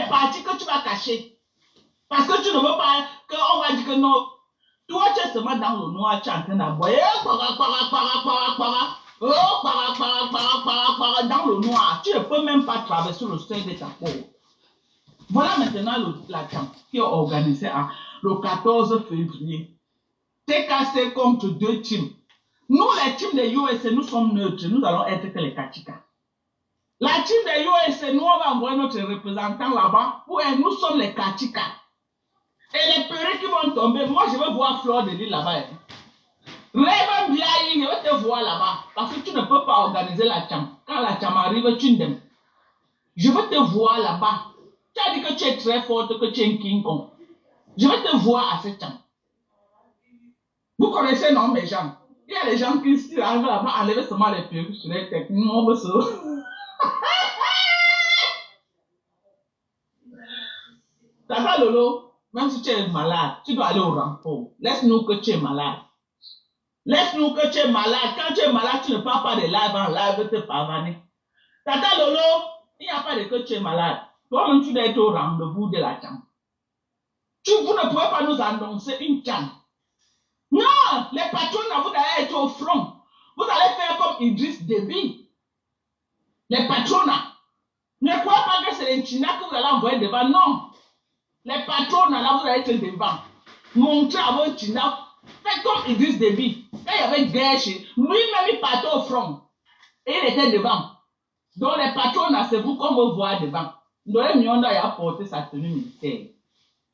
les parties que tu vas cacher. Parce que tu ne veux pas qu'on va dire que non. Toi, tu es seulement dans le noir, tu es en train d'aboyer. Dans le noir. Tu ne peux même pas traverser le seuil de ta peau. Voilà maintenant la camp qui est organisée le 14 février. TKC contre 2 teams. Nous, les teams de USA, nous sommes neutres. Nous allons être que les Kachika. La team de USA, nous, on va envoyer notre représentant là-bas. Nous sommes les Kachika. Et les perruques qui vont tomber, moi, je vais voir Fleur de l'île là-bas. Rêve bien, je vais te voir là-bas. Parce que tu ne peux pas organiser la cham. Quand la cham arrive, tu n'aimes. Je vais te voir là-bas. Tu as dit que tu es très forte, que tu es un King Kong. Je vais te voir à cette cham. Vous connaissez, non, mes gens? Il y a des gens qui arrivent là-bas, enlever seulement les perruques sur les têtes. Nous, on veut ça. Tata Lolo, même si tu es malade, tu dois aller au renfort. Laisse-nous que tu es malade. Laisse-nous que tu es malade. Quand tu es malade, tu ne parles pas de live en live, te pavaner. Tata Lolo, il n'y a pas de que tu es malade. Toi-même, tu dois être au rendez-vous de la chambre. Vous ne pouvez pas nous annoncer une chambre. Non, les patrons, vous allez être au front. Vous allez faire comme Idriss Déby. Les patrons, ne croyez pas que c'est les China que vous allez envoyer devant. Non. Les patrons, là, vous allez être devant. Montrez à vos China. Faites comme Idriss Déby. Quand il y avait guerre chez lui-même, il partait au front. Et il était devant. Donc les patrons, c'est vous qu'on veut voir devant. Donc le Mionda a porté sa tenue militaire.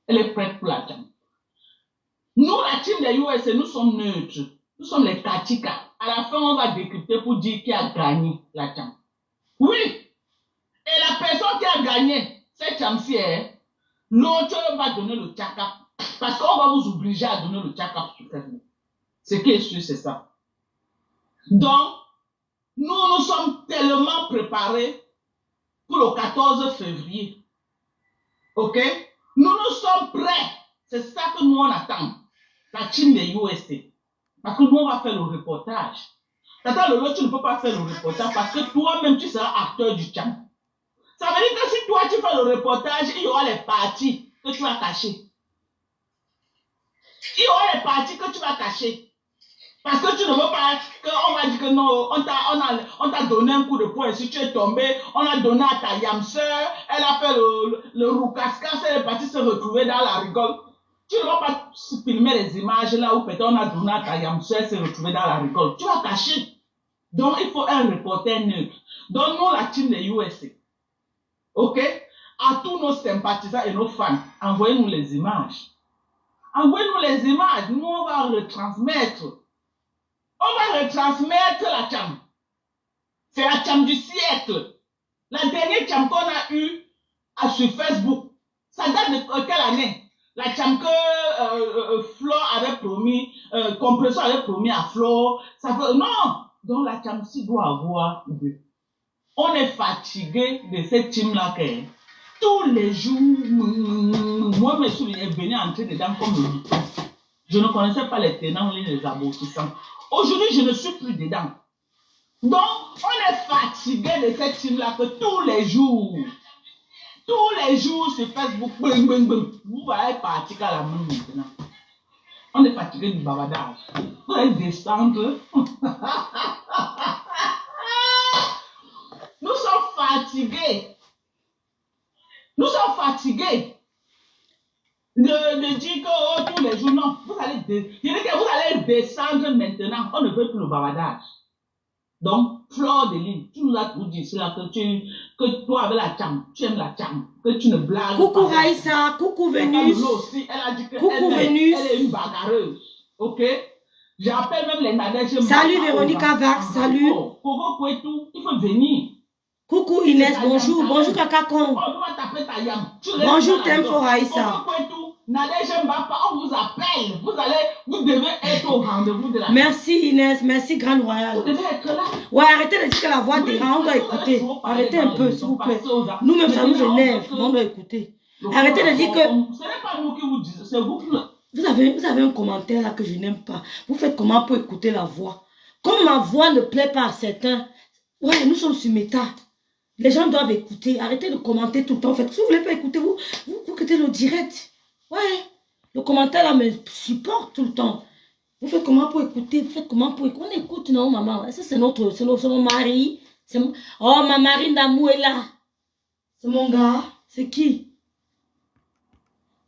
Elle est prête pour la chambre. Nous, la team des USA, nous sommes neutres. Nous sommes les Kachika. À la fin, on va décrypter pour dire qui a gagné la chambre. Oui. Et la personne qui a gagné cette chambre-ci, l'autre va donner le check-up. Parce qu'on va vous obliger à donner le check-up sur Facebook. Ce qui est sûr, c'est ça. Donc, nous sommes tellement préparés pour le 14 février. OK? Nous sommes prêts. C'est ça que nous on attend. La team des USA. Parce que nous, on va faire le reportage. Tata Lolo, tu ne peux pas faire le reportage parce que toi-même, tu seras acteur du champ. Ça veut dire que si toi, tu fais le reportage, il y aura les parties que tu vas cacher. Il y aura les parties que tu vas cacher. Parce que tu ne veux pas qu'on va dire que non, on t'a donné un coup de poing. Si tu es tombé, on a donné à ta yamseur, elle a fait le roucascas, elle est partie se retrouver dans la rigole. Tu ne vas pas filmer les images là où peut-être on a donné à ta yamseur, elle s'est retrouvée dans la rigole. Tu vas cacher. Donc, il faut un reporter neutre. Donc, nous, la team des USA. OK? À tous nos sympathisants et nos fans, envoyez-nous les images. Envoyez-nous les images. Nous, on va retransmettre. On va retransmettre la chambre. C'est la chambre du siècle. La dernière chambre qu'on a eue sur Facebook, ça date de quelle année? La chambre que Flo avait promis, Compression avait promis à Flo. Ça fait... Non! Donc la chambre-ci doit avoir deux. On est fatigué de cette team-là. Tous les jours, moi, je suis venu entrer dedans comme le bouton. Je ne connaissais pas les tenants ni les aboutissants. Aujourd'hui, je ne suis plus dedans. Donc, on est fatigué de cette team-là que tous les jours sur Facebook, vous allez partir à la main maintenant. On est fatigué du bavardage. Vous allez descendre. Nous sommes fatigués. Nous sommes fatigués de dire que oh, tous les jours, non, vous allez descendre maintenant. On ne veut plus le bavardage. Donc, Fleur de l'île, tu nous as tout dit, c'est là que toi avec la chambre, tu aimes la chambre, que tu ne blagues coucou pas. Coucou Raïssa, coucou Vénus. Elle a dit coucou Vénus. Elle est une bagarreuse. Ok? J'appelle même les Nadèges. Salut Véronica Vax, salut. Pour vous, tout, il faut venir. Coucou Inès, bonjour. Bonjour Kakakon. Bonjour Tempo Raïssa. On vous appelle. Vous devez être au rendez-vous de la... Merci Inès, merci Grande Royale. Vous devez être là. Ouais, arrêtez de dire que la voix dérange, on doit écouter. Arrêtez un peu, s'il vous plaît. Nous-mêmes, ça nous énerve, on doit écouter. Arrêtez de dire que... Ce n'est pas nous qui vous disons, c'est vous qui... Vous avez un commentaire là que je n'aime pas. Vous faites comment pour écouter la voix? Comme ma voix ne plaît pas à certains, ouais, nous sommes sur méta. Les gens doivent écouter. Arrêtez de commenter tout le temps. En fait, si vous ne voulez pas écouter, vous écoutez le direct. Ouais. Le commentaire là me supporte tout le temps. Vous faites comment pour écouter? Vous faites comment pour écouter? On écoute, non, maman. Ça, c'est mon mari. Oh, ma marine d'amour est là. C'est mon gars. C'est qui?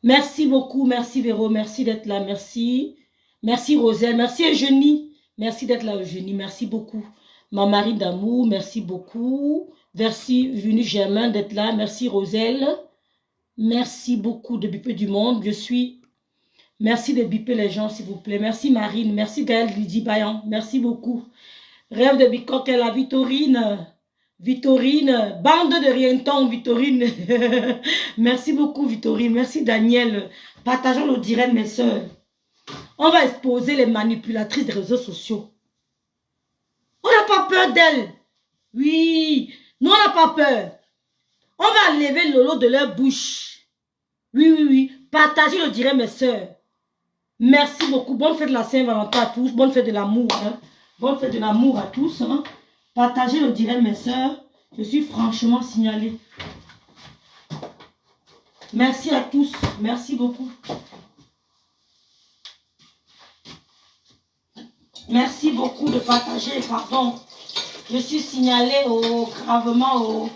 Merci beaucoup. Merci, Véro. Merci d'être là. Merci. Merci, Roselle. Merci, Eugénie. Merci d'être là, Eugénie. Merci beaucoup. Ma marine d'amour. Merci beaucoup. Merci, Venu Germain, d'être là. Merci, Roselle. Merci beaucoup de biper du monde. Je suis... Merci de biper les gens, s'il vous plaît. Merci, Marine. Merci, Gaël Lydie Bayan. Merci beaucoup. Rêve de Bicoque, la Victorine. Victorine. Bande de rientons, Victorine. Merci beaucoup, Victorine. Merci, Daniel. Partageons le direct, mes soeurs. On va exposer les manipulatrices des réseaux sociaux. On n'a pas peur d'elles. Oui. Nous, on n'a pas peur. On va enlever le lot de leur bouche. Oui, oui, oui. Partagez le direct, mes soeurs. Merci beaucoup. Bonne fête de la Saint-Valentin à tous. Bonne fête de l'amour. Hein. Bonne fête de l'amour à tous. Hein. Partagez le direct, mes soeurs. Je suis franchement signalée. Merci à tous. Merci beaucoup. Merci beaucoup de partager. Pardon. Je suis signalée gravement.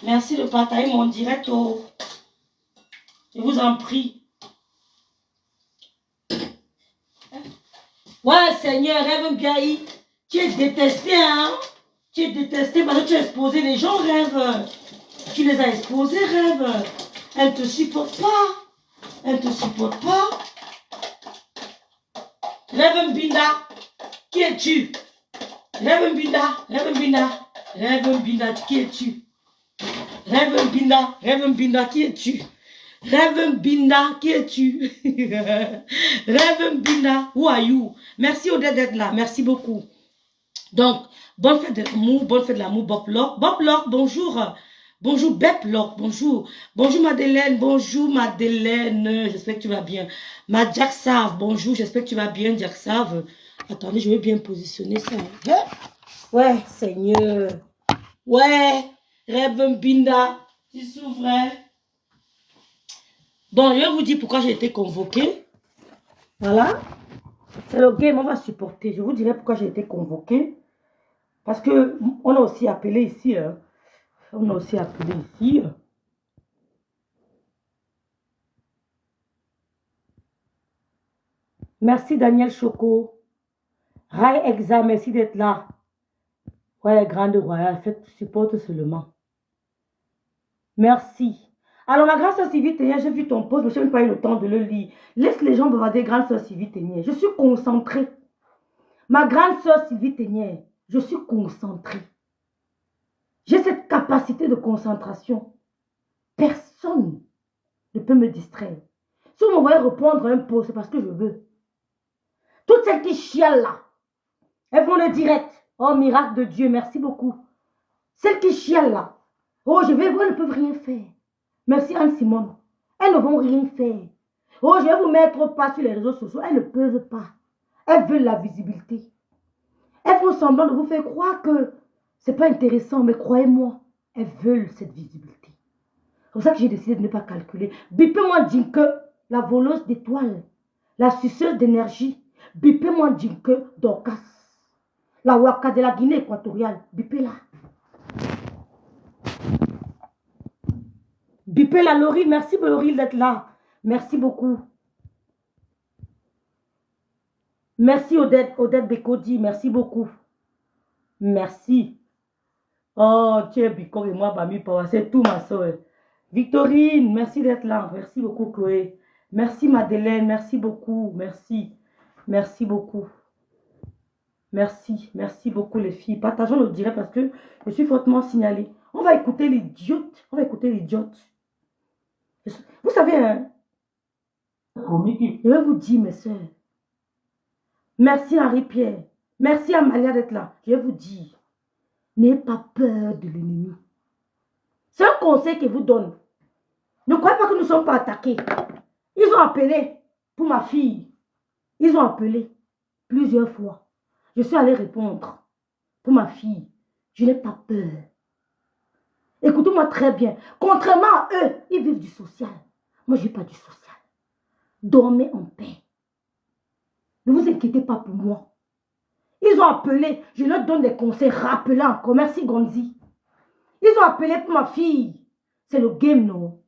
Merci de partager mon direct. Je vous en prie. Ouais, Seigneur, Rêve Gaï, tu es détesté, hein? Tu es détesté parce que tu as exposé les gens, Rêve. Tu les as exposés, Rêve. Elle ne te supporte pas. Elle ne te supporte pas. Rêve Mbinda, qui es-tu? Rêve Mbinda, Rêve Mbinda, Rêve Mbinda, qui es-tu? Rêve Mbinda, qui es-tu? Rêve Mbinda, qui es-tu? Rêve Mbinda, who are you? Merci Odette d'être là, merci beaucoup. Donc, bonne fête de l'amour, Bob Locke. Bob Locke, bonjour. Bonjour Bep Locke, bonjour. Bonjour Madeleine, j'espère que tu vas bien. Ma Jack Save, bonjour, j'espère que tu vas bien, Jack Save. Attendez, je vais bien positionner ça. Hein? Ouais, Seigneur. Ouais, Rêve Mbinda, tu souffrais. Bon, je vais vous dire pourquoi j'ai été convoquée. Voilà. C'est le game, on va supporter. Je vous dirai pourquoi j'ai été convoquée. Parce que on a aussi appelé ici. On a aussi appelé ici. Merci Daniel Choco. Rai Exa, merci d'être là. Ouais, grande royale, faites supporte seulement. Merci. Alors, ma grande soeur Sylvie Ténier, j'ai vu ton post, mais je n'ai même pas eu le temps de le lire. Laisse les gens bavarder, grande soeur Sylvie Ténier. Je suis concentrée. Ma grande soeur Sylvie Ténier, je suis concentrée. J'ai cette capacité de concentration. Personne ne peut me distraire. Si vous m'envoyez répondre à un post, c'est parce que je veux. Toutes celles qui chialent là, elles vont le direct. Oh, miracle de Dieu, merci beaucoup. Celles qui chialent là, oh, je vais voir, elles ne peuvent rien faire. Merci Anne-Simone. Elles ne vont rien faire. Oh, je vais vous mettre pas sur les réseaux sociaux. Elles ne peuvent pas. Elles veulent la visibilité. Elles font semblant de vous faire croire que c'est pas intéressant, mais croyez-moi, elles veulent cette visibilité. C'est pour ça que j'ai décidé de ne pas calculer. Bipez-moi Djinke, la voleuse d'étoiles, la suceuse d'énergie. Bipez-moi Djinke Dorcas, la Waka de la Guinée équatoriale. Bipez-la. Bipez-la, Laurie. Merci Laurie d'être là. Merci beaucoup. Merci Odette Bekodi. Merci beaucoup. Merci. Oh, tu es Bicor et moi, Bami Power. C'est tout, ma soeur. Victorine, merci d'être là. Merci beaucoup, Chloé. Merci, Madeleine. Merci beaucoup. Merci. Merci beaucoup. Merci. Merci beaucoup, les filles. Partageons le direct parce que je suis fortement signalée. On va écouter l'idiote. On va écouter l'idiote. Vous savez, hein? Je vais vous dire, mes soeurs. Merci, Henri-Pierre. Merci, Amalia, d'être là. Je vais vous dire. N'ayez pas peur de l'ennemi. C'est un conseil que vous donne. Ne croyez pas que nous ne sommes pas attaqués. Ils ont appelé pour ma fille. Ils ont appelé plusieurs fois. Je suis allée répondre pour ma fille. Je n'ai pas peur. Écoutez-moi très bien. Contrairement à eux, ils vivent du social. Moi, je n'ai pas du social. Dormez en paix. Ne vous inquiétez pas pour moi. Ils ont appelé, je leur donne des conseils rappelants encore. Merci Gonzi. Ils ont appelé pour ma fille. C'est le game, non?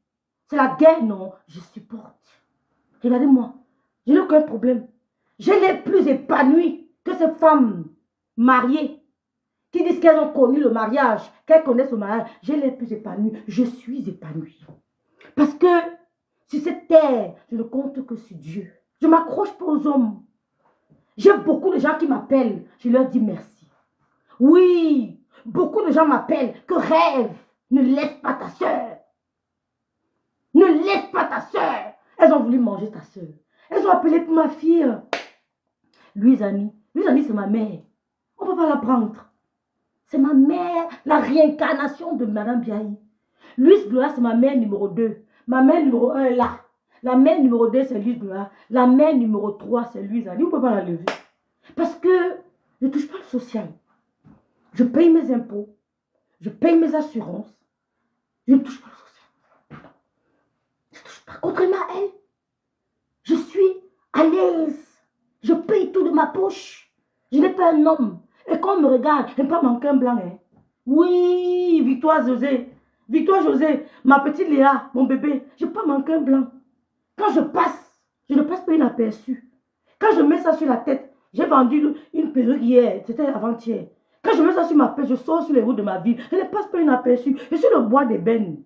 C'est la guerre, non? Je supporte. Regardez-moi. Je n'ai aucun problème. Je l'ai plus épanouie que ces femmes mariées qui disent qu'elles ont connu le mariage, qu'elles connaissent le mariage. Je l'ai plus épanouie. Je suis épanouie. Parce que sur cette terre, je ne compte que sur Dieu. Je ne m'accroche pas aux hommes. J'ai beaucoup de gens qui m'appellent. Je leur dis merci. Oui, beaucoup de gens m'appellent. Que rêve. Ne laisse pas ta soeur. Ne laisse pas ta soeur. Elles ont voulu manger ta soeur. Elles ont appelé pour ma fille. Louise Annie. Louise Annie, c'est ma mère. On ne peut pas la prendre. C'est ma mère, la réincarnation de Madame Biaï. Louise Gloire, c'est ma mère numéro 2. Ma mère numéro 1 est là. La mère numéro 2, c'est Louise Gloire. La mère numéro 3, c'est Louise Annie. On ne peut pas la lever. Parce que je ne touche pas le social. Je paye mes impôts. Je paye mes assurances. Je ne touche pas le social. Je ne touche pas. Contrairement à elle, je suis à l'aise. Je paye tout de ma poche. Je n'ai pas un homme. Et quand on me regarde, je n'ai pas manqué un blanc. Hein. Oui, Victoire José. Victoire José, ma petite Léa, mon bébé, je n'ai pas manqué un blanc. Quand je passe, je ne passe pas inaperçu. Quand je mets ça sur la tête, j'ai vendu une perruque hier, c'était avant-hier. Quand je mets ça sur ma tête, je sors sur les routes de ma ville. Je ne passe pas inaperçu. Je suis le bois d'ébène.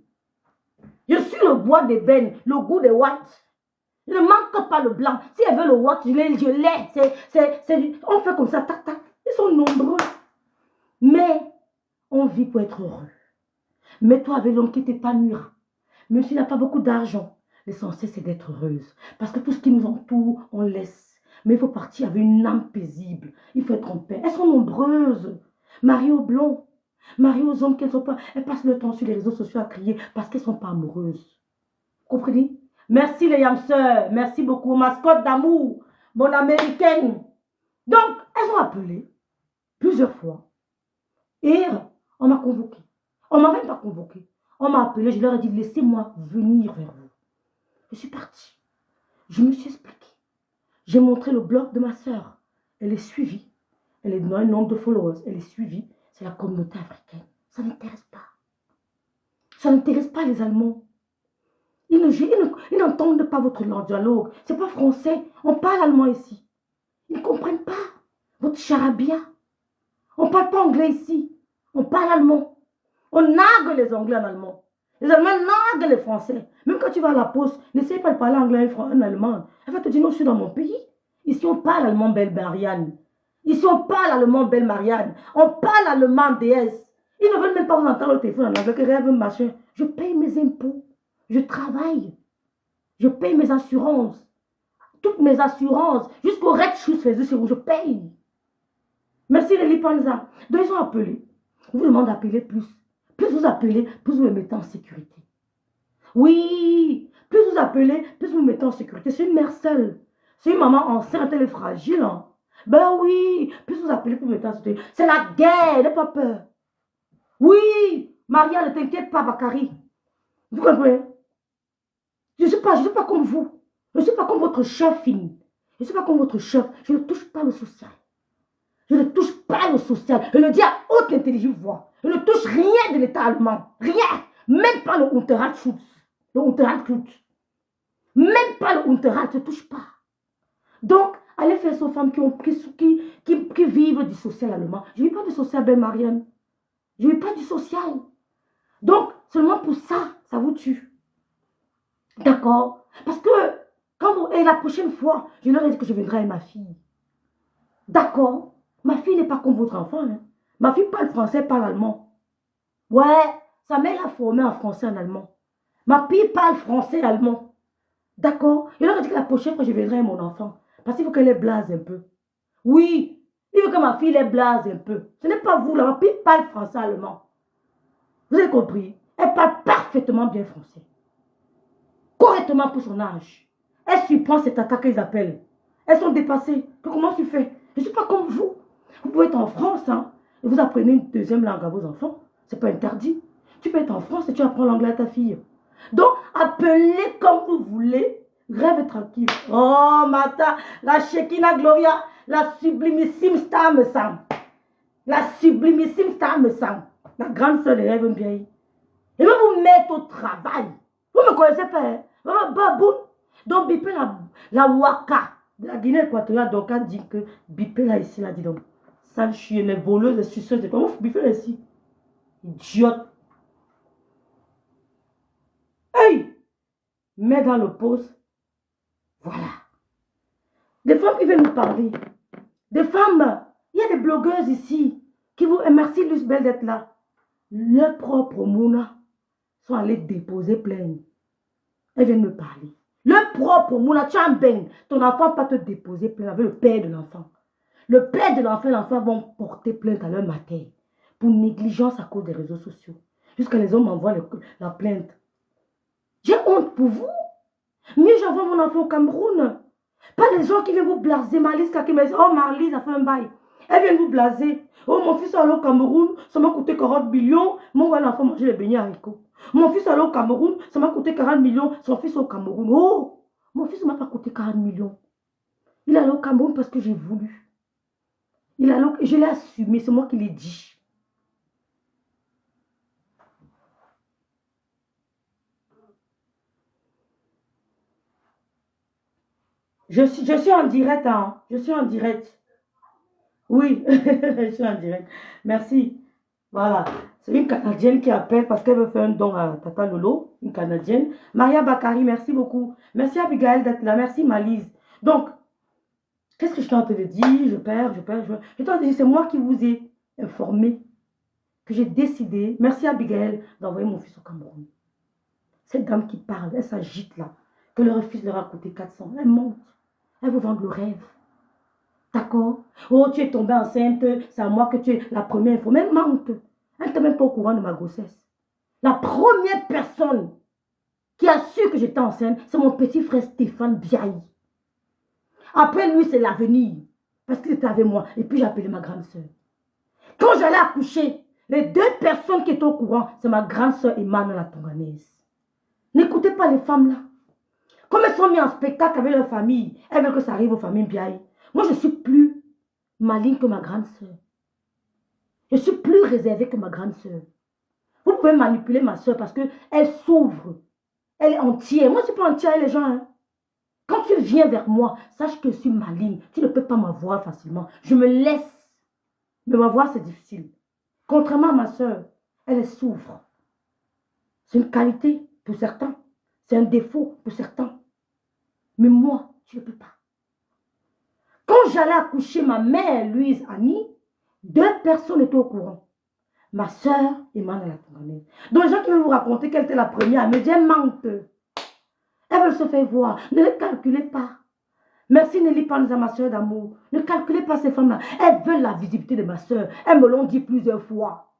Je suis le bois d'ébène, le goût des watts. Je ne manque pas le blanc. Si elle veut le watt, je l'ai. On fait comme ça, tac, tac. Ils sont nombreux. Mais on vit pour être heureux. Mets-toi avec l'homme qui t'épanouira. Même s'il n'a pas beaucoup d'argent, l'essentiel c'est d'être heureuse. Parce que tout ce qui nous entoure, on laisse. Mais il faut partir avec une âme paisible. Il faut être en paix. Elles sont nombreuses. Marie aux blonds, Marie aux hommes qui ne sont pas. Elles passent le temps sur les réseaux sociaux à crier parce qu'elles ne sont pas amoureuses. Comprenez? Merci les yamseurs. Merci beaucoup. Mascotte d'amour. Mon américaine. Donc, elles ont appelé plusieurs fois. Et on m'a convoqué. On ne m'a même pas convoqué. On m'a appelé. Je leur ai dit, laissez-moi venir vers vous. Je suis partie. Je me suis expliquée. J'ai montré le blog de ma soeur. Elle est suivie. Elle est dans un nombre de followers. Elle est suivie. C'est la communauté africaine. Ça n'intéresse pas. Ça n'intéresse pas les Allemands. Ils n'entendent pas votre dialogue. Ce n'est pas français. On parle allemand ici. Ils ne comprennent pas votre charabia. On ne parle pas anglais ici. On parle allemand. On nargue les Anglais en allemand. Les Allemands narguent les Français. Même quand tu vas à la poste, n'essaye pas de parler anglais en allemand. Elle va te dire non, je suis dans mon pays. Ici, on parle allemand, belle Marianne. Ici, on parle allemand, belle Marianne. On parle allemand, déesse. Ils ne veulent même pas vous entendre au téléphone en anglais, rêve, machin. Je paye mes impôts. Je travaille. Je paye mes assurances. Toutes mes assurances. Jusqu'au rez-de-chaussée, je paye. Merci Lili Panza. Donc, ils ont appelé. Je vous demande d'appeler plus. Plus vous appelez, plus vous me mettez en sécurité. Oui, plus vous appelez, plus vous me mettez en sécurité. C'est une mère seule. C'est une maman enceinte, elle est fragile. Hein. Ben oui, plus vous appelez, plus vous me mettez en sécurité. C'est la guerre, n'aie pas peur. Oui, Maria, ne t'inquiète pas, Bakary. Vous comprenez? Je ne suis pas comme vous. Je ne suis pas comme votre chef fini. Je ne suis pas comme votre chef. Je ne touche pas le social. Je ne touche pas le social. Je le dis à haute intelligente voix. Je ne touche rien de l'État allemand. Rien. Même pas le Unterhaltsschutz. Le Unterhaltsschutz. Même pas le Unterhalt. Je ne touche pas. Donc, allez faire ça aux femmes qui vivent du social allemand. Je ne vis pas du social, belle Marianne. Je ne vis pas du social. Donc, seulement pour ça, ça vous tue. D'accord? Parce que, et la prochaine fois, je leur ai dit que je viendrai avec ma fille. D'accord? Ma fille n'est pas comme votre enfant. Hein. Ma fille parle français, parle allemand. Ouais, sa mère l'a formée en français et en allemand. Ma fille parle français et allemand. D'accord? Je leur ai dit que la prochaine fois, je viendrai avec mon enfant. Parce qu'il faut qu'elle ait blase un peu. Oui, il veut que ma fille ait blase un peu. Ce n'est pas vous, là. Ma fille parle français et allemand. Vous avez compris? Elle parle parfaitement bien français. Correctement pour son âge. Elle surprend cette attaque qu'ils appellent. Elles sont dépassées. Comment tu fais? Je ne suis pas comme vous. Vous pouvez être en France, hein, et vous apprenez une deuxième langue à vos enfants. Ce n'est pas interdit. Tu peux être en France et tu apprends l'anglais à ta fille. Donc, appelez comme vous voulez. Rêve tranquille. Oh, Mata, la Shekinah Gloria, la sublimissime star me semble. La sublimissime star me semble. La grande sœur de Rêve bien. Et va vous mettre au travail. Vous ne me connaissez pas, hein? Maman Baboun. Donc, bipez la Waka de la Guinée équatoriale. Donc, on dit que bipez là ici, là, dis donc. Sale chien, les voleuses, les suceuses, c'est comment vous bipez là ici? Idiote. Hey! Mets dans le poste. Voilà. Des femmes qui viennent nous parler. Des femmes. Il y a des blogueuses ici qui vous... Et merci Luce Belle d'être là. Leurs propres Mouna sont allés déposer plainte. Elles viennent me parler. Le propre Mouna, tu as un bain. Ton enfant va te déposer plainte avec le père de l'enfant. Le père de l'enfant et l'enfant vont porter plainte à leur matin pour négligence à cause des réseaux sociaux. Jusqu'à les hommes m'envoient la plainte. J'ai honte pour vous. Mieux j'envoie mon enfant au Cameroun. Pas des gens qui viennent vous blaser. Marlise qui me dit, oh Marlise a fait un bail. Elle vient vous blaser. Oh mon fils est allé au Cameroun, ça m'a coûté 40 millions. Mon enfant manger les beignets haricots. Mon fils est allé au Cameroun, ça m'a coûté 40 millions. Son fils est au Cameroun. Oh, mon fils ne m'a pas coûté 40 millions. Il est allé au Cameroun parce que j'ai voulu. Il est allé, je l'ai assumé, c'est moi qui l'ai dit. Je suis en direct, hein. Je suis en direct. Oui, je suis en direct. Merci. Voilà. C'est une Canadienne qui appelle parce qu'elle veut faire un don à Tata Lolo. Une Canadienne. Maria Bakari, merci beaucoup. Merci Abigail d'être là. Merci Malise. Donc, qu'est-ce que je t'en ai dit? Je perds. Je t'en ai dit, c'est moi qui vous ai informé que j'ai décidé, merci Abigail, d'envoyer mon fils au Cameroun. Cette dame qui parle, elle s'agite là, que leur fils leur a coûté 400. Elle monte. Elle vous vend le rêve. D'accord? Oh, tu es tombée enceinte, c'est à moi que tu es la première info. Mais elle mente. Elle n'était même pas au courant de ma grossesse. La première personne qui a su que j'étais enceinte, c'est mon petit frère Stéphane Biaï. Après lui, c'est l'avenir. Parce qu'il était avec moi. Et puis j'ai appelé ma grande soeur. Quand j'allais accoucher, les deux personnes qui étaient au courant, c'est ma grande soeur Emmanuel la Tonganaise. N'écoutez pas les femmes là. Comme elles sont mises en spectacle avec leur famille, elles veulent que ça arrive aux familles Biaï. Moi, je suis plus maligne que ma grande soeur. Je suis plus réservée que ma grande soeur. Vous pouvez manipuler ma soeur parce qu'elle s'ouvre. Elle est entière. Moi, je ne suis pas entière, les gens. Hein. Quand tu viens vers moi, sache que je suis maligne. Tu ne peux pas m'avoir facilement. Je me laisse. Mais m'avoir, c'est difficile. Contrairement à ma soeur, elle s'ouvre. C'est une qualité pour certains. C'est un défaut pour certains. Mais moi, je ne peux pas. Quand j'allais accoucher ma mère, Louise, Annie, deux personnes étaient au courant. Ma soeur et Manuel la Tonganaise. Donc les gens qui veulent vous raconter qu'elle était la première à me dire, elle mente. Elle veut se faire voir. Ne les calculez pas. Merci Nelly Panza, ma soeur d'amour. Ne calculez pas ces femmes-là. Elles veulent la visibilité de ma soeur. Elles me l'ont dit plusieurs fois.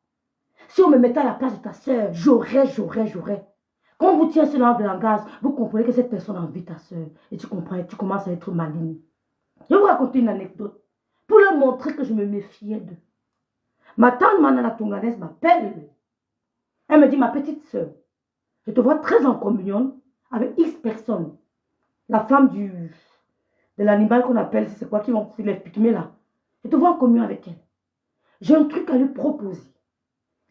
Si on me mettait à la place de ta soeur, j'aurais. Quand on vous tient ce genre de langage, vous comprenez que cette personne a envie de ta soeur. Et tu comprends, tu commences à être maligne. Je vais vous raconter une anecdote. Pour leur montrer que je me méfiais d'eux. Ma tante Manuel la Tonganaise m'appelle. Elle me dit, ma petite soeur, je te vois très en communion avec X personnes. La femme de l'animal qu'on appelle, c'est quoi qui vont les pygmées là. Je te vois en communion avec elle. J'ai un truc à lui proposer.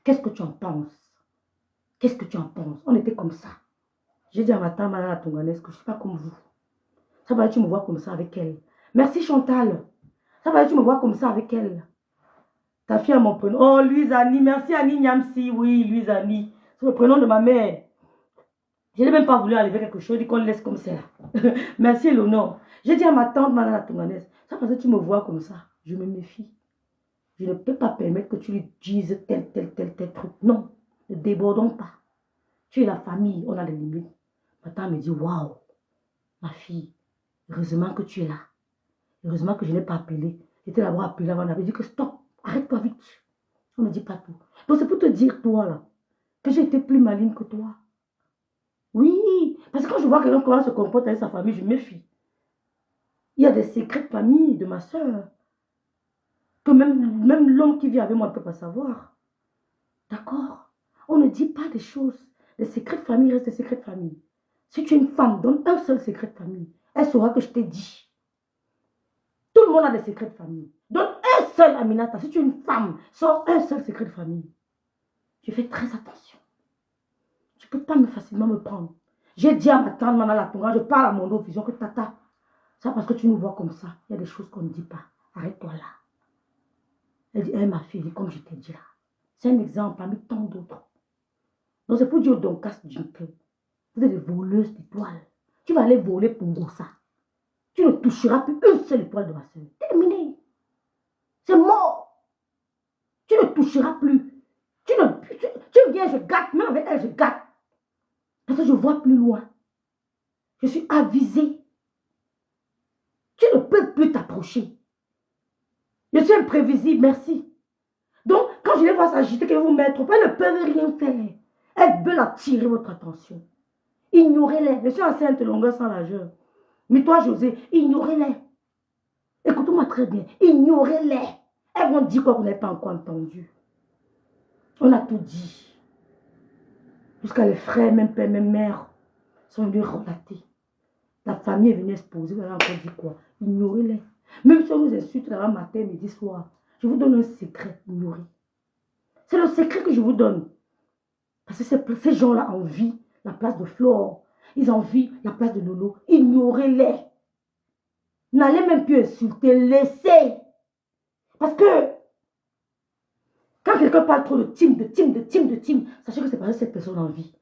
Qu'est-ce que tu en penses? Qu'est-ce que tu en penses? On était comme ça. J'ai dit à ma tante Manuel la Tonganaise que je ne suis pas comme vous. Ça va être, tu me vois comme ça avec elle. Merci Chantal. Ça va être, tu me vois comme ça avec elle. Ta fille a mon prénom. Oh, Louise Annie. Merci Annie Niamsi. Oui, Louise Annie. C'est le prénom de ma mère. Je n'ai même pas voulu enlever quelque chose. Je dis qu'on le laisse comme ça. Merci Léonore. J'ai dit à ma tante, Madame la Tonganaise, ça parce que tu me vois comme ça. Je me méfie. Je ne peux pas permettre que tu lui dises tel truc. Non. Ne débordons pas. Tu es la famille. On a des limites. Ma tante me dit, waouh, ma fille, heureusement que tu es là. Heureusement que je ne l'ai pas appelé. J'étais là-bas appelé avant. On avait dit que stop. Arrête-toi vite. On ne dit pas tout. Donc c'est pour te dire, toi, là, que j'ai été plus maligne que toi. Oui, parce que quand je vois quelqu'un comment se comporte avec sa famille, je me méfie. Il y a des secrets de famille de ma soeur que même l'homme qui vit avec moi ne peut pas savoir. D'accord? On ne dit pas des choses. Les secrets de famille restent des secrets de famille. Si tu es une femme, donne un seul secret de famille. Elle saura que je t'ai dit. Tout le monde a des secrets de famille. Donne un seul, Aminata. Si tu es une femme, sors un seul secret de famille. Je fais très attention. Tu ne peux pas facilement me prendre. J'ai dit à ma tante, Mana Latonga, je parle à mon autre vision que tata, ça parce que tu nous vois comme ça. Il y a des choses qu'on ne dit pas. Arrête-toi là. Elle dit, hey, ma fille, comme je t'ai dit là. C'est un exemple parmi tant d'autres. Donc c'est pour dire au Doncas Jinke, vous êtes des voleuses d'étoiles. Tu vas aller voler pour Ngossa. Tu ne toucheras plus une seule étoile de ma soeur. Terminé. C'est mort. Tu ne toucheras plus. Tu viens, je gâte. Même avec elle, je gâte. Parce que je vois plus loin. Je suis avisée. Tu ne peux plus t'approcher. Je suis imprévisible, merci. Donc, quand je les vois s'agiter, qu'elles vous mettre, elles ne peuvent rien faire. Elles veulent attirer votre attention. Ignorez-les. Je suis enceinte longueur sans largeur. Mais toi, José, ignorez-les. Écoutez-moi très bien. Ignorez-les. Elles vont dire quoi vous n'avez pas encore entendu. On a tout dit. Jusqu'à les frères, même père, même mère, sont venus relater. La famille est venue exposer. Elle a encore dit quoi. Ignorez-les. Même si on nous insulte là matin, midi, soir, je vous donne un secret. Ignorez. C'est le secret que je vous donne. Parce que ces gens-là envient la place de Flore. Ils envient la place de Lolo. Ignorez-les. N'allez même plus insulter. Laissez. Parce que quand quelqu'un parle trop de team, sachez que c'est parce que cette personne en vie.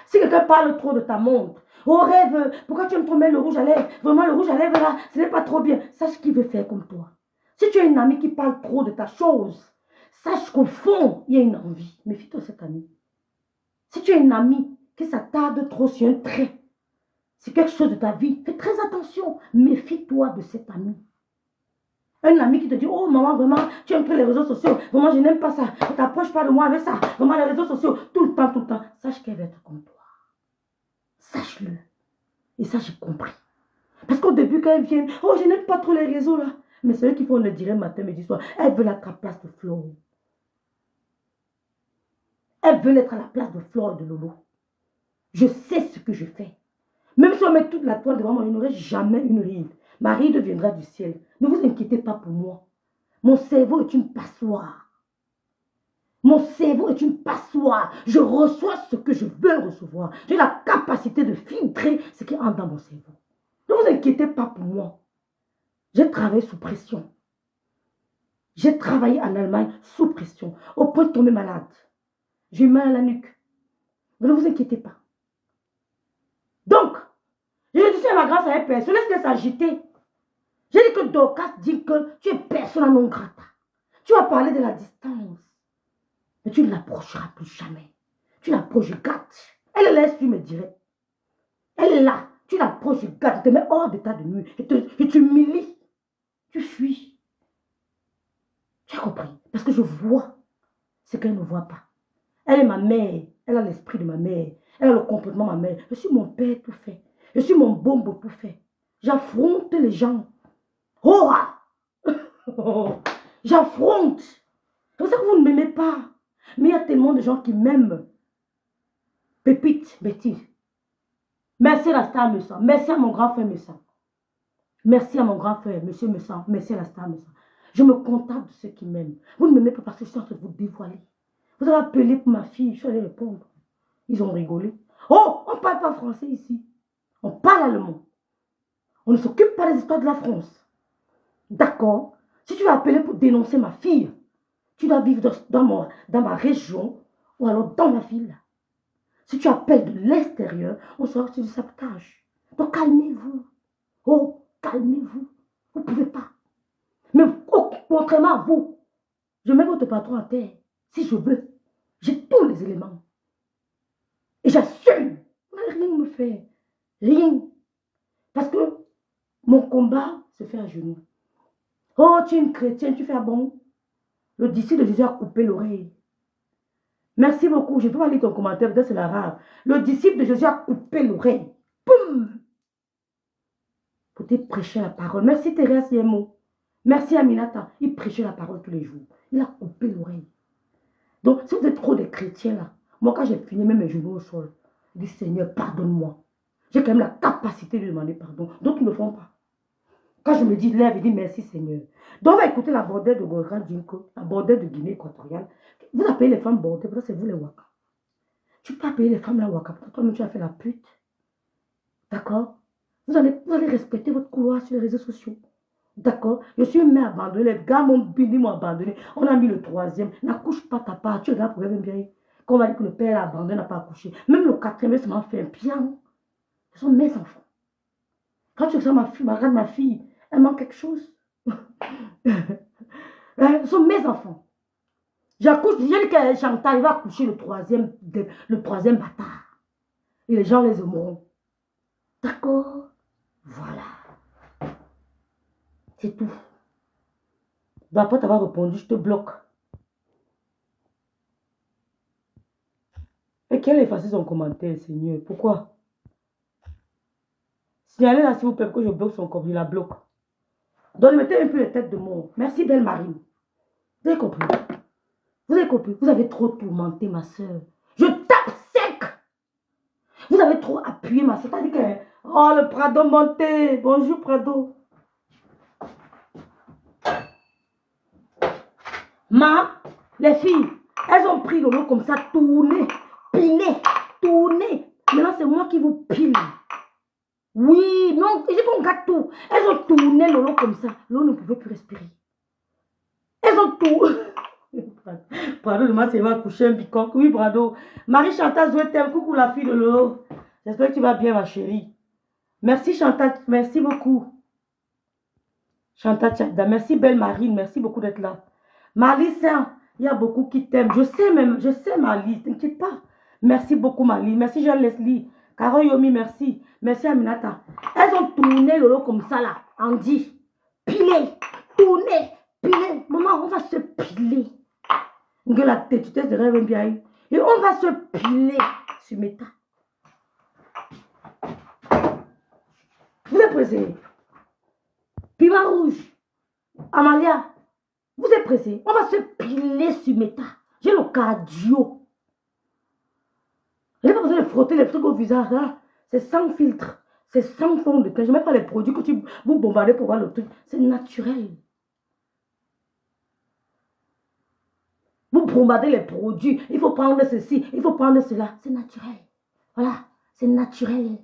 Si quelqu'un parle trop de ta montre, oh rêve, pourquoi tu aimes trop mettre le rouge à lèvres? Vraiment, le rouge à lèvres là, ce n'est pas trop bien. Sache qu'il veut faire comme toi. Si tu as une amie qui parle trop de ta chose, sache qu'au fond, il y a une envie. Méfie-toi de cette amie. Si tu as une amie qui s'attarde trop sur un trait, c'est quelque chose de ta vie, fais très attention. Méfie-toi de cette amie. Un ami qui te dit, oh maman, vraiment, tu aimes trop les réseaux sociaux. Vraiment, je n'aime pas ça. Ne t'approche pas de moi avec ça. Vraiment, les réseaux sociaux, tout le temps. Sache qu'elle va être comme toi. Sache-le. Et ça, j'ai compris. Parce qu'au début, quand elle vient, oh, je n'aime pas trop les réseaux là. Mais c'est eux qui font le dire matin, midi, soir. Elle veut être à la place de Flore. Elle veut être à la place de Flore et de Lolo. Je sais ce que je fais. Même si on met toute la toile devant moi, je n'aurai jamais une ride. Ma ride viendra du ciel. Ne vous inquiétez pas pour moi. Mon cerveau est une passoire. Mon cerveau est une passoire. Je reçois ce que je veux recevoir. J'ai la capacité de filtrer ce qui entre dans mon cerveau. Ne vous inquiétez pas pour moi. J'ai travaillé sous pression. J'ai travaillé en Allemagne sous pression, au point de tomber malade. J'ai mal à la nuque. Mais ne vous inquiétez pas. Donc, je dis à ma grâce à une personne, laisse-les s'agiter. J'ai dit que Dorcas dit que tu es persona non grata. Tu vas parler de la distance. Mais tu ne l'approcheras plus jamais. Tu l'approches, je gâte. Elle est là, tu me dirais. Elle est là. Tu l'approches, je gâte. Je te mets hors d'état de nuit. Je t'humilie. Tu fuis. Tu as compris? Parce que je vois ce qu'elle ne voit pas. Elle est ma mère. Elle a l'esprit de ma mère. Elle a le comportement de ma mère. Je suis mon père tout fait. Je suis mon bombe tout fait. J'affronte les gens. Oh! J'affronte. C'est pour ça que vous ne m'aimez pas. Mais il y a tellement de gens qui m'aiment. Pépite, Betty. Merci à la star Messa. Merci à mon grand frère Messa. Merci à mon grand frère, monsieur Messa. Merci à la star Messa. Je me contente de ceux qui m'aiment. Vous ne m'aimez pas parce que je suis en train de vous dévoiler. Vous avez appelé pour ma fille, je suis allée répondre. Ils ont rigolé. Oh, on ne parle pas français ici. On parle allemand. On ne s'occupe pas des histoires de la France. D'accord? Si tu vas appeler pour dénoncer ma fille, tu dois vivre dans ma région ou alors dans ma ville. Si tu appelles de l'extérieur, on saura que c'est du sabotage. Donc calmez-vous. Oh, calmez-vous. Vous ne pouvez pas. Mais contrairement à vous, je mets votre patron à terre. Si je veux, j'ai tous les éléments. Et j'assume. Vous n'allez rien me faire. Rien. Parce que mon combat se fait à genoux. Oh, tu es une chrétienne, tu fais bon. Le disciple de Jésus a coupé l'oreille. Merci beaucoup. Je ne peux pas lire ton commentaire, peut-être c'est l'arabe. Le disciple de Jésus a coupé l'oreille. Poum! Pour te prêcher la parole. Merci Thérèse Yemo. Merci Aminata. Il prêchait la parole tous les jours. Il a coupé l'oreille. Donc, si vous êtes trop des chrétiens là, Moi, quand j'ai fini, même mes genoux au sol, je dis, Seigneur, pardonne-moi. J'ai quand même la capacité de demander pardon. D'autres ne le font pas. Quand je me dis, lève et dis merci Seigneur. Donc, on va écouter la bordelle de Gorgan Dinko, la bordelle de Guinée équatoriale. Vous appelez les femmes bordelles, parce que c'est vous les Waka. Tu peux appeler les femmes la Waka, parce que toi-même tu as fait la pute. D'accord? Vous allez respecter votre couloir sur les réseaux sociaux. D'accord? Je suis une mère abandonnée. Les gars m'ont béni, m'ont abandonné. On a mis le troisième. N'accouche pas ta part. Tu regardes pour elle bien. Quand on va dire que le père a abandonné, n'a pas accouché. Même le quatrième, ça m'a fait un bien. Ce sont mes enfants. Quand tu regardes ma fille, regarde ma fille, elle manque quelque chose. Ce sont mes enfants. J'accouche, je dis que Chantal va accoucher le troisième bâtard. Et les gens les aimeront. D'accord? Voilà. C'est tout. Donc après t'avoir répondu, je te bloque. Et qu'elle ait effacé son commentaire, Seigneur. Pourquoi? Signalez là, s'il vous plaît, que je bloque son compte, je la bloque. Donc, mettez un peu les têtes de mort. Merci, belle Marine. Vous avez compris? Vous avez compris? Vous avez trop tourmenté ma soeur. Je tape sec. Vous avez trop appuyé ma soeur. T'as dit que... Oh, le Prado monté. Bonjour, Prado. Les filles, elles ont pris l'eau comme ça, tourné, piné, tourné. Maintenant, c'est moi qui vous pile. Oui, non, j'ai mon gâteau. Elles ont tourné l'eau comme ça. L'eau ne pouvait plus respirer. Elles ont tout. Brado demande si elle va coucher un bicoque. Oui, Brado. Marie-Chantal Zouetem, coucou la fille de l'eau. J'espère que tu vas bien, ma chérie. Merci, Chantal. Merci beaucoup. Chantal Tchada. Merci, belle Marine. Merci beaucoup d'être là. Marlise, il y a beaucoup qui t'aiment. Je sais, Marlise, t'inquiète pas. Merci beaucoup, Marlise. Merci, Jean Leslie. Caro Yomi, merci. Merci, Aminata. Elles ont tourné l'eau comme ça, là. Andy. Pilé. Tourné. Pilé. Maman, on va se piler. La têtutesse de rêve bien. Et on va se piler sur Meta. Vous êtes pressés? Piment rouge. Amalia. Vous êtes pressés? On va se piler sur Meta. J'ai le cardio. Je n'ai pas besoin de frotter les trucs au visage. Là. C'est sans filtre. C'est sans fond de teint. Je ne mets pas les produits que vous bombardez pour voir le truc. C'est naturel. Vous bombardez les produits. Il faut prendre ceci. Il faut prendre cela. C'est naturel. Voilà. C'est naturel.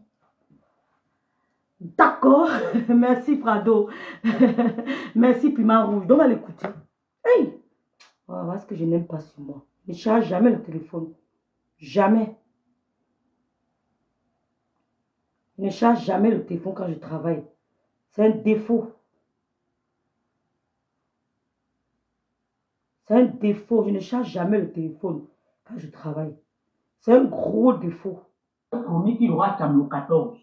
D'accord. Merci, Prado. Merci, Piment Rouge. Donc, on va l'écouter. Hey! Voilà ce que je n'aime pas sur moi. Je ne charge jamais le téléphone. Jamais. Je ne charge jamais le téléphone quand je travaille. C'est un défaut. C'est un défaut. Je ne charge jamais le téléphone quand je travaille. C'est un gros défaut. Promis qu'il y aura le 14.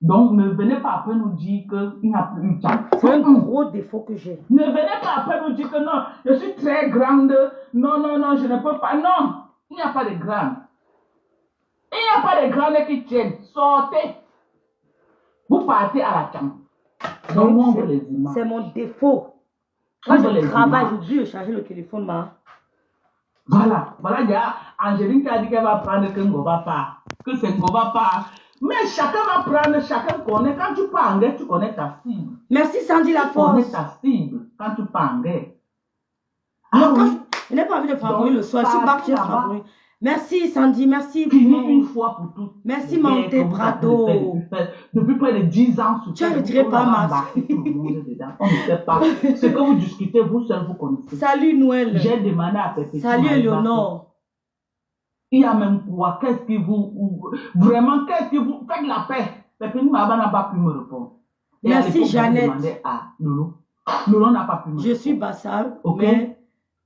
Donc, ne venez pas après nous dire qu'il n'y a plus eu de temps. C'est un gros défaut que j'ai. Ne venez pas après nous dire que non, je suis très grande. Non, non, non, je ne peux pas. Non, il n'y a pas de grande. Il n'y a pas de grande qui tiennent. Sortez. Vous partez à la chambre. Donc, moi, on veut les images. C'est mon défaut. Quand je travaille, j'oublie de charger le téléphone, Voilà. Voilà, il y a Angéline qui a dit qu'elle va prendre que Ngova part. Que c'est Ngova part. Mais chacun va prendre, chacun connaît. Quand tu pars en guerre, tu connais ta cible. Merci Sandy La Tu connais Force. ta cible quand tu pars en guerre. Non, je n'ai pas envie de frabouiller le soir. Si Bac, j'ai frabouillé. Merci Sandy, merci. Fini une fois pour toutes. Merci Monté Prado. Depuis près de 10 ans, tu as retiré pas mal. On ne sait pas. Ce que vous discutez, vous seul, vous connaissez. Salut Noël. J'ai demandé à Pépé. Salut Eleonore. Il y a même quoi? Qu'est-ce qui vous... Vraiment, qu'est-ce qui vous... Faites la paix. Pépé Maba n'a pas pu me répondre. Et merci Jeannette. À Lolo. Lolo n'a pas pu me répondre. Je suis Bassal. Ok. Mais...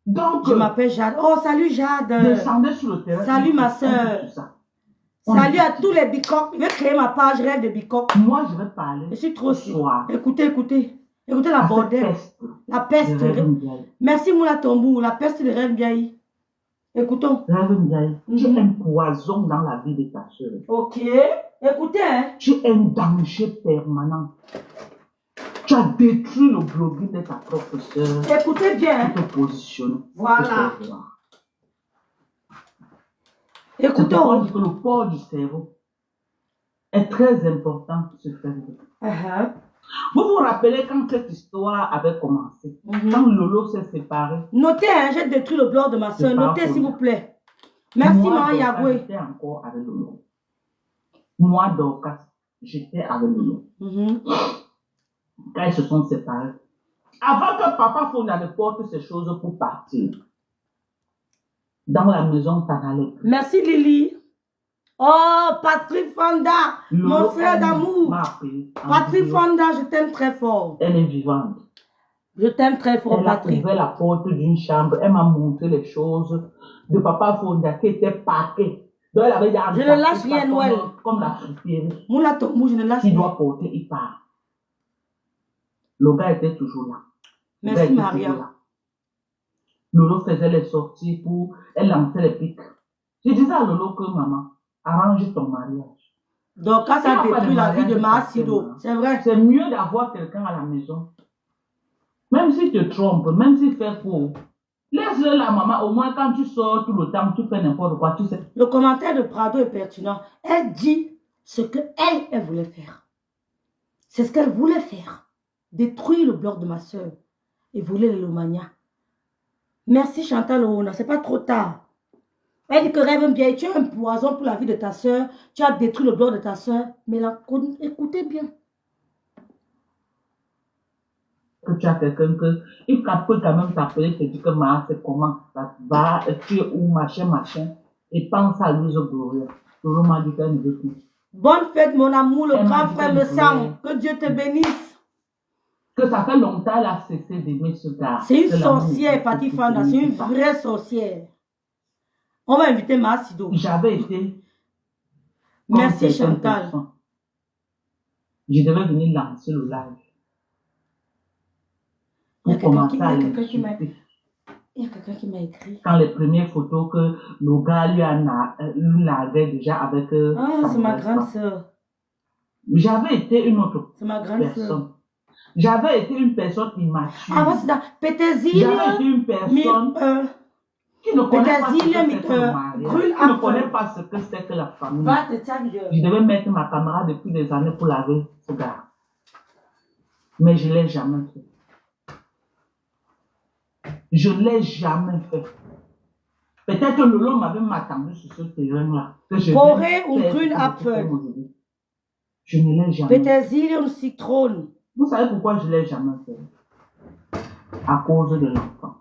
Donc, je m'appelle Jade. Oh, salut Jade. Descendez sur le terrain. Salut ma soeur. Salut à tous les bicoques. Je vais créer ma page Rêve de bicoques. Moi, je vais parler. Je suis trop soir. Écoutez, écoutez. Écoutez la bordelle. La peste. Merci Moula Tombou. La peste de Rêve Biaï. Écoutons. Rêve Biaï. Tu es un poison dans la vie de ta soeur. Ok. Écoutez. Hein. Tu es un danger permanent. Tu as détruit le blogging de ta propre soeur. Écoutez bien. Pour te positionner. Voilà. C'est Écoutez, pourquoi on dit que le port du cerveau est très important pour se faire. Vous vous rappelez quand cette histoire avait commencé, quand Lolo s'est séparé. Notez, hein, j'ai détruit le blog de ma soeur. Notez, s'il vous plaît. Merci, Moi, Maman Dorcas, Yagoué. j'étais encore avec Lolo. Moi, Dorcas, j'étais avec Lolo. Quand ils se sont séparés. Avant que papa Fonda ne porte ces choses pour partir, dans la maison, ça n'allait plus. Merci, Lily. Oh, Patrick Fonda, mon frère d'amour. Patrick Fonda, je t'aime très fort. Elle est vivante. Je t'aime très fort, Patrick. Elle a ouvert la porte d'une chambre. Elle m'a montré les choses de papa Fonda qui étaient parquées. Donc, elle avait dit, je ne lâche rien, Noël. Comme la friterie. Moula Tombou, je ne lâche Qui rien. doit porter, il part. Le gars était toujours là. Merci, Maria. Lolo faisait les sorties pour... Elle lançait les pics. Je disais à Lolo que maman, arrange ton mariage. Donc, quand ça détruit la vie de Maasido, c'est vrai. C'est mieux d'avoir quelqu'un à la maison. Même si tu te trompes, même s'il fait faux, laisse-le la maman. Au moins, quand tu sors tout le temps, tu fais n'importe quoi, tu sais. Le commentaire de Prado est pertinent. Elle dit ce qu'elle voulait faire. C'est ce qu'elle voulait faire. Détruire le blog de ma soeur et voler l'Elomania. Merci Chantal Oona, c'est pas trop tard. Elle dit que rêve bien, tu as un poison pour la vie de ta soeur, tu as détruit le blog de ta soeur, mais là, écoutez bien. Que tu as quelqu'un que, il peut quand même t'appeler, te dire que ma, c'est comment, ça va, tu es où, machin, et pense à Louise Gloria. Lolo m'a dit qu'elle ne veut plus. Bonne fête, mon amour, le grand frère me sang, que Dieu te bénisse. Que ça fait longtemps qu'elle a cessé d'aimer ce gars. C'est une sorcière, Patti Fanda, c'est une vraie sorcière. On va inviter Maasido. J'avais été. Merci Chantal. Je devais venir lancer le live. Il y a quelqu'un qui m'a écrit. Quand les premières photos que le gars lui avait déjà avec. Ah, c'est ma grande soeur. J'avais été une autre C'est ma grande personne. J'avais été une personne immature. Ah, c'est ça. Pétézile. J'avais été une personne qui ne connaît pas ce que c'est que le mariage. Qui ne connaît pas ce que c'est que la famille. Je devais mettre ma caméra depuis des années pour laver ce gars. Mais je ne l'ai jamais fait. Je ne l'ai jamais fait. Peut-être que Lolo m'avait attendu sur ce terrain-là. Boré ou grün Apfel. Je ne l'ai jamais fait. Pétézile ou citron. Vous savez pourquoi je ne l'ai jamais fait? À cause de l'enfant.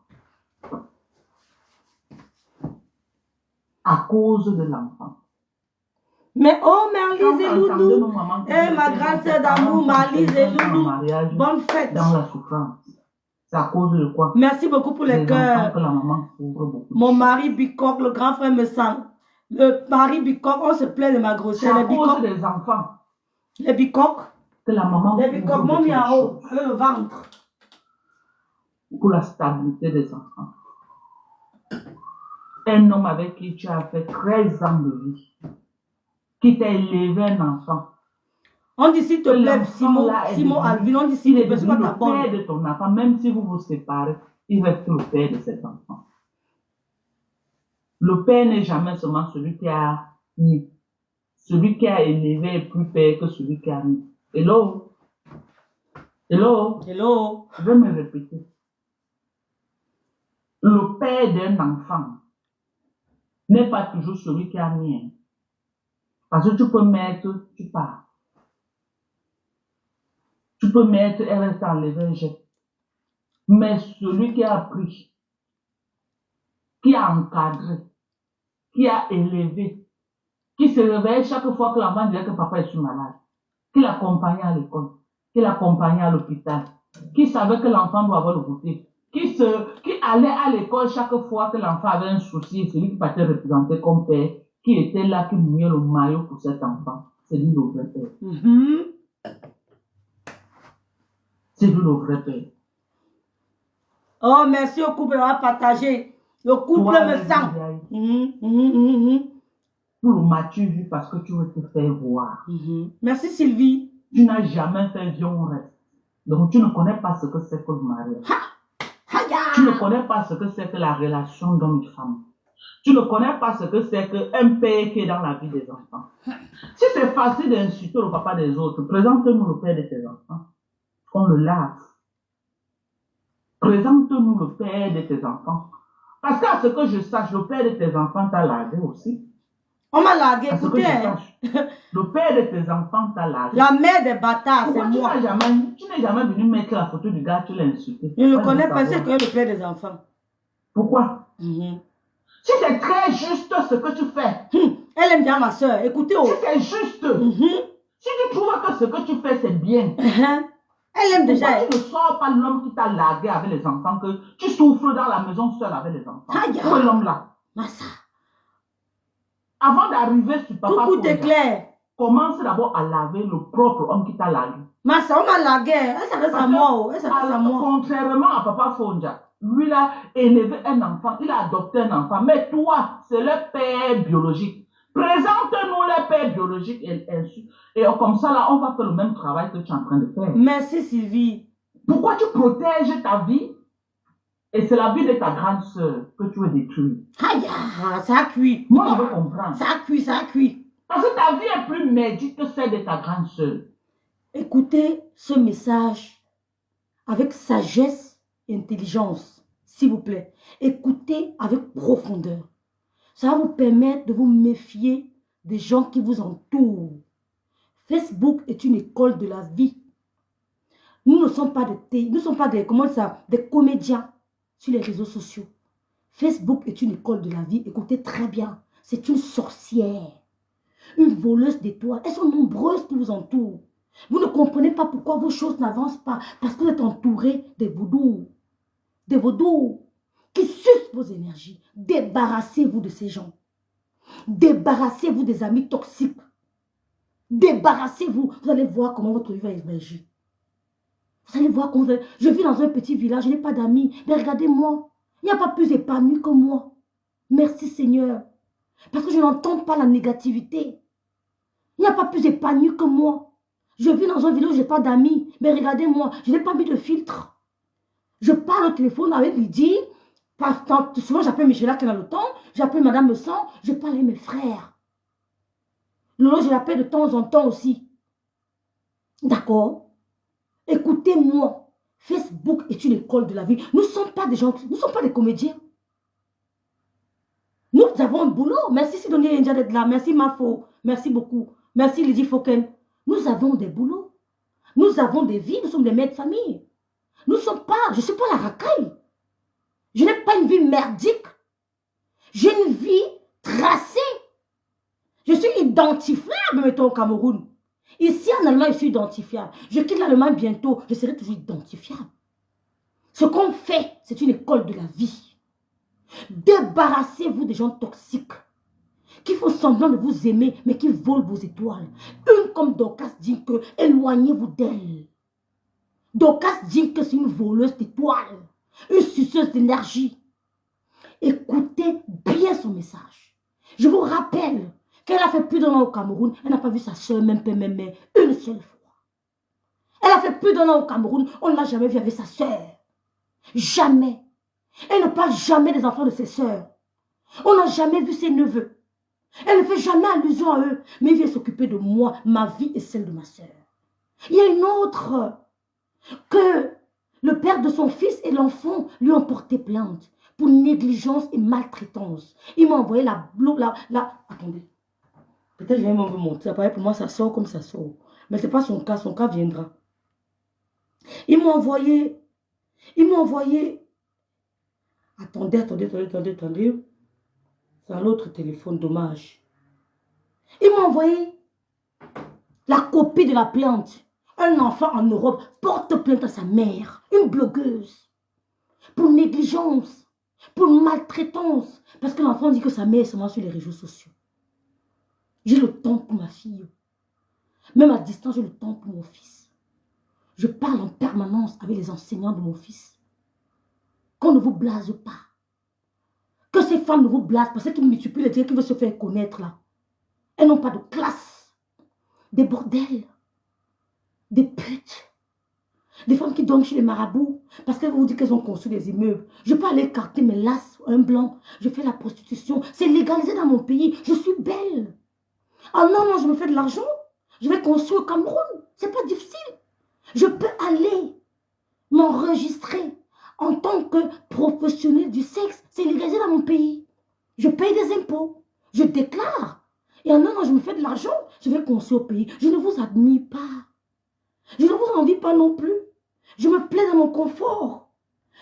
À cause de l'enfant. Mais oh, Marlise et Loulou. Eh, ma grande sœur d'amour, Marlise et Loulou. Bonne fête. Dans la souffrance. C'est à cause de quoi? Merci beaucoup pour les cœurs. Mon mari Bicoque, le grand frère me sent. Le mari Bicoque, on se plaint de ma grossesse. C'est à cause des enfants. Les Bicoques. Que la maman les Bicoques m'ont mis en haut, avec le ventre. Pour la stabilité des enfants. Un homme avec qui tu as fait 13 ans de vie, qui t'a élevé un enfant. On dit s'il te plaît, Simon Alvin, on dit s'il te plaît, c'est pas ta bonne. Le père de ton enfant, même si vous vous séparez, il reste le père de cet enfant. Le père n'est jamais seulement celui qui a mis. Celui qui a élevé est plus père que celui qui a mis. Hello? Hello? Hello? Je vais me répéter. Le père d'un enfant n'est pas toujours celui qui a mis. Parce que tu peux mettre, tu pars. Tu peux mettre, elle reste enlevée, jette. Mais celui qui a pris, qui a encadré, qui a élevé, qui se réveille chaque fois que l'enfant disait que papa est malade, qui l'accompagnait à l'école, qui l'accompagnait à l'hôpital, qui savait que l'enfant doit avoir le goûter, qui allait à l'école chaque fois que l'enfant avait un souci, celui qui partait représenter comme père, qui était là, qui mouillait le maillot pour cet enfant. C'est lui le vrai père. C'est lui le vrai père. Oh, merci au couple d'avoir partagé. Le couple me sent. Pour le mature, parce que tu veux te faire voir. Merci Sylvie. Tu n'as jamais fait vieux, on reste. Donc tu ne connais pas ce que c'est que le mariage. Tu ne connais pas ce que c'est que la relation d'homme et femme. Tu ne connais pas ce que c'est qu'un père qui est dans la vie des enfants. Si c'est facile d'insulter le papa des autres, présente-nous le père de tes enfants. On le lave. Présente-nous le père de tes enfants. Parce qu'à ce que je sache, le père de tes enfants t'a lavé aussi. On m'a largué, À ce que écoutez. je Hein. sache, le père de tes enfants t'a lavé. La mère des bâtards, c'est Pourquoi moi. tu n'es jamais venu mettre la photo du gars, tu l'as insulté? Je ne Moi, je veux connais pas, savoir. c'est que le père des enfants. Pourquoi? Mhm. Si c'est très juste ce que tu fais, Elle aime bien ma soeur. Écoutez, oh. si c'est juste, Mhm. si tu trouves que ce que tu fais c'est bien, Elle aime déjà. pourquoi tu ne sors pas l'homme qui t'a largué avec les enfants, que tu souffres dans la maison seule avec les enfants? Aïe. Où est l'homme là? Massa. Avant d'arriver sur papa, Coucou, t'es clair. commence d'abord à laver le propre homme qui t'a largué. Massa, on m'a largué. Elle s'adresse à moi. Oh. Elle s'adresse à moi. Contrairement à papa Fonja, lui il a élevé un enfant, il a adopté un enfant, mais toi, c'est le père biologique. Présente-nous le père biologique et comme ça, là, on va faire le même travail que tu es en train de faire. Merci, Sylvie. Pourquoi tu protèges ta vie et c'est la vie de ta grande sœur que tu veux détruire? Aïe, ça a cuit. Moi, je veux comprendre. Ça a cuit, ça a cuit. Parce que ta vie est plus merdique que celle de ta grande sœur. Écoutez ce message avec sagesse et intelligence, s'il vous plaît. Écoutez avec profondeur. Ça va vous permettre de vous méfier des gens qui vous entourent. Facebook est une école de la vie. Nous ne sommes pas des comédiens sur les réseaux sociaux. Facebook est une école de la vie. Écoutez très bien. C'est une sorcière. Une voleuse d'étoiles. Elles sont nombreuses qui vous entourent. Vous ne comprenez pas pourquoi vos choses n'avancent pas. Parce que vous êtes entouré des vaudous. Des vaudous qui sucent vos énergies. Débarrassez-vous de ces gens. Débarrassez-vous des amis toxiques. Débarrassez-vous. Vous allez voir comment votre vie va émerger. Vous allez voir comment... Je vis dans un petit village, je n'ai pas d'amis. Mais regardez-moi. Il n'y a pas plus épanoui que moi. Merci Seigneur. Parce que je n'entends pas la négativité. Il n'y a pas plus épanoui que moi. Je vis dans un village où je n'ai pas d'amis. Mais regardez-moi, je n'ai pas mis de filtre. Je parle au téléphone avec Lydie. Souvent, j'appelle Michela qui est dans le temps. J'appelle Madame Le Sang. Je parle avec mes frères. Lolo, je l'appelle de temps en temps aussi. D'accord? Écoutez-moi. Facebook est une école de la vie. Nous ne sommes pas des gens, nous ne sommes pas des comédiens. Nous avons un boulot. Merci Sidonie India d'être là. Merci Mafo. Merci beaucoup. Merci Lydie Foken. Nous avons des boulots. Nous avons des vies. Nous sommes des mères de famille. Nous ne sommes pas, je ne suis pas la racaille. Je n'ai pas une vie merdique. J'ai une vie tracée. Je suis identifiable, mettons, au Cameroun. Ici, en Allemagne, je suis identifiable. Je quitte l'Allemagne bientôt. Je serai toujours identifiable. Ce qu'on fait, c'est une école de la vie. Débarrassez-vous des gens toxiques qui font semblant de vous aimer, mais qui volent vos étoiles. Une comme Dorcas dit que éloignez-vous d'elle. Dorcas dit que c'est une voleuse d'étoiles, une suceuse d'énergie. Écoutez bien son message. Je vous rappelle qu'elle a fait plus d'un an au Cameroun, elle n'a pas vu sa soeur, même une seule fois. Elle a fait plus d'un an au Cameroun, on ne l'a jamais vue avec sa soeur. Jamais. Elle ne parle jamais des enfants de ses soeurs. On n'a jamais vu ses neveux. Elle ne fait jamais allusion à eux, mais elle vient s'occuper de moi, ma vie et celle de ma soeur. Il y a une autre, que le père de son fils et l'enfant lui ont porté plainte pour négligence et maltraitance. Il m'a envoyé Attendez. Peut-être je vais même vous montrer. Après, pour moi, ça sort comme ça sort. Mais ce n'est pas son cas viendra. Il m'a envoyé... Attendez. C'est un autre téléphone, dommage. Il m'a envoyé la copie de la plainte. Un enfant en Europe porte plainte à sa mère, une blogueuse, pour négligence, pour maltraitance, parce que l'enfant dit que sa mère est seulement sur les réseaux sociaux. J'ai le temps pour ma fille. Même à distance, j'ai le temps pour mon fils. Je parle en permanence avec les enseignants de mon fils. Qu'on ne vous blase pas. Que ces femmes ne vous blasent pas, parce qu'ils multiplient les dieux qui veulent se faire connaître là. Elles n'ont pas de classe. Des bordels. Des putes. Des femmes qui dorment chez les marabouts parce qu'elles vous disent qu'elles ont construit des immeubles. Je peux aller écarter mes lasses, un blanc. Je fais la prostitution. C'est légalisé dans mon pays. Je suis belle. Ah non, non, je me fais de l'argent. Je vais construire au Cameroun. C'est pas difficile. Je peux aller m'enregistrer en tant que professionnel du sexe. C'est légalisé dans mon pays. Je paye des impôts. Je déclare. Et ah non, non, je me fais de l'argent. Je vais construire au pays. Je ne vous admire pas. Je ne vous envie pas non plus. Je me plais dans mon confort.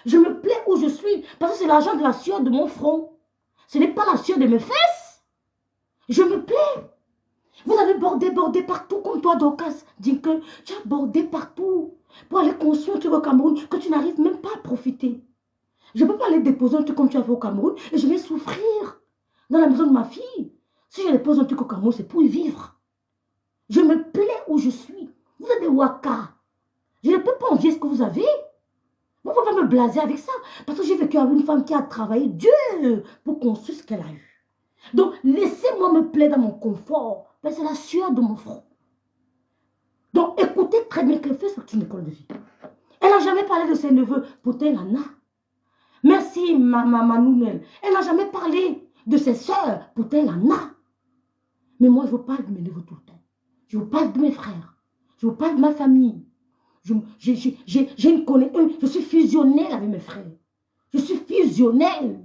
Je me plais où je suis. Parce que c'est l'argent de la sueur de mon front. Ce n'est pas la sueur de mes fesses. Je me plais. Vous avez bordé partout comme toi, Dorcas. Dis que tu as bordé partout pour aller construire un truc au Cameroun que tu n'arrives même pas à profiter. Je ne peux pas aller déposer un truc comme tu as fait au Cameroun et je vais souffrir dans la maison de ma fille. Si je dépose un truc au Cameroun, c'est pour y vivre. Je me plais où je suis. Vous êtes des Waka. Je ne peux pas envier ce que vous avez. Vous ne pouvez pas me blaser avec ça. Parce que j'ai vécu avec une femme qui a travaillé dur pour construire ce qu'elle a eu. Donc, laissez-moi me plaire dans mon confort. Ben, c'est la sueur de mon front. Donc, écoutez très bien qu'elle fait, c'est une école de vie. Elle n'a jamais parlé de ses neveux. Pourtant, elle en a. Merci, ma Nounel. Elle n'a jamais parlé de ses soeurs. Pourtant, elle en a. Mais moi, je vous parle de mes neveux tout le temps. Je vous parle de mes frères. Je vous parle de ma famille. Je suis fusionnelle avec mes frères. Je suis fusionnelle.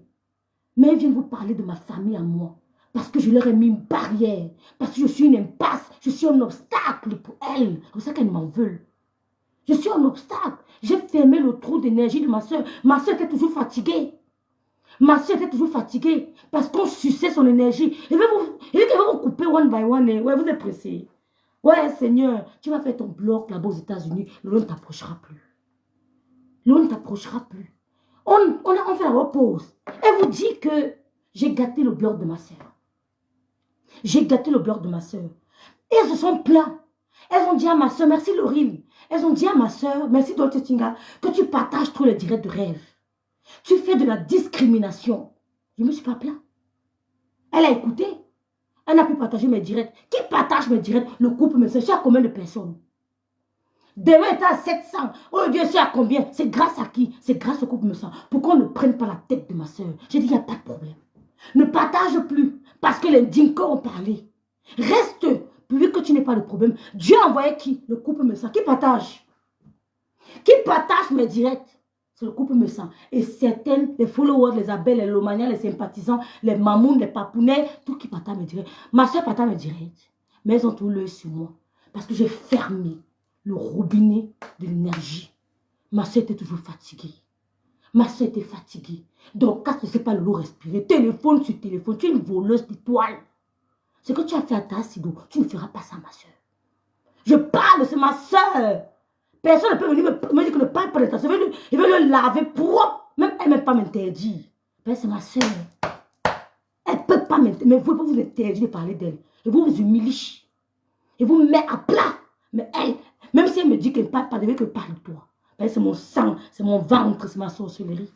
Mais elles viennent vous parler de ma famille à moi. Parce que je leur ai mis une barrière. Parce que je suis une impasse. Je suis un obstacle pour elles. C'est pour ça qu'elles m'en veulent. Je suis un obstacle. J'ai fermé le trou d'énergie de ma soeur. Ma soeur était toujours fatiguée. Ma soeur était toujours fatiguée. Parce qu'on suçait son énergie. Il dit qu'elle va vous couper one by one. Ouais, vous êtes pressé. Ouais, Seigneur, tu vas faire ton bloc là-bas aux États-Unis. L'eau ne t'approchera plus. L'eau ne t'approchera plus. On fait la repose. Elle vous dit que j'ai gâté le bloc de ma soeur. J'ai gâté le bloc de ma soeur. Et elles se sont plaintes. Elles ont dit à ma soeur, merci Laurine. Elles ont dit à ma soeur, merci Dolce Tinga, que tu partages trop les directs de rêve. Tu fais de la discrimination. Je ne me suis pas plaint. Elle a écouté. Elle n'a pu partager mes directs. Qui partage mes directs? Le couple me sait à combien de personnes? Demain était à 700. Oh Dieu, c'est à combien? C'est grâce à qui? C'est grâce au couple me sent. Pourquoi on ne prenne pas la tête de ma soeur? J'ai dit, il n'y a pas de problème. Ne partage plus. Parce que les Dinko ont parlé. Reste, vu que tu n'es pas le problème. Dieu a envoyé qui? Le couple me sent. Qui partage? Qui partage mes directs? C'est le couple me sent. Et certaines, les followers, les abels, les lomaniens, les sympathisants, les mamounes, les papounets, tout qui partage mes directs. Ma soeur partage mes directs. Mais elles ont tout l'œil sur moi. Parce que j'ai fermé le robinet de l'énergie. Ma soeur était toujours fatiguée. Ma soeur était fatiguée. Donc, quand tu ne sais pas le lot respirer, téléphone sur téléphone, tu es une voleuse d'étoiles. Ce que tu as fait à ta Sido, tu ne feras pas ça, ma soeur. Je parle, c'est ma soeur. Personne ne peut venir me dire que ne parle pas de ta soeur. Il veut le laver propre. Même elle ne peut pas m'interdire. C'est ma soeur. Elle ne peut pas m'interdire. Mais vous ne pouvez vous interdire de parler d'elle. Je vous humilie. Je vous mets à plat. Mais elle, même si elle me dit qu'elle ne parle pas, elle veut que je parle de toi. C'est mon sang, c'est mon ventre, c'est ma sorcellerie.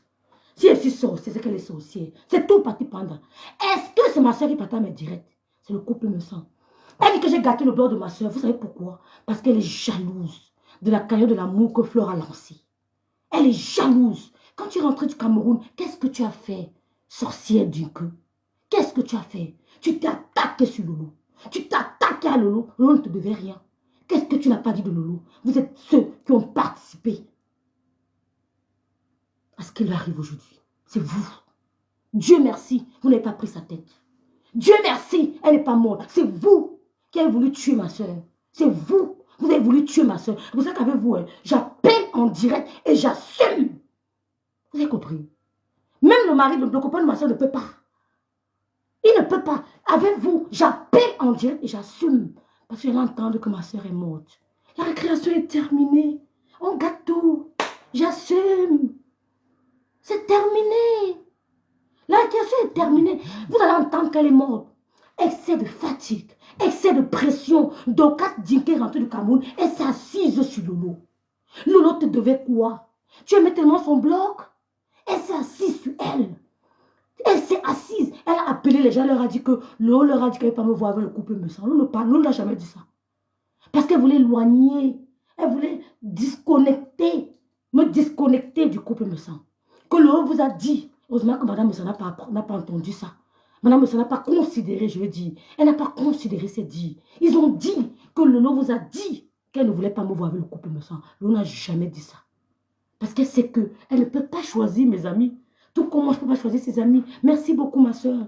Si elle est sorcière, c'est qu'elle est sorcière. C'est tout parti pendant. Est-ce que c'est ma soeur qui partage mes directs? C'est le couple me sent. Elle dit que j'ai gâté le bloc de ma soeur. Vous savez pourquoi? Parce qu'elle est jalouse de la carrière de l'amour que Flore a lancée. Elle est jalouse. Quand tu es rentrée du Cameroun, qu'est-ce que tu as fait, sorcière du queue? Qu'est-ce que tu as fait? Tu t'es attaqué sur Lolo. Tu t'es attaqué à Lolo. Lolo ne te devait rien. Qu'est-ce que tu n'as pas dit de Lolo? Vous êtes ceux qui ont participé à ce qui lui arrive aujourd'hui. C'est vous. Dieu merci, vous n'avez pas pris sa tête. Dieu merci, elle n'est pas morte. C'est vous qui avez voulu tuer ma soeur. C'est vous. Vous avez voulu tuer ma soeur. C'est pour ça qu'avec vous, j'appelle en direct et j'assume. Vous avez compris? Même le mari, le copain de ma soeur ne peut pas. Il ne peut pas. Avec vous, j'appelle en direct et j'assume. Parce que j'entends que ma soeur est morte. La récréation est terminée. On gâte tout. J'assume. C'est terminé. La récréation est terminée. Vous allez entendre qu'elle est morte. Excès de fatigue, excès de pression. Dorcas Dinké est rentrée du Cameroun et s'est assise sur Lolo. Lolo te devait quoi? Tu aimais tellement son bloc. Elle s'est assise sur elle. Elle s'est assise. Elle a appelé les gens, elle leur a dit que Lolo leur a dit qu'elle ne pouvait pas me voir avec le couple me sent. Lolo n'a jamais dit ça. Parce qu'elle voulait éloigner. Elle voulait disconnecter, me disconnecter du couple me sent. Que Lolo vous a dit, heureusement que Madame Messa n'a pas entendu ça. Madame Messa n'a pas considéré, je veux dire. Elle n'a pas considéré ces dits. Ils ont dit que Lolo vous a dit qu'elle ne voulait pas me voir avec le couple me sent. Lolo n'a jamais dit ça. Parce qu'elle sait qu'elle ne peut pas choisir mes amis. Tout comme moi, je ne peux pas choisir ses amis. Merci beaucoup, ma soeur.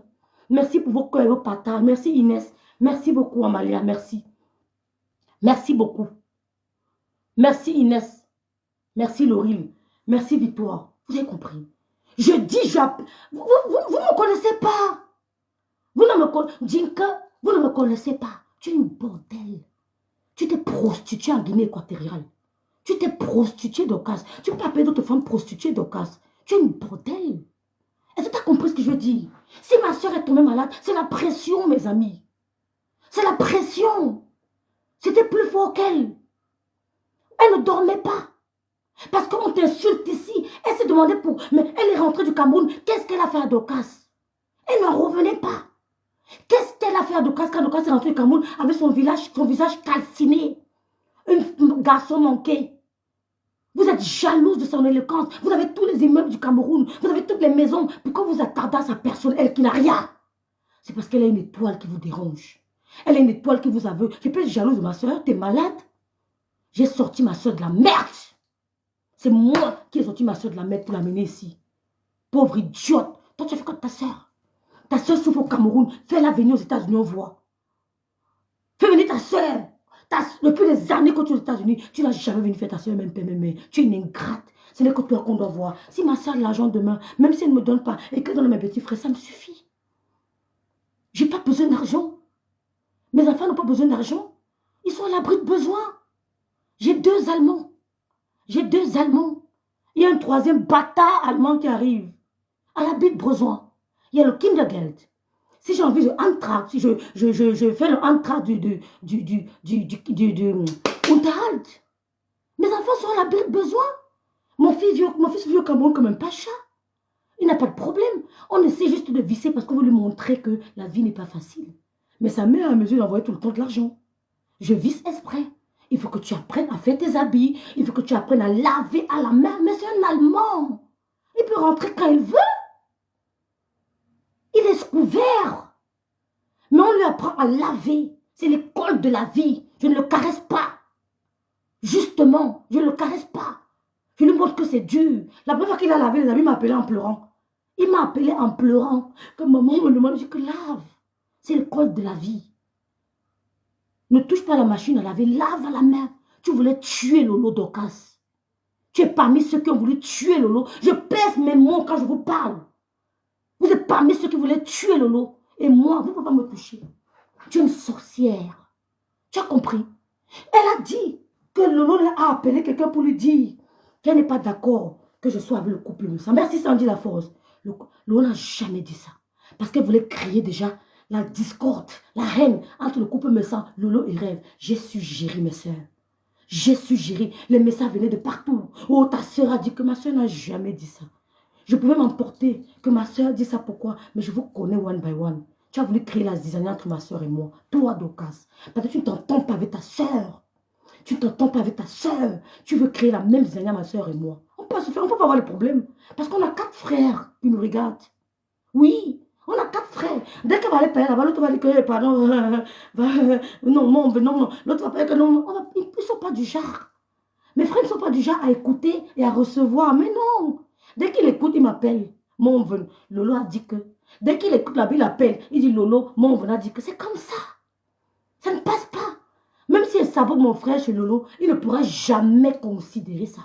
Merci pour vos cœurs et vos partages. Merci, Inès. Merci beaucoup, Amalia. Merci. Merci beaucoup. Merci, Inès. Merci, Laurine. Merci, Victoire. Vous avez compris. Je dis, vous ne me connaissez pas. Vous ne me connaissez pas. Jinka, vous ne me connaissez pas. Tu es une bordel. Tu t'es prostituée en Guinée équatoriale. Tu t'es prostituée d'occasion. Tu ne peux pas appeler d'autres femmes prostituées d'occasion. Tu es une bordel. Est-ce que tu as compris ce que je veux dire? Si ma soeur est tombée malade, c'est la pression, mes amis. C'est la pression. C'était plus fort qu'elle. Elle ne dormait pas. Parce qu'on t'insulte ici. Elle s'est demandé pour... Mais elle est rentrée du Cameroun. Qu'est-ce qu'elle a fait à Docas? Elle ne revenait pas. Qu'est-ce qu'elle a fait à Docas quand Docas est rentrée du Cameroun avec son visage calciné? Un garçon manqué. Vous êtes jalouse de son éloquence. Vous avez tous les immeubles du Cameroun. Vous avez toutes les maisons. Pourquoi vous attardez à sa personne, elle qui n'a rien? C'est parce qu'elle a une étoile qui vous dérange. Elle a une étoile qui vous aveugle. Je peux être jalouse de ma soeur. T'es malade? J'ai sorti ma soeur de la merde. C'est moi qui ai sorti ma soeur de la merde pour l'amener ici. Pauvre idiote. Toi, tu as fait comme ta soeur. Ta soeur souffre au Cameroun. Fais-la venir aux États-Unis, on voit. Fais venir ta soeur. Depuis des années que tu es aux États-Unis, tu n'as jamais venu faire ta soeur même. Tu es une ingrate. Ce n'est que toi qu'on doit voir. Si ma soeur a de l'argent demain, même si elle ne me donne pas et qu'elle donne à mes petits frères, ça me suffit. Je n'ai pas besoin d'argent. Mes enfants n'ont pas besoin d'argent. Ils sont à l'abri de besoin. J'ai 2 Allemands. J'ai 2 Allemands. Il y a un 3e bâtard allemand qui arrive. À l'abri de besoin. Il y a le Kindergeld. Si j'ai envie de Antrag, si je fais le Antrag du Unterhalt. Mes enfants sont à l'abri de besoin. Mon fils vit au Cameroun comme un pacha. Il n'a pas de problème. On essaie juste de visser parce qu'on veut lui montrer que la vie n'est pas facile. Mais ça met à mesure d'envoyer tout le temps de l'argent. Je visse exprès. Il faut que tu apprennes à faire tes habits. Il faut que tu apprennes à laver à la main. Mais c'est un Allemand. Il peut rentrer quand il veut. Il est couvert. Mais on lui apprend à laver. C'est l'école de la vie. Je ne le caresse pas. Justement, je ne le caresse pas. Je lui montre que c'est dur. La première fois qu'il a lavé les habits, il m'a appelé en pleurant. Il m'a appelé en pleurant. Comme maman me demande, je dis que lave. C'est l'école de la vie. Ne touche pas la machine à laver, lave à la main. Tu voulais tuer Lolo Docas. Tu es parmi ceux qui ont voulu tuer Lolo. Je pèse mes mots quand je vous parle. Vous êtes parmi ceux qui voulaient tuer Lolo. Et moi, vous ne pouvez pas me toucher. Tu es une sorcière. Tu as compris? Elle a dit que Lolo a appelé quelqu'un pour lui dire qu'elle n'est pas d'accord que je sois avec le couple. Merci Sandy La Force. Lolo n'a jamais dit ça. Parce qu'elle voulait créer déjà la discorde, la haine entre le couple Messa, Lolo et Rêve. J'ai suggéré, mes soeurs. J'ai suggéré. Les messages venaient de partout. Oh, ta soeur a dit que ma soeur n'a jamais dit ça. Je pouvais m'emporter que ma soeur dit ça pourquoi. Mais je vous connais one by one. Tu as voulu créer la zizanie entre ma soeur et moi. Toi, Docas. Parce que tu ne t'entends pas avec ta soeur. Tu ne t'entends pas avec ta soeur. Tu veux créer la même zizanie à ma soeur et moi. On peut se faire, on peut pas avoir le problème. Parce qu'on a 4 frères qui nous regardent. Oui. On a 4 frères. Dès qu'elle va aller payer là-bas, l'autre va dire que, pardon, non. L'autre va payer que non. Ils ne sont pas du genre. Mes frères ne sont pas du genre à écouter et à recevoir. Mais non. Dès qu'il écoute, il m'appelle. Mon ven. Lolo a dit que. Dès qu'il écoute la Bible, il appelle. Il dit Lolo, mon ven a dit que c'est comme ça. Ça ne passe pas. Même si elle sabote mon frère chez Lolo, il ne pourra jamais considérer ça.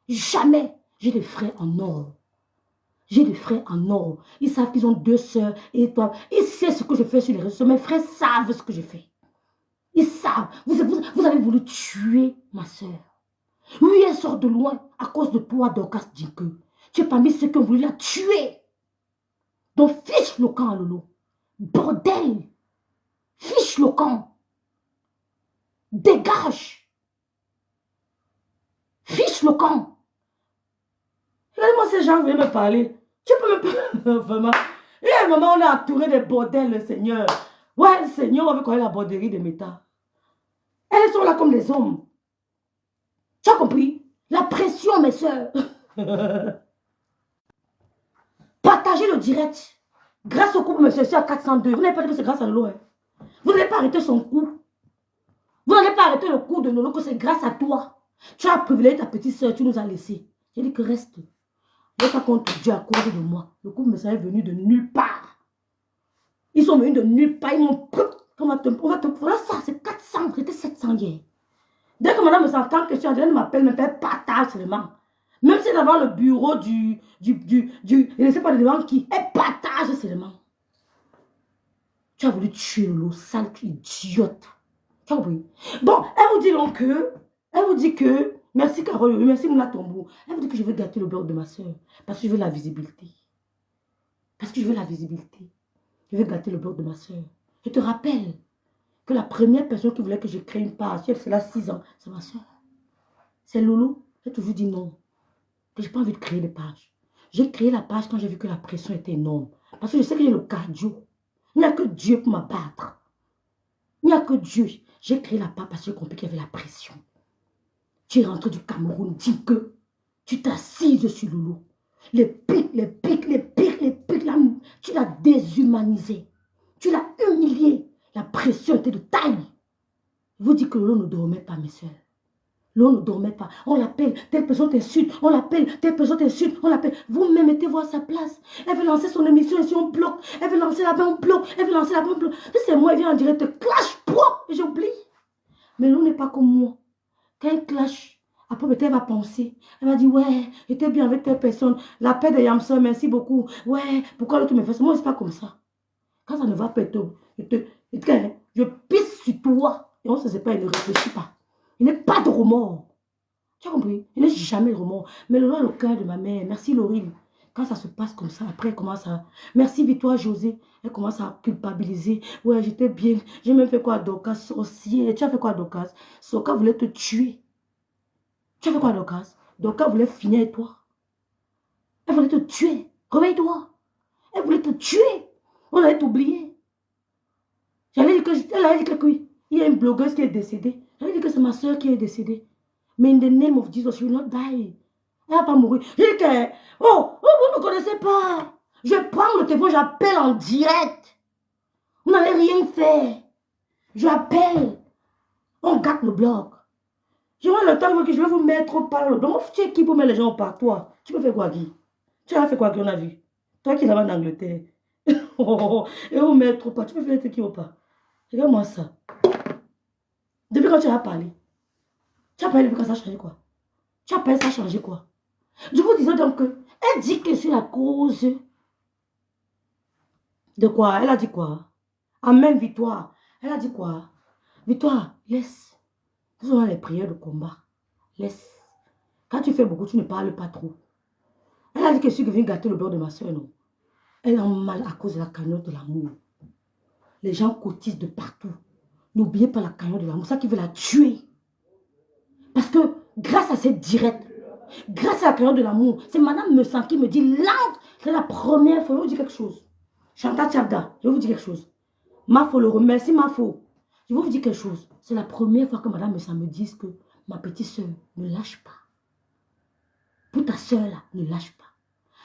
Jamais. J'ai des frères en or. J'ai des frères en or. Ils savent qu'ils ont 2 sœurs et toi. Ils savent ce que je fais sur les réseaux. Mes frères savent ce que je fais. Ils savent. Vous avez voulu tuer ma sœur. Oui, elle sort de loin à cause de toi, Dorcas Djinke. Tu es parmi ceux qui ont voulu la tuer. Donc fiche le camp, Lolo. Bordel. Fiche le camp. Dégage. Fiche le camp. Regardez-moi ces gens viennent me parler. Tu peux me... Vraiment. Et maman, on est entouré des bordels, le Seigneur. Ouais, le Seigneur, on veut connaître la borderie de Méta. Elles sont là comme les hommes. Tu as compris? La pression, mes soeurs. Partagez le direct. Grâce au couple, monsieur, c'est à 402. Vous n'avez pas dit que c'est grâce à Lolo. Hein. Vous n'allez pas arrêter son coup. Vous n'allez pas arrêter le coup de Lolo, que c'est grâce à toi. Tu as privilégié ta petite soeur, tu nous as laissé. J'ai dit que reste. Je n'ai pas contre Dieu à cause de moi. Le couple me est venu de nulle part. Ils sont venus de nulle part. Ils m'ont... Voilà ça, c'est 400. C'était 700 hier. Dès que madame me s'entend que elle m'appelle, me fait partage seulement. Même si c'est devant le bureau je ne sais pas devant qui, elle partage seulement. Tu as voulu tuer Lolo, sale idiote. Tu as compris? Bon, elle vous dit donc que, elle vous dit que, merci Carole, merci Moula Tombo. Elle vous dit que je veux gâter le blog de ma soeur. Parce que je veux la visibilité. Parce que je veux la visibilité. Je veux gâter le blog de ma soeur. Je te rappelle que la première personne qui voulait que je crée une page, c'est là 6 ans, c'est ma soeur. C'est Lolo. J'ai toujours dit non. Que je n'ai pas envie de créer des pages. J'ai créé la page quand j'ai vu que la pression était énorme. Parce que je sais que j'ai le cardio. Il n'y a que Dieu pour m'abattre. Il n'y a que Dieu. J'ai créé la page parce que j'ai compris qu'il y avait la pression. Tu es rentré du Cameroun, dis que tu t'assises sur Lolo. Les pics, tu l'as déshumanisé. Tu l'as humilié. La pression était de taille. Je vous dis que Lolo ne dormait pas, mes soeurs. Lolo ne dormait pas. On l'appelle, telle personne t'insulte. On l'appelle, telle personne t'insulte. On l'appelle. Vous-même mettez-vous à sa place. Elle veut lancer son émission ici, on bloque. Elle veut lancer là-bas, on bloque. Elle veut lancer là-bas, on bloque. C'est moi, elle vient en direct, clash, propre. Et j'oublie. Mais Lolo n'est pas comme moi. Quand elle clash, après peut-être elle va penser. Elle va dire, ouais, j'étais bien avec telle personne. La paix de Yamsa, merci beaucoup. Ouais, pourquoi l'autre me fait ça? Moi, c'est pas comme ça. Quand ça ne va pas, je pisse sur toi. Et on ne se sait pas, il ne réfléchit pas. Il n'est pas de remords. Tu as compris? Il n'est jamais de remords. Mais le cœur de ma mère, merci Laurine. Quand ça se passe comme ça, après, elle commence à... Merci Victoire José. Elle commence à culpabiliser. Ouais, j'étais bien. J'ai même fait quoi à Dorcas? Sorcier. Tu as fait quoi à Dorcas? Dorcas voulait te tuer. Tu as fait quoi à Dorcas? Dorcas voulait finir avec toi. Elle voulait te tuer. Réveille-toi. Elle voulait te tuer. On allait t'oublier. J'allais dire que... Elle allait dire que oui. Il y a une blogueuse qui est décédée. J'allais dire que c'est ma soeur qui est décédée. Mais in the name of Jesus, she will not die. Elle va pas mourir. Je dis que, vous ne me connaissez pas. Je prends le téléphone, j'appelle en direct. Vous n'allez rien faire. J'appelle. On gâte le blog. Je vois le temps que je vais vous mettre par le blog. Tu es qui pour mettre les gens par toi? Tu peux faire quoi, Guy? Tu as fait quoi, Guy, on a vu? Toi qui es là-bas en Angleterre. Et vous mettre pas. Tu peux faire qui ou pas? Regarde-moi ça. Depuis quand tu as parlé? Tu as parlé depuis quand ça a changé quoi? Tu as parlé, ça a changé quoi? Je vous disais donc que elle dit que c'est la cause de quoi? Elle a dit quoi? Amen, Victoire. Elle a dit quoi? Victoire, laisse. Ce sont les prières de combat. Laisse. Quand tu fais beaucoup, tu ne parles pas trop. Elle a dit que je suis venue gâter le beurre de ma soeur, non? Elle a mal à cause de la cagnotte de l'amour. Les gens cotisent de partout. N'oubliez pas la cagnotte de l'amour. C'est ça qui veut la tuer. Parce que grâce à cette directe, grâce à la cagnotte de l'amour, c'est Madame Messan qui me dit, là, c'est la première fois, je vais vous dire quelque chose. Chantal Tchabda, je vais vous dire quelque chose. Mafo, le remercie Mafo. Je vais vous dire quelque chose. C'est la première fois que Madame Messan me dit que ma petite soeur, ne lâche pas. Pour ta soeur là, ne lâche pas.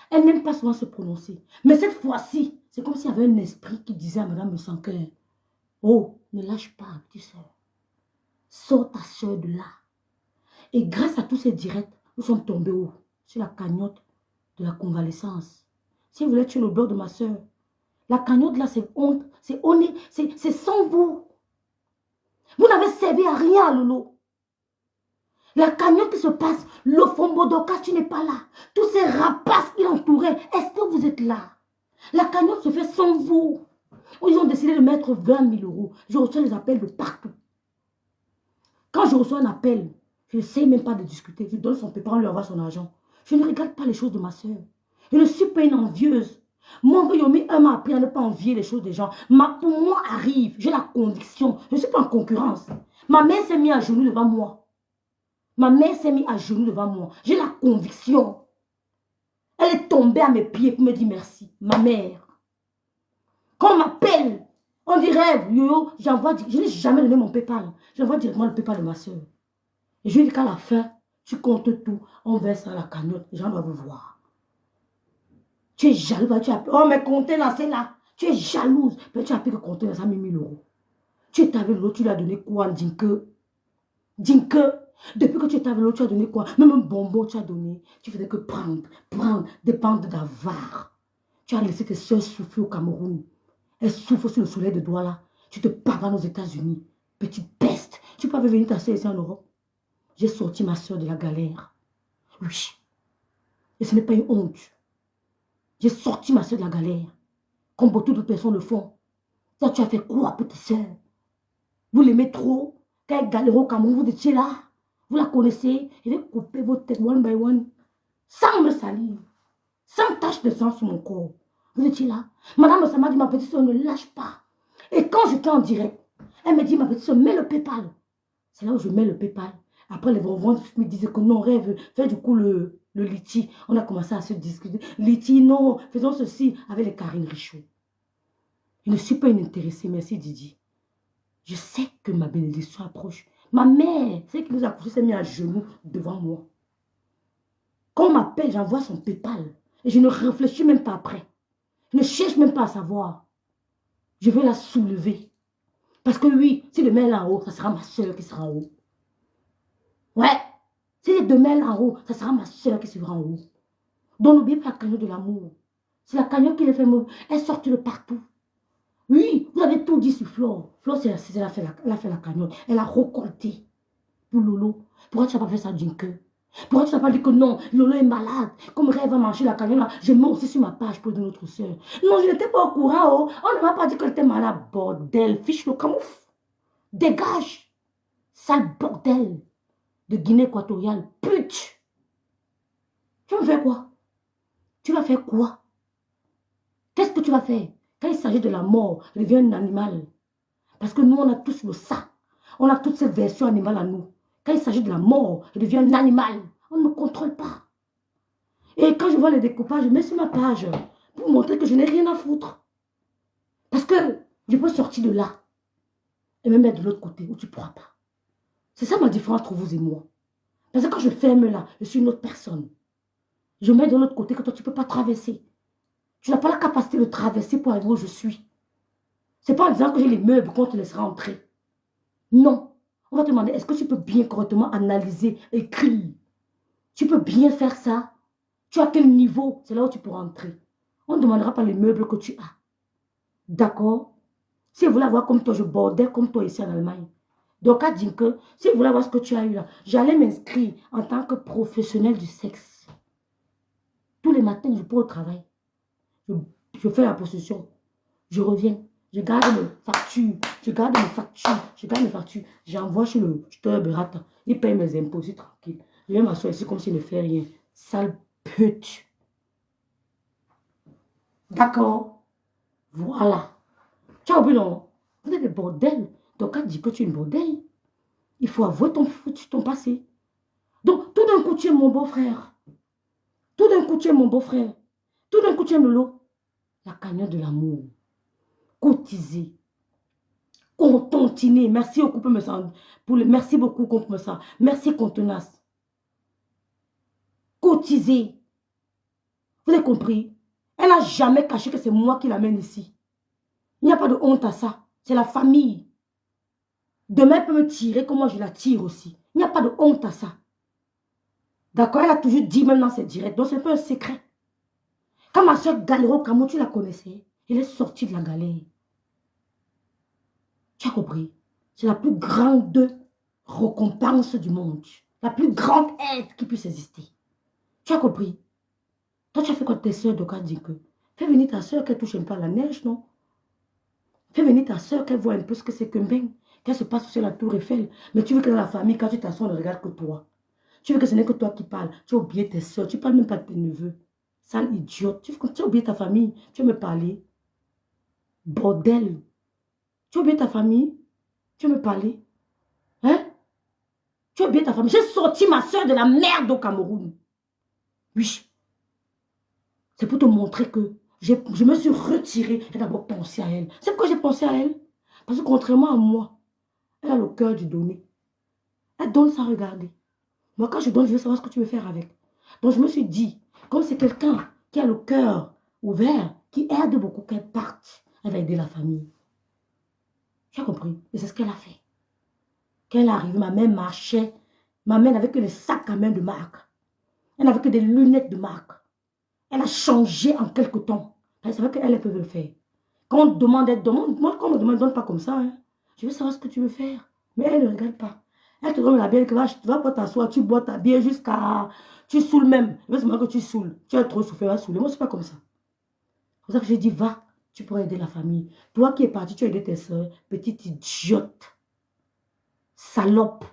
Elle n'aime pas souvent se prononcer. Mais cette fois-ci, c'est comme s'il y avait un esprit qui disait à Madame Messan que, oh, ne lâche pas, petite soeur. Sors ta soeur de là. Et grâce à tous ces directs, nous sommes tombés où? Sur la cagnotte de la convalescence. Si vous voulez tuer le blog de ma soeur, la cagnotte là, c'est honte, c'est honnête, c'est sans vous. Vous n'avez servi à rien, Lolo. La cagnotte qui se passe, le Fombo d'Ocas, tu n'es pas là. Tous ces rapaces qui l'entouraient, est-ce que vous êtes là? La cagnotte se fait sans vous. Ils ont décidé de mettre 20 000 euros. Je reçois les appels de partout. Quand je reçois un appel, je n'essaie même pas de discuter. Je donne son pépin, on lui envoie son argent. Je ne regarde pas les choses de ma soeur. Je ne suis pas une envieuse. Moi, Yomi, m'a appris à ne pas envier les choses des gens. Pour moi, arrive. J'ai la conviction. Je ne suis pas en concurrence. Ma mère s'est mise à genoux devant moi. Ma mère s'est mise à genoux devant moi. J'ai la conviction. Elle est tombée à mes pieds pour me dire merci. Ma mère. Quand on m'appelle, on dirait, yo, j'envoie, je n'ai jamais donné mon PayPal. J'envoie directement le PayPal de ma soeur. Et je lui dis qu'à la fin, Tu comptes tout. On verse à la cagnotte. Les gens doivent voir. Tu es jaloux. Tu as... Oh, mais comptez là, c'est là. Tu es jalouse. Mais tu as pu que compter là, ça a mis 1000 euros. Tu es avec l'autre, tu lui as donné quoi, Dinke? Dinke, depuis que tu es avec l'autre, tu as donné quoi? Même un bonbon, tu as donné. Tu faisais que prendre des bandes d'avare. Tu as laissé tes soeurs souffler au Cameroun. Elles souffrent sur le soleil de Douala. Tu te pavanes aux États-Unis. Petite peste. Tu peux venir ta soeur ici en Europe. J'ai sorti ma soeur de la galère. Oui. Et ce n'est pas une honte. J'ai sorti ma soeur de la galère. Comme beaucoup d'autres personnes le font. Ça, tu as fait quoi pour tes soeurs? Vous l'aimez trop. Quand elle galère au Cameroun, vous étiez là. Vous la connaissez. Je vais couper votre tête one by one. Sans me salir. Sans tache de sang sur mon corps. Vous étiez là. Madame Sama dit, ma petite soeur, ne lâche pas. Et quand j'étais en direct, elle me dit, ma petite soeur, mets le PayPal. C'est là où je mets le PayPal. Après, les vents me disaient que non, rêve, fais du coup le litchi. On a commencé à se discuter. Litchi, non, faisons ceci avec les Karine Richaud. Je ne suis pas inintéressée, merci Didi. Je sais que ma bénédiction approche. Ma mère, celle qui nous a couché, s'est mise à genoux devant moi. Quand on m'appelle, j'envoie son PayPal. Et je ne réfléchis même pas après. Je ne cherche même pas à savoir. Je veux la soulever. Parce que oui, si demain elle est en haut, ça sera ma soeur qui sera en haut. Ouais. Si demain elle est en haut, ça sera ma soeur qui sera en haut. Donc n'oubliez pas la cagnotte de l'amour. C'est la cagnotte qui les fait mourir. Elle sort de partout. Oui, vous avez tout dit sur Flore. Flore, elle a fait la cagnotte. Elle a récolté pour Lolo. Pourquoi tu n'as pas fait ça d'une queue? Pourquoi tu n'as pas dit que non, Lolo est malade? Comme Rêve va manger la cagnotte, je mets aussi sur ma page pour de notre soeur. Non, je n'étais pas au courant. Oh. On ne m'a pas dit qu'elle était malade. Bordel, fiche le camoufle. Dégage. Sale bordel de Guinée équatoriale. Pute. Tu vas faire quoi? Tu vas faire quoi? Qu'est-ce que tu vas faire? Quand il s'agit de la mort, je deviens un animal. Parce que nous, on a tous le ça. On a toutes ces versions animales à nous. Quand il s'agit de la mort, je deviens un animal. On ne me contrôle pas. Et quand je vois les découpages, je mets sur ma page pour montrer que je n'ai rien à foutre. Parce que je peux sortir de là et me mettre de l'autre côté où tu ne pourras pas. C'est ça ma différence entre vous et moi. Parce que quand je ferme là, je suis une autre personne. Je mets de l'autre côté que toi, tu ne peux pas traverser. Tu n'as pas la capacité de traverser pour arriver où je suis. Ce n'est pas en disant que j'ai les meubles qu'on te laissera entrer. Non. On va te demander, est-ce que tu peux bien correctement analyser, écrire? Tu peux bien faire ça? Tu as quel niveau? C'est là où tu pourras entrer. On ne demandera pas les meubles que tu as. D'accord? Si vous voulez avoir comme toi, je bordais comme toi ici en Allemagne. Donc, à dire que si vous voulez avoir ce que tu as eu là, j'allais m'inscrire en tant que professionnel du sexe. Tous les matins, je pars au travail. Je fais la possession. Je reviens. Je garde mes factures. Je garde mes factures. J'envoie chez le tuteur Berata. Il paye mes impôts. C'est tranquille. Je vais m'asseoir ici comme s'il ne fait rien. Sale pute. D'accord? Voilà. Tu as oublié, non? Vous êtes des bordels. Donc, quand tu dis que tu es une bordel, il faut avouer ton passé. Donc, tout d'un coup, tu es mon beau-frère. Tout d'un coup, tu es mon beau-frère. Tout d'un coup, tu es Lolo. La cagnotte de l'amour. Cotiser. Contentiner. Merci beaucoup pour me ça. Merci beaucoup pour me ça. Merci contenace. Cotiser. Vous avez compris? Elle n'a jamais caché que c'est moi qui l'amène ici. Il n'y a pas de honte à ça. C'est la famille. Demain, elle peut me tirer comme moi je la tire aussi. Il n'y a pas de honte à ça. D'accord? Elle a toujours dit, même dans ses directs. Donc, c'est pas un secret. Quand ma soeur galérait au Cameroun, tu la connaissais. Elle est sortie de la galère. Tu as compris? C'est la plus grande récompense du monde. La plus grande aide qui puisse exister. Tu as compris? Toi, tu as fait quoi tes soeurs de Kadjike? Fais venir ta soeur qu'elle touche un peu à la neige, non? Fais venir ta soeur qu'elle voit un peu ce que c'est qu'un bain. Qu'elle se passe sur la tour Eiffel. Mais tu veux que dans la famille, quand tu t'assois, on ne regarde que toi. Tu veux que ce n'est que toi qui parles. Tu as oublié tes soeurs. Tu ne parles même pas de tes neveux. Sale idiote. Tu as oublié ta famille. Tu veux me parler. Bordel. Tu as oublié ta famille. Tu veux me parler. Hein? Tu as oublié ta famille. J'ai sorti ma soeur de la merde au Cameroun. Oui. C'est pour te montrer que je me suis retirée et d'abord pensé à elle. C'est pourquoi j'ai pensé à elle. Parce que contrairement à moi, elle a le cœur du donner. Elle donne sans regarder. Moi, quand je donne, je veux savoir ce que tu veux faire avec. Donc, je me suis dit, comme c'est quelqu'un qui a le cœur ouvert, qui aide beaucoup, qu'elle parte, elle va aider la famille. Tu as compris? Et c'est ce qu'elle a fait. Quand elle est arrivée, ma mère marchait. Ma mère n'avait que des sacs à main de marque. Elle n'avait que des lunettes de marque. Elle a changé en quelque temps. Elle savait qu'elle peut le faire. Quand on demande, elle demande. Moi, quand on me demande, donne pas comme ça. Hein. Je veux savoir ce que tu veux faire. Mais elle ne regarde pas. Elle te donne la bière, tu vas pas t'asseoir, tu bois ta bière jusqu'à... Tu saoules même. Je veux seulement que tu saoules. Tu as trop souffert, va saouler. Moi, c'est pas comme ça. C'est pour ça que j'ai dit, va, tu pourras aider la famille. Toi qui es parti, tu as aidé tes soeurs. Petite idiote. Salope.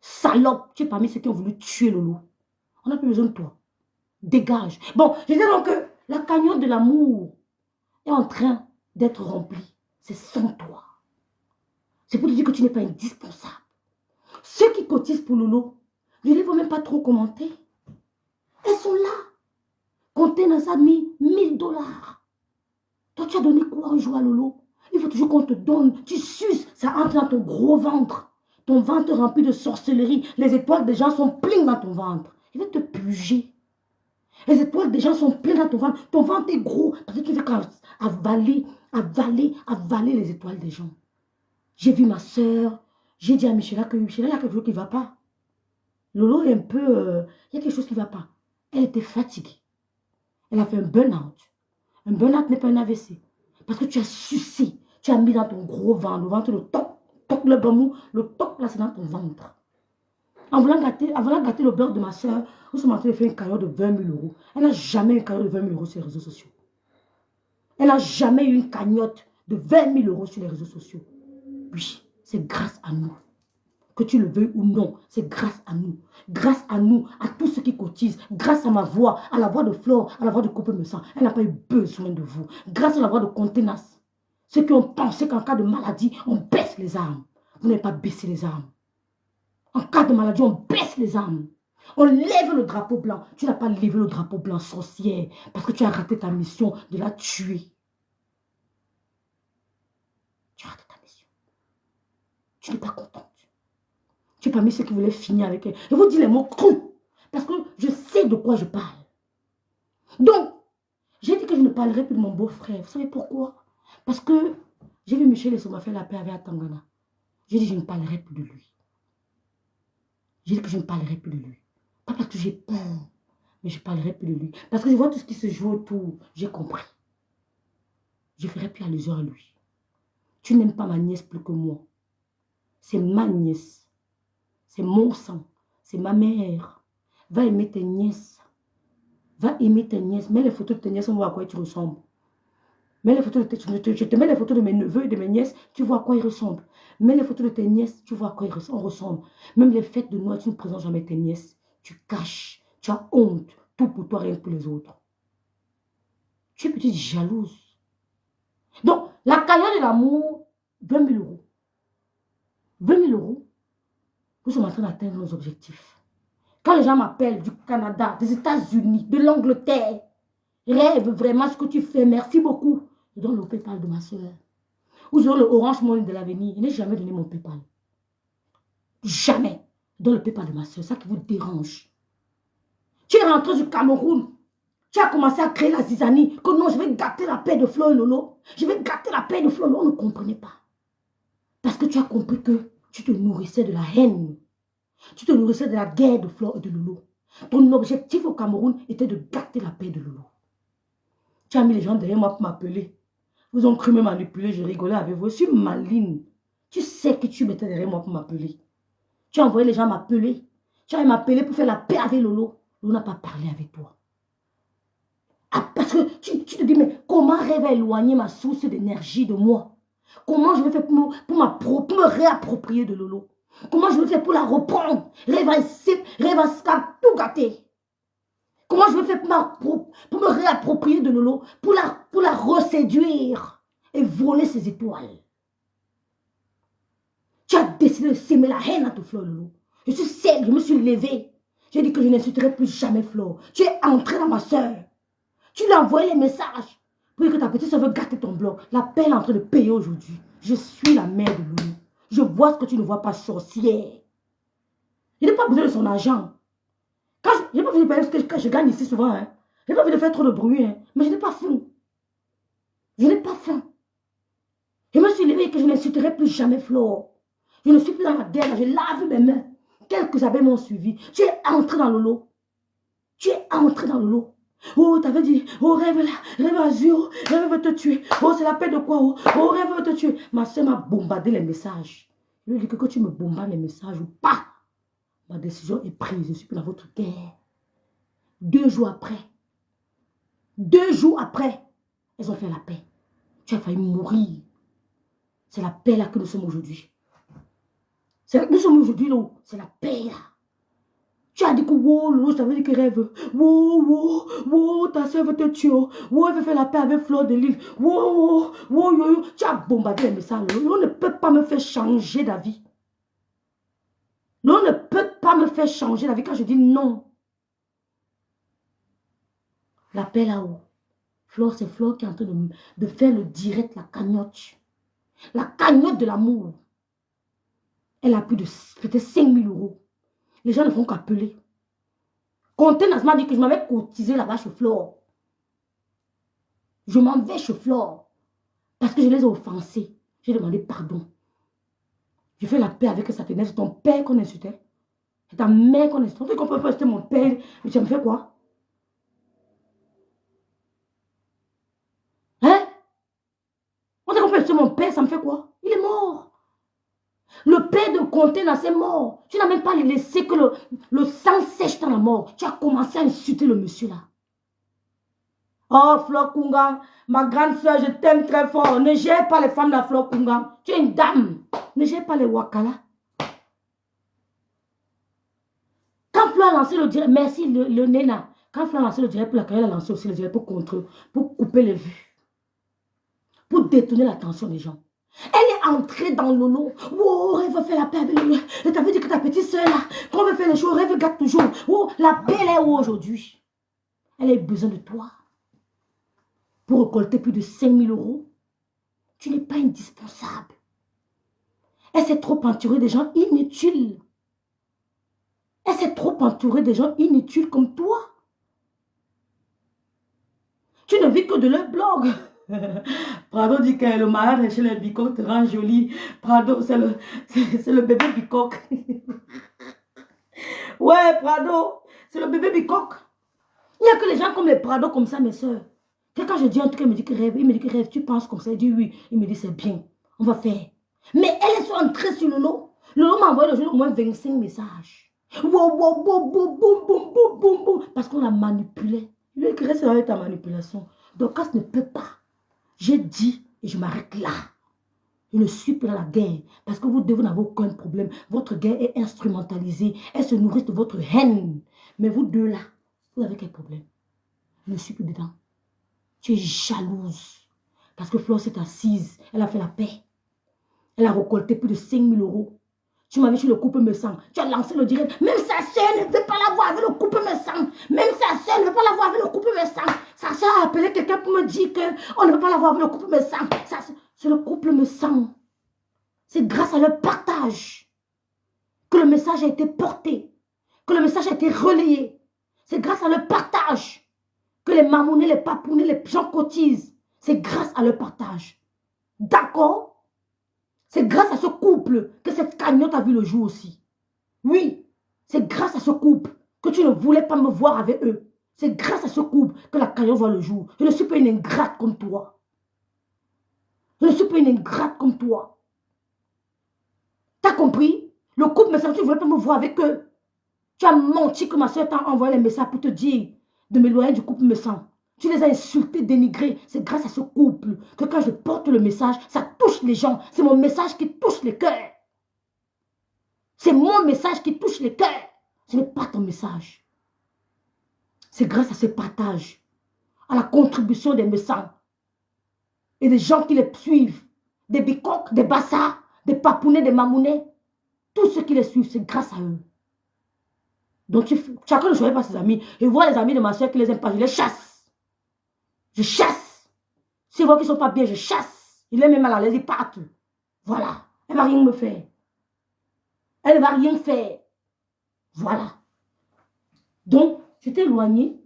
Salope. Tu es parmi ceux qui ont voulu tuer Lolo. On n'a plus besoin de toi. Dégage. Bon, je disais donc que la cagnotte de l'amour est en train d'être remplie. C'est sans toi. C'est pour te dire que tu n'es pas indispensable. Ceux qui cotisent pour Lolo, je ne les vois même pas trop commenter. Elles sont là. Container a mis 1000 $. Toi, tu as donné quoi un jour à Lolo? Il faut toujours qu'on te donne. Tu suces, ça entre dans ton gros ventre. Ton ventre est rempli de sorcellerie. Les étoiles des gens sont pleines dans ton ventre. Il va te purger. Les étoiles des gens sont pleines dans ton ventre. Ton ventre est gros. Parce que tu veux avaler les étoiles des gens. J'ai vu ma soeur. J'ai dit à Michela que Michela, il y a quelque chose qui ne va pas. Lolo est un peu... il y a quelque chose qui ne va pas. Elle était fatiguée. Elle a fait un burn-out. Un burn-out n'est pas un AVC. Parce que tu as sucé. Tu as mis dans ton gros ventre. Le ventre, le toc, le bambou. Le toc, là, c'est dans ton ventre. En voulant gâter le beurre de ma soeur, nous sommes en train de faire une cagnotte de 20 000 €. Elle n'a jamais eu une cagnotte de 20 000 € sur les réseaux sociaux. Elle n'a jamais eu une cagnotte de 20 000 € sur les réseaux sociaux. Oui, c'est grâce à nous. Que tu le veuilles ou non, c'est grâce à nous. Grâce à nous, à tous ceux qui cotisent. Grâce à ma voix, à la voix de Flore, à la voix de Coupe Me Sang. Elle n'a pas eu besoin de vous. Grâce à la voix de Contenas. Ceux qui ont pensé qu'en cas de maladie, on baisse les armes. Vous n'avez pas baissé les armes. En cas de maladie, on baisse les armes. On lève le drapeau blanc. Tu n'as pas levé le drapeau blanc, sorcière, parce que tu as raté ta mission de la tuer. Tu as raté ta mission. Tu n'es pas contente. Tu es parmi ceux qui voulaient finir avec elle. Je vous dis les mots crus, parce que je sais de quoi je parle. Donc, j'ai dit que je ne parlerai plus de mon beau-frère. Vous savez pourquoi? Parce que j'ai vu Michel et Soma faire la paix avec Atangana. J'ai dit que je ne parlerai plus de lui. J'ai dit que je ne parlerai plus de lui. Pas parce que j'ai peur, mais je ne parlerai plus de lui. Parce que je vois tout ce qui se joue autour. J'ai compris. Je ne ferai plus allusion à lui. Tu n'aimes pas ma nièce plus que moi. C'est ma nièce. C'est mon sang. C'est ma mère. Va aimer tes nièces. Va aimer tes nièces. Mets les photos de tes nièces, on voit à quoi tu ressembles. Mets les photos de je te mets les photos de mes neveux et de mes nièces, tu vois à quoi ils ressemblent. Mets les photos de tes nièces, tu vois à quoi on ressemble. Même les fêtes de Noël, tu ne présentes jamais tes nièces. Tu caches. Tu as honte. Tout pour toi, rien que pour les autres. Tu es petite jalouse. Donc, la cagnotte de l'amour, 20 000 €. 20 000 €. Nous sommes en train d'atteindre nos objectifs. Quand les gens m'appellent du Canada, des États-Unis, de l'Angleterre, rêve vraiment ce que tu fais, merci beaucoup. Je donne le PayPal de ma soeur. Ou je donne le Orange Money de l'avenir. Je n'ai jamais donné mon PayPal. Jamais. Je donne le PayPal de ma soeur. C'est ça qui vous dérange. Tu es rentré du Cameroun. Tu as commencé à créer la zizanie. Que non, je vais gâter la paix de Flo et Lolo. Je vais gâter la paix de Flo et Lolo. On ne comprenait pas. Parce que tu as compris que tu te nourrissais de la haine. Tu te nourrissais de la guerre de Flo et de Lolo. Ton objectif au Cameroun était de gâter la paix de Lolo. Tu as mis les gens derrière moi pour m'appeler. Vous ont cru me manipuler, je rigolais avec vous. Je suis maligne. Tu sais que tu mettais derrière moi pour m'appeler. Tu as envoyé les gens m'appeler. Tu as m'appeler pour faire la paix avec Lolo. Lolo n'a pas parlé avec toi. Ah, parce que tu te dis, mais comment rêve à éloigner ma source d'énergie de moi? Comment je vais faire pour me réapproprier de Lolo? Comment je vais faire pour la reprendre? Rêve à tout gâter. Comment je vais faire pour me réapproprier de Lolo? Pour la reséduire et voler ses étoiles. Tu as décidé de s'aimer la haine à ton Flo, Lolo. Je suis celle, je me suis levée. J'ai dit que je n'insulterai plus jamais Flo. Tu es entré dans ma soeur. Tu lui as envoyé les messages pour que ta petite soeur veut gâter ton blog. La paix est en train de payer aujourd'hui. Je suis la mère de Lolo. Je vois ce que tu ne vois pas, sorcière. Je n'ai pas besoin de son argent. Je n'ai pas besoin de payer ce que je gagne ici souvent. Hein. Je n'ai pas besoin de faire trop de bruit. Hein. Mais je n'ai pas faim. Je n'ai pas faim. Je me suis levé que je n'insulterai plus jamais Flore. Je ne suis plus dans la guerre. Je lave mes mains. Quelques abeilles m'ont suivi. Tu es entré dans le lot. Tu es entré dans le lot. Oh, t'avais dit, oh, rêve là, rêve azur, rêve veut te tuer. Oh, c'est la peine de quoi? Oh, oh rêve veut te tuer. Ma soeur m'a bombardé les messages. Je lui ai dit que tu me bombardes les messages ou pas, ma décision est prise. Je suis plus dans votre guerre. 2 jours après, elles ont fait la paix. Tu as failli mourir. C'est la paix là que nous sommes aujourd'hui. Nous sommes aujourd'hui là, c'est la paix là. Tu as dit que, wow, Lolo, je t'avais dit que rêve. Wow, ta soeur veut te tuer. Wow, elle veut faire la paix avec Flore de Lille. Wow, yo. Tu as bombardé les messages. Lolo ne peut pas me faire changer d'avis. Lolo ne peut pas me faire changer d'avis quand je dis non. La paix là-haut. Flore, c'est Flore qui est en train de faire le direct, la cagnotte. La cagnotte de l'amour. Elle a plus de peut-être 5 000 €. Les gens ne font qu'appeler. Contenance m'a dit que je m'avais cotisé là-bas chez Flore. Je m'en vais chez Flore. Parce que je les ai offensés. J'ai demandé pardon. Je fais la paix avec sa ténèbre. C'est ton père qu'on insultait. C'est ta mère qu'on insultait. On peut pas insulter mon père. Mais tu me fais quoi? Hein? On peut pas insulter mon père, ça me fait quoi? Il est mort. Le père de Contenance est mort. Tu n'as même pas laissé que le sang sèche dans la mort. Tu as commencé à insulter le monsieur là. Oh, Flore Kungang, ma grande soeur, je t'aime très fort. Ne gère pas les femmes de la Flore Kungang. Tu es une dame. Ne gère pas les Wakala. Quand Flore a lancé le direct, merci le Nena. Quand Flore a lancé le direct pour la carrière, elle a lancé aussi le direct pour couper les vues. Pour détourner l'attention des gens. Elle est entrée dans le lot. Oh, elle veut faire la paix avec le. Je t'avais dit que ta petite soeur là, qu'on veut faire les choses, elle veut gâter toujours. Oh, la paix elle est où aujourd'hui? Elle a besoin de toi. Pour récolter plus de 5 000 €. Tu n'es pas indispensable. Elle s'est trop entourée des gens inutiles. Elle s'est trop entourée des gens inutiles comme toi. Tu ne vis que de leur blog. Prado dit que le mariage chez les bicoques te rend jolie. Prado, c'est le bébé bicoque. Ouais, Prado, c'est le bébé bicoque. Il n'y a que les gens comme les Prado comme ça, mes soeurs. Quand je dis un truc, il me dit que rêve. Il me dit que rêve, tu penses comme ça. Il dit oui. Il me dit c'est bien. On va faire. Mais elle est entrée sur le lot. Le lot m'a envoyé le jour au moins 25 messages. Boum. Parce qu'on la manipulait. Il lui a dit que reste avec ta manipulation. Donc, Cass ne peut pas. J'ai dit et je m'arrête là. Je ne suis plus dans la guerre. Parce que vous devez n'avoir aucun problème. Votre guerre est instrumentalisée. Elle se nourrit de votre haine. Mais vous deux là, vous avez quel problème? Je ne suis plus dedans. Tu es jalouse. Parce que Flore s'est assise. Elle a fait la paix. Elle a récolté plus de 5 000 €. Tu m'as vu sur le couple me sang. Tu as lancé le direct. Même sa soeur ne veut pas la voir avec le couple me sang. Même sa soeur ne veut pas la voir avec le couple me sang. Sa soeur a appelé quelqu'un pour me dire qu'on ne veut pas la voir avec le couple me sang. C'est le couple me sang. C'est grâce à leur partage que le message a été porté. Que le message a été relayé. C'est grâce à leur partage que les mamounés, les papounés, les gens cotisent. C'est grâce à leur partage. D'accord? C'est grâce à ce couple que cette cagnotte a vu le jour aussi. Oui, c'est grâce à ce couple que tu ne voulais pas me voir avec eux. C'est grâce à ce couple que la cagnotte voit le jour. Je ne suis pas une ingrate comme toi. Je ne suis pas une ingrate comme toi. T'as compris? Le couple me semble que tu ne voulais pas me voir avec eux. Tu as menti que ma soeur t'a envoyé les messages pour te dire de m'éloigner du couple me semble. Tu les as insultés, dénigrés. C'est grâce à ce couple que quand je porte le message, ça touche les gens. C'est mon message qui touche les cœurs. C'est mon message qui touche les cœurs. Ce n'est pas ton message. C'est grâce à ce partage, à la contribution des messages et des gens qui les suivent, des bicoques, des bassards, des papounets, des mamounets. Tous ceux qui les suivent, c'est grâce à eux. Donc chacun ne choisit pas ses amis. Je vois les amis de ma soeur qui les aiment pas, je les chasse. Je chasse. Si vous qui ne sont pas bien, je chasse. Il est même mal à l'aise, ils partent. Voilà. Elle ne va rien me faire. Elle ne va rien faire. Voilà. Donc, je t'ai éloigné.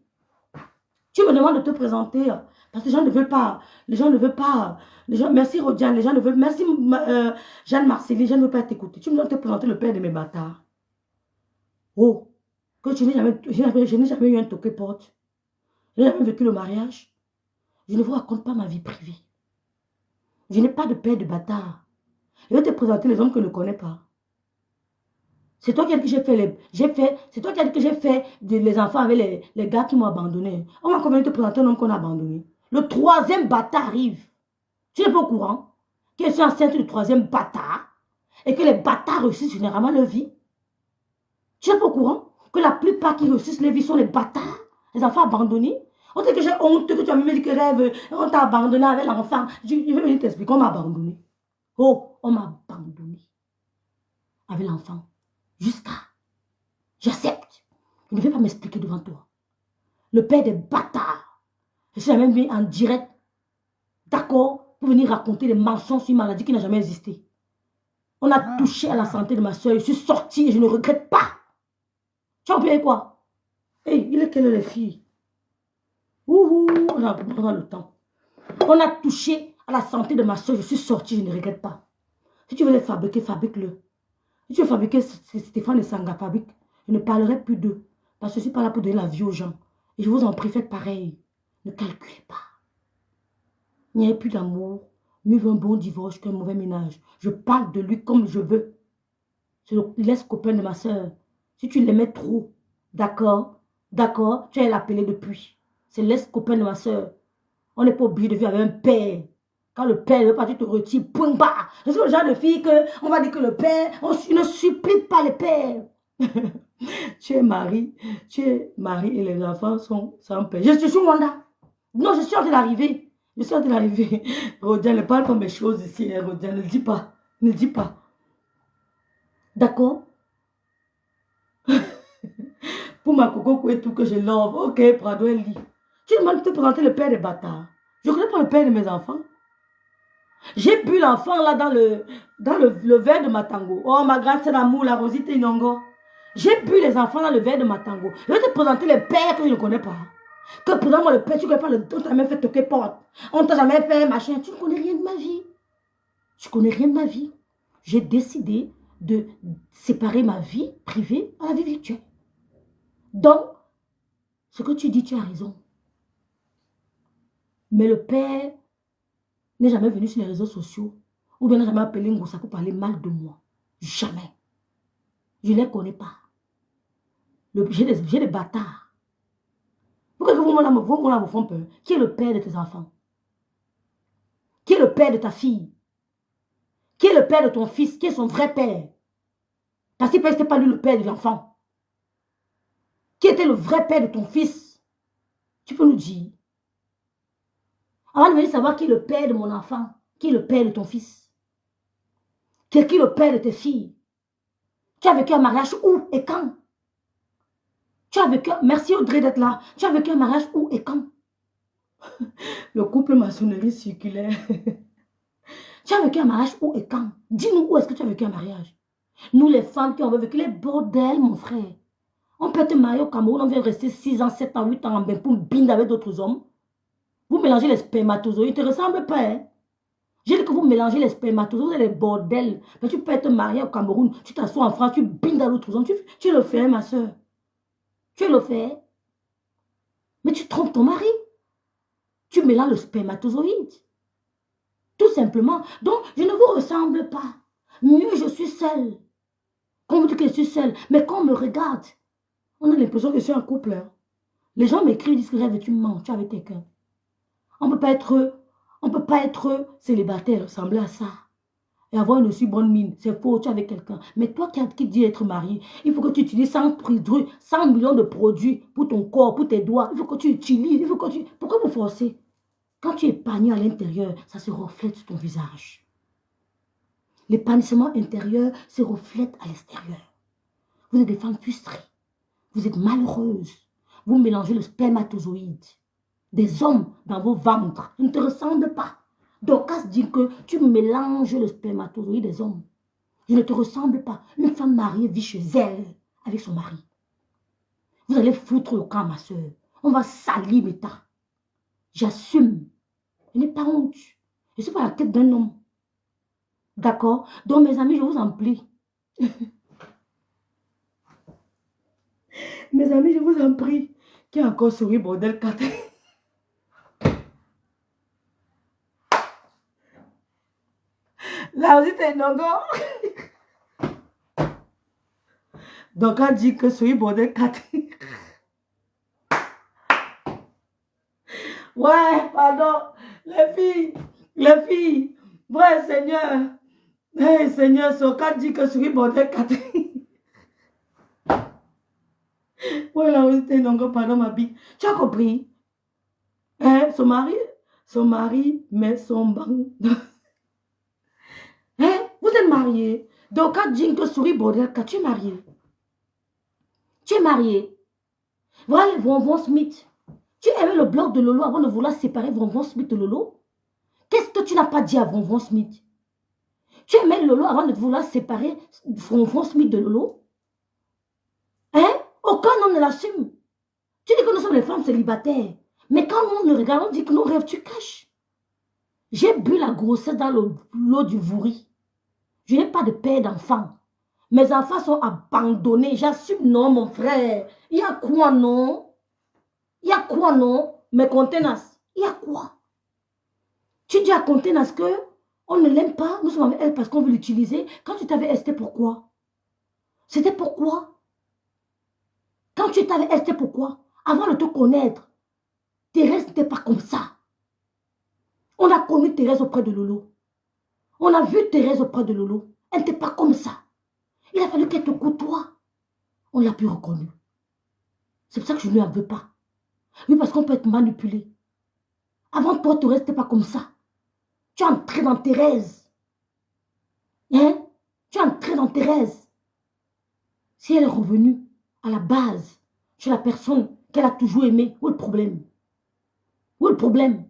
Tu me demandes de te présenter parce que les gens ne veulent pas. Les gens ne veulent pas. Les gens, merci Rodiane, les gens ne veulent. Merci Jeanne Marcelli, les gens ne veulent pas t'écouter. Tu me demandes de te présenter le père de mes bâtards. Oh, que je n'ai jamais eu un toqué porte. Je n'ai jamais vécu le mariage. Je ne vous raconte pas ma vie privée. Je n'ai pas de père de bâtard. Je vais te présenter les hommes que je ne connais pas. C'est toi qui as dit que j'ai fait c'est toi qui as dit que j'ai fait les enfants avec les gars qui m'ont abandonné. On va convenir de te présenter un homme qu'on a abandonné. Le troisième bâtard arrive. Tu n'es pas au courant que je suis enceinte du troisième bâtard et que les bâtards réussissent généralement leur vie. Tu n'es pas au courant que la plupart qui réussissent leur vie sont les bâtards, les enfants abandonnés. On dit que j'ai honte, que tu as même dit que rêve, on t'a abandonné avec l'enfant. Je vais venir t'expliquer, on m'a abandonné. Oh, on m'a abandonné avec l'enfant. Jusqu'à, j'accepte. Je ne vais pas m'expliquer devant toi. Le père des bâtards. Je suis même mis en direct, d'accord, pour venir raconter des mensonges sur une maladie qui n'a jamais existé. On a touché à la santé de ma soeur. Je suis sortie et je ne regrette pas. Tu as oublié quoi? Hey, il est quelle heure les filles? Ouhou, on a le temps. On a touché à la santé de ma soeur. Je suis sortie, je ne regrette pas. Si tu veux les fabriquer, fabrique-le. Si tu veux fabriquer Stéphane et Sanga, fabrique. Je ne parlerai plus d'eux. Parce que je ne suis pas là pour donner la vie aux gens. Et je vous en prie, faites pareil. Ne calculez pas. Il n'y a plus d'amour. Mieux vaut un bon divorce qu'un mauvais ménage. Je parle de lui comme je veux. C'est le l'ex-copain de ma soeur. Si tu l'aimais trop, d'accord, d'accord, tu allais l'appeler depuis. C'est l'ex-copain de ma soeur. On n'est pas obligé de vivre avec un père. Quand le père ne veut pas, tu te retires, point barre. Je suis le genre de fille qu'on va dire que le père, on ne supplie pas les pères. Tu es mari et les enfants sont sans père. Je suis Wanda. Non, je suis en train d'arriver. Je suis en train d'arriver. Rodiane, ne parle pas mes choses ici, hein, Rodiane, ne dis pas. Ne dis pas. D'accord? Pour ma coco et tout que je love. Ok, Prado, elle lit. Tu demandes de te présenter le père des bâtards. Je ne connais pas le père de mes enfants. J'ai bu l'enfant là dans le verre de ma tango. Oh, ma grande sœur d'amour, la Rosita Inongo. J'ai bu les enfants dans le verre de ma tango. Je vais te présenter les pères que je ne connais pas. Que présente moi le père, tu ne connais pas le don, on t'a jamais fait toquer porte. On t'a jamais fait machin. Tu ne connais rien de ma vie. Tu ne connais rien de ma vie. J'ai décidé de séparer ma vie privée à la vie virtuelle. Donc, ce que tu dis, tu as raison. Mais le père n'est jamais venu sur les réseaux sociaux ou bien n'a jamais appelé Ngoussa pour parler mal de moi. Jamais. Je ne les connais pas. J'ai des bâtards. Pourquoi que vous font peur? Qui est le père de tes enfants? Qui est le père de ta fille? Qui est le père de ton fils? Qui est son vrai père? Parce que ce n'était pas lui le père de l'enfant. Qui était le vrai père de ton fils? Tu peux nous dire. Avant de venir savoir qui est le père de mon enfant, qui est le père de ton fils, qui est le père de tes filles. Tu as vécu un mariage où et quand? Tu as vécu, merci Audrey d'être là. Tu as vécu un mariage où et quand? Le couple maçonnerie circulaire. Tu as vécu un mariage où et quand? Dis-nous où est-ce que tu as vécu un mariage? Nous les femmes qui ont vécu les bordels, mon frère. On peut te marier au Cameroun, on vient rester 6 ans, 7 ans, 8 ans en bain pour binder avec d'autres hommes. Vous mélangez les spermatozoïdes, ils ne te ressemblent pas. Hein? J'ai dit que vous mélangez les spermatozoïdes et les bordels. Mais tu peux être marié au Cameroun, tu t'assois en France, tu bindes à l'autre homme. Tu le fais, ma soeur. Tu le fais. Mais tu trompes ton mari. Tu mélanges le spermatozoïde. Tout simplement. Donc, je ne vous ressemble pas. Mieux, je suis seule. Quand on me dit que je suis seule, mais quand on me regarde, on a l'impression que je suis un couple. Hein. Les gens m'écrivent, disent que rêve, tu mens, tu es avec quelqu'un. On ne peut pas être célibataire, ressembler à ça. Et avoir une aussi bonne mine. C'est faux, tu es avec quelqu'un. Mais toi qui dis être marié, il faut que tu utilises 100 millions de produits pour ton corps, pour tes doigts. Il faut que tu utilises, Pourquoi vous forcez? Quand tu es épanoui à l'intérieur, ça se reflète sur ton visage. L'épanouissement intérieur se reflète à l'extérieur. Vous êtes des femmes frustrées. Vous êtes malheureuses. Vous mélangez le spermatozoïde. Des hommes dans vos ventres. Ils ne te ressemblent pas. Donc, à se dire que tu mélanges le spermatozoïde des hommes. Je ne te ressemble pas. Une femme mariée vit chez elle. avec son mari. Vous allez foutre le camp à ma soeur. On va salir Meta. J'assume. Je n'ai pas honte. Je ne suis pas la tête d'un homme. D'accord? Donc, mes amis, je vous en prie. Mes amis, je vous en prie. Qui a encore souri, bordel 4? Là aussi, t'es non. Donc, on dit que souri, bordel 4. Ouais, pardon. Les filles. Ouais, Seigneur. Hey, Seigneur, son cas dit que souri, bordel 4. Ouais, là aussi, t'es non, pardon, ma bille. Tu as compris? Hein, son mari met son banc. Hein, vous êtes mariés. Donc, quand dit que souris bordel, quand tu es marié. Tu es marié. Voilà les Vonvon Smith. Tu aimais le bloc de Lolo avant de vouloir séparer Vonvon Smith de Lolo? Qu'est-ce que tu n'as pas dit à Vonvon Smith? Tu aimais Lolo avant de vouloir séparer Vonvon Smith de Lolo? Hein? Aucun homme ne l'assume. Tu dis que nous sommes les femmes célibataires. Mais quand nous nous regardons, on dit que nos rêves, tu caches. J'ai bu la grossesse dans l'eau du vouri. Je n'ai pas de père d'enfant. Mes enfants sont abandonnés. J'assume, non, mon frère. Il y a quoi, non? Il y a quoi, non? Mais Contenas, il y a quoi? Tu dis à Contenas que on ne l'aime pas. Nous sommes avec elle parce qu'on veut l'utiliser. Quand tu t'avais resté, pourquoi? C'était pourquoi? Quand tu t'avais resté, pourquoi? Avant de te connaître, Thérèse n'était pas comme ça. On a connu Thérèse auprès de Lolo. On a vu Thérèse auprès de Lolo. Elle n'était pas comme ça. Il a fallu qu'elle te côtoie. On l'a plus reconnue. C'est pour ça que je ne lui en veux pas. Oui, parce qu'on peut être manipulé. Avant toi, Thérèse n'était pas comme ça. Tu es entré dans Thérèse. Hein? Tu es entré dans Thérèse. Si elle est revenue à la base, chez la personne qu'elle a toujours aimée, où est le problème? Où est le problème?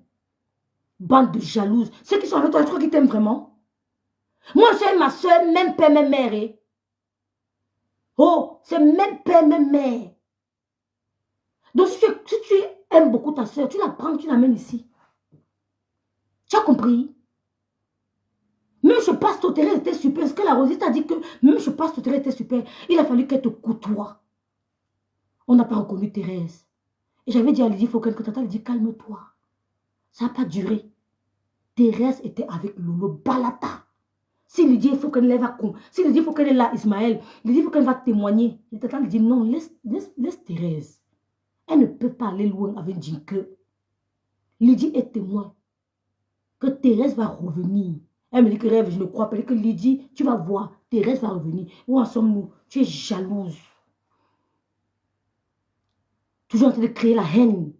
Bande de jalouses. Ceux qui sont avec toi, je crois qu'ils t'aiment vraiment. Moi, c'est ma soeur, même père, même mère. Eh? Oh, c'est même père, même mère. Donc, si tu aimes beaucoup ta soeur, tu la prends, tu l'amènes ici. Tu as compris? Même je passe au terrain, était super. Est-ce que la Rosette a dit que même je passe au terrain, était super? Il a fallu qu'elle te côtoie. On n'a pas reconnu Thérèse. Et j'avais dit à Lydie, il faut qu'elle t'entende. Elle dit, calme-toi. Ça n'a pas duré. Thérèse était avec Lolo Balata. Si Lydie, il faut qu'elle lève à con. Si Lydie, il faut qu'elle est là, Ismaël. Lydie, il faut qu'elle va témoigner. Il t'entend, il dit, non, laisse Thérèse. Elle ne peut pas aller loin avec Jinke. Lydie est témoin que Thérèse va revenir. Elle me dit que rêve, je ne crois pas. Elle dit que Lydie, tu vas voir, Thérèse va revenir. Où en sommes-nous? Tu es jalouse. Toujours en train de créer la haine.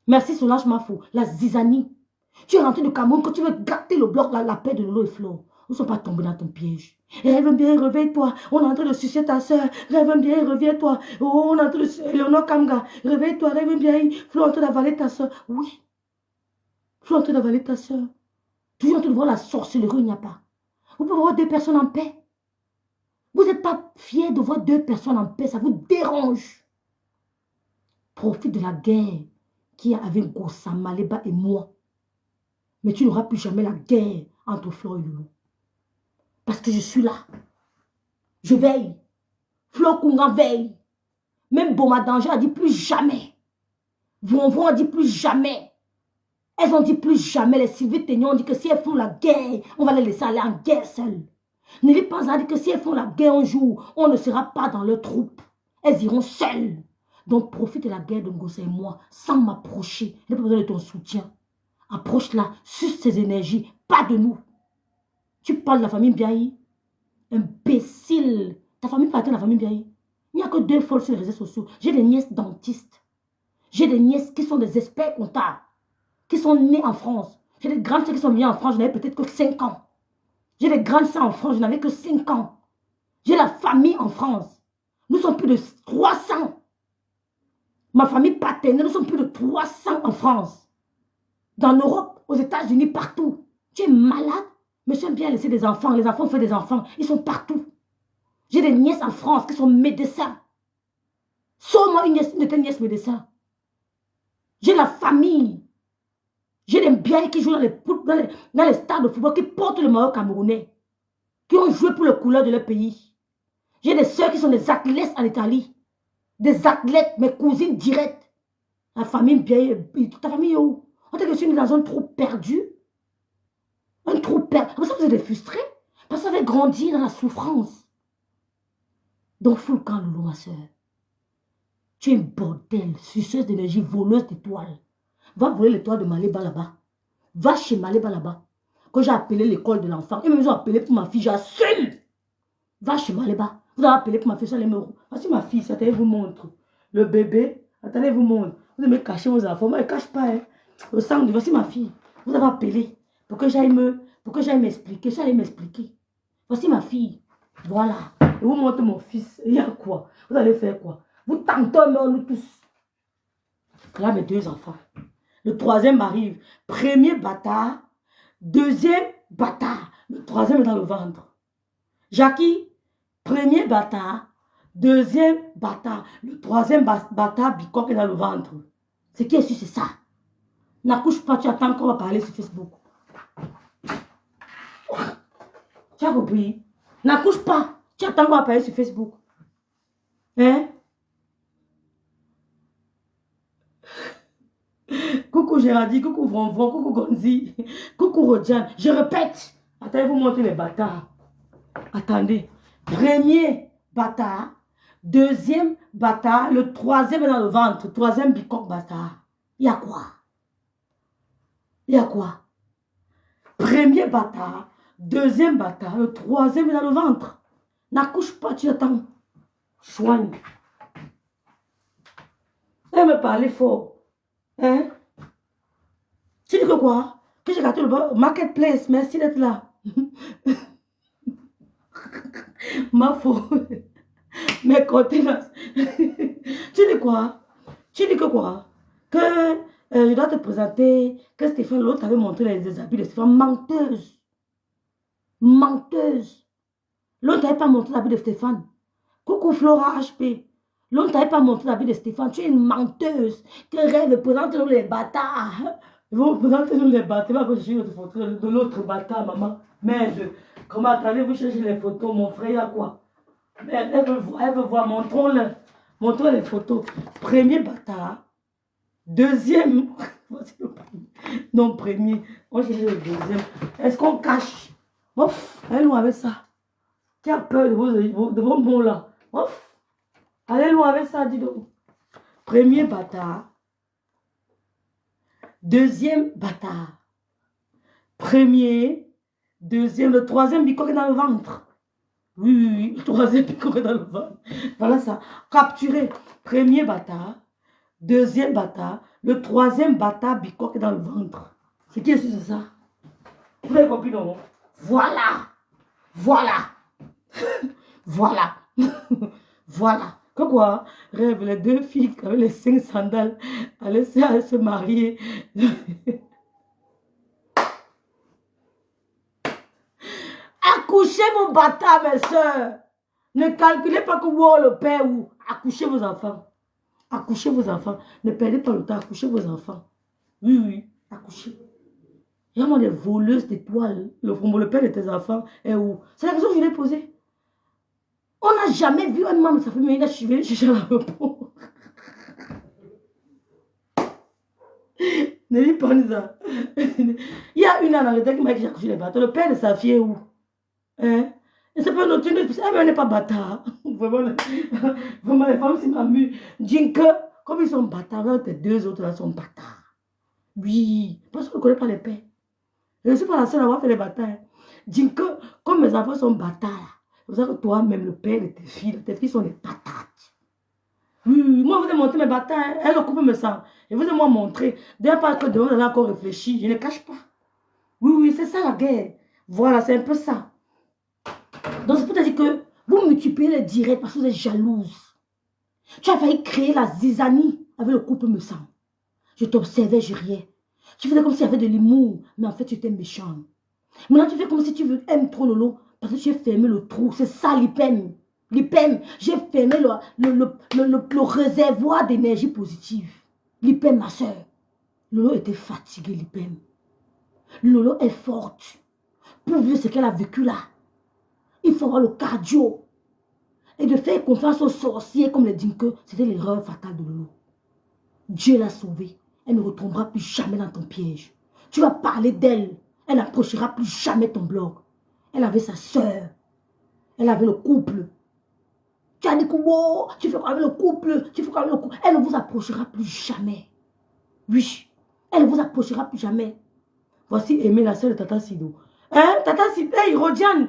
Merci Solange Mafou, la zizanie. Tu es rentré de Cameroun quand tu veux gâter le bloc, la paix de Lolo et Flo. Nous ne sommes pas tombés dans ton piège. Rêve bien, réveille-toi. On est en train de sucer ta soeur. Rêve bien, reviens-toi. Oh, on est en train de... Léonore Kamga, réveille-toi, rêve bien. Flo est en train d'avaler ta soeur. Oui. Flo est en train d'avaler ta soeur. Toujours en train de voir la sorcellerie, il n'y a pas. Vous pouvez voir deux personnes en paix. Vous n'êtes pas fiers de voir deux personnes en paix. Ça vous dérange. Profite de la guerre qu'il y a avec Gossa, Maleba et moi. Mais tu n'auras plus jamais la guerre entre Flo et Loulou. Parce que je suis là. Je veille. Flo Kunga veille. Même Boma Danger a dit plus jamais. Vonvon a dit plus jamais. Elles ont dit plus jamais. Les Sylvie Ténion ont dit que si elles font la guerre, on va les laisser aller en guerre seules. Nelly Panza a dit que si elles font la guerre un jour, on ne sera pas dans leur troupe. Elles iront seules. Donc profite de la guerre de Ngossa et moi sans m'approcher. Je n'ai pas besoin de ton soutien. Approche-la, suce ses énergies, pas de nous. Tu parles de la famille Biaï. Imbécile. Ta famille parle de la famille Biaï. Il n'y a que deux folles sur les réseaux sociaux. J'ai des nièces dentistes. J'ai des nièces qui sont des experts comptables. Qui sont nées en France. J'ai des grandes sœurs qui sont venues en France. Je n'avais peut-être que 5 ans. J'ai des grandes sœurs en France. Je n'avais que 5 ans. J'ai la famille en France. Nous sommes plus de 300. Ma famille paternelle, nous sommes plus de 300 en France. Dans l'Europe, aux États-Unis, partout. Tu es malade? Mais j'aime bien laisser des enfants. Les enfants font des enfants. Ils sont partout. J'ai des nièces en France qui sont médecins. Sors-moi une nièce, une de tes nièces médecins. J'ai la famille. J'ai des biens qui jouent dans les stades de football, qui portent le maillot camerounais, qui ont joué pour les couleurs de leur pays. J'ai des soeurs qui sont des athlètes en Italie. Des athlètes, mes cousines directes. La famille bien, ta famille est où? On t'a que je suis dans un trou perdu. Un trou perdu. Pour ça, vous êtes frustrés. Parce que vous avez grandi dans la souffrance. Donc, fous le camp, Loulou, ma soeur. Tu es une bordel, suceuse d'énergie, voleuse d'étoiles. Va voler l'étoile de Maléba là-bas. Va chez Maléba là-bas. Quand j'ai appelé l'école de l'enfant, ils me ont appelé pour ma fille, j'assume. Va chez Maléba. Vous avez appelé pour ma fille, ça les me... Voici ma fille, attendez, vous montre. Le bébé, attendez, vous montre. Vous aimez cacher vos enfants, moi je ne cache pas. Hein. Le sang, voici ma fille. Vous avez appelé pour que j'aille m'expliquer. Ça allait m'expliquer. Voici ma fille. Voilà. Et vous montrez mon fils. Il y a quoi? Vous allez faire quoi? Vous tentez, nous tous. Là, mes deux enfants. Le troisième arrive. Premier bâtard. Deuxième bâtard. Le troisième est dans le ventre. Jackie, premier bâtard. Deuxième bâtard. Le troisième bâtard, Bicoque est dans le ventre. C'est qui est sûr, c'est ça. N'accouche pas, tu attends qu'on va parler sur Facebook. Tu as compris? N'accouche pas, tu attends qu'on va parler sur Facebook. Hein? Coucou Gérardie, coucou Vonvon, coucou Gonzi, coucou Rodjan. Je répète. Attendez, vous montrer les bâtards. Attendez. Premier bâtard. Deuxième bâtard. Le troisième est dans le ventre. Troisième bicoque bâtard. Il y a quoi? Il y a quoi? Premier bâtard. Deuxième bâtard. Le troisième est dans le ventre. N'accouche pas, tu attends. Soigne. Elle me parlait fort. Hein? Tu dis que quoi? Que j'ai gâté le marketplace. Merci d'être là. Ma faute. Mais contenance. Tu dis quoi? Tu dis que quoi? Que je dois te présenter. Que Stéphane, l'autre avait montré les habits de Stéphane. Menteuse. Menteuse. L'autre n'avait pas montré l'habit de Stéphane. Coucou Flora HP. L'autre n'avait pas montré l'habit de Stéphane. Tu es une menteuse. Que rêve, présente-nous les bâtards. Vous présentez-nous les bâtards. Que je suis notre photo de l'autre bâtard, maman. Merde. Comment attendez-vous chercher les photos? Mon frère, il y a quoi? Merde, elle veut voir. Montrons-le. Montrons les photos. Premier bâtard. Deuxième. Non, premier. On cherche le deuxième. Est-ce qu'on cache? Ouf, allez loin avec ça. Qui a peur de vos mots là? Ouf. Allez loin avec ça, dis donc. Premier bâtard. Deuxième bâtard. Premier. Deuxième. Le troisième bicoque est dans le ventre. Oui. Le troisième bicoque est dans le ventre. Voilà ça. Capturé. Premier bâtard. Deuxième bâtard. Le troisième bâtard bicoque est dans le ventre. C'est qui est-ce que c'est ça? Vous avez compris, non? Voilà. Voilà. Voilà. Voilà. Que quoi? Rêve, les deux filles avec les 5 sandales allaient se marier. Accouchez vos bâtards, mes soeurs. Ne calculez pas que vous le père ou accouchez vos enfants. Accouchez vos enfants. Ne perdez pas le temps. Accouchez vos enfants. Oui. Accouchez. Il y a des voleuses d'étoiles. Le père de tes enfants est où? C'est la question que je lui ai posée. On n'a jamais vu un membre de sa famille, il a suivi chercher la réponse. Ne dis pas ça. Il y a une en Angleterre qui m'a dit que j'ai accouché les bâtards. Le père de sa fille est où? Hein? Et c'est pas notre elle n'est pas bâtard. Vraiment, les femmes, c'est ma mue. Dis que, comme ils sont bâtards, tes deux autres là sont bâtards. Oui, parce qu'on ne connaît pas les pères. Je ne suis pas la seule à avoir fait les bâtards. Dis que, comme mes enfants sont bâtards, c'est pour ça que toi-même, le père de tes filles sont des patates. Oui, moi, vous avez montré mes bâtards. Elle le coupe me sent. Et vous avez moi montré. D'ailleurs, pas que demain, on a encore réfléchi. Je ne cache pas. Oui, c'est ça la guerre. Voilà, c'est un peu ça. Donc, c'est pour te dire que vous multipliez les directs parce que vous êtes jalouse. Tu as failli créer la zizanie avec le couple me sent. Je t'observais, je riais. Tu faisais comme s'il y avait de l'humour, mais en fait, tu étais méchant. Maintenant, tu fais comme si tu aimes trop Lolo parce que tu as fermé le trou. C'est ça, l'hypen. L'IPEM, j'ai fermé le réservoir d'énergie positive. L'IPEM, ma soeur. Lolo était fatiguée, l'IPEM. Lolo est forte. Pour vivre ce qu'elle a vécu là, il faut avoir le cardio. Et de faire confiance aux sorciers comme les Dinke, c'était l'erreur fatale de Lolo. Dieu l'a sauvée. Elle ne retombera plus jamais dans ton piège. Tu vas parler d'elle. Elle n'approchera plus jamais ton blog. Elle avait sa soeur. Elle avait le couple. Tu as dit que wow, tu fais quoi avec le couple? Tu fais quoi avec le couple? Elle ne vous approchera plus jamais. Oui. Elle ne vous approchera plus jamais. Voici Aimé, la soeur de Tata Sido. Hein? Tata Sido. Hey, Rodiane.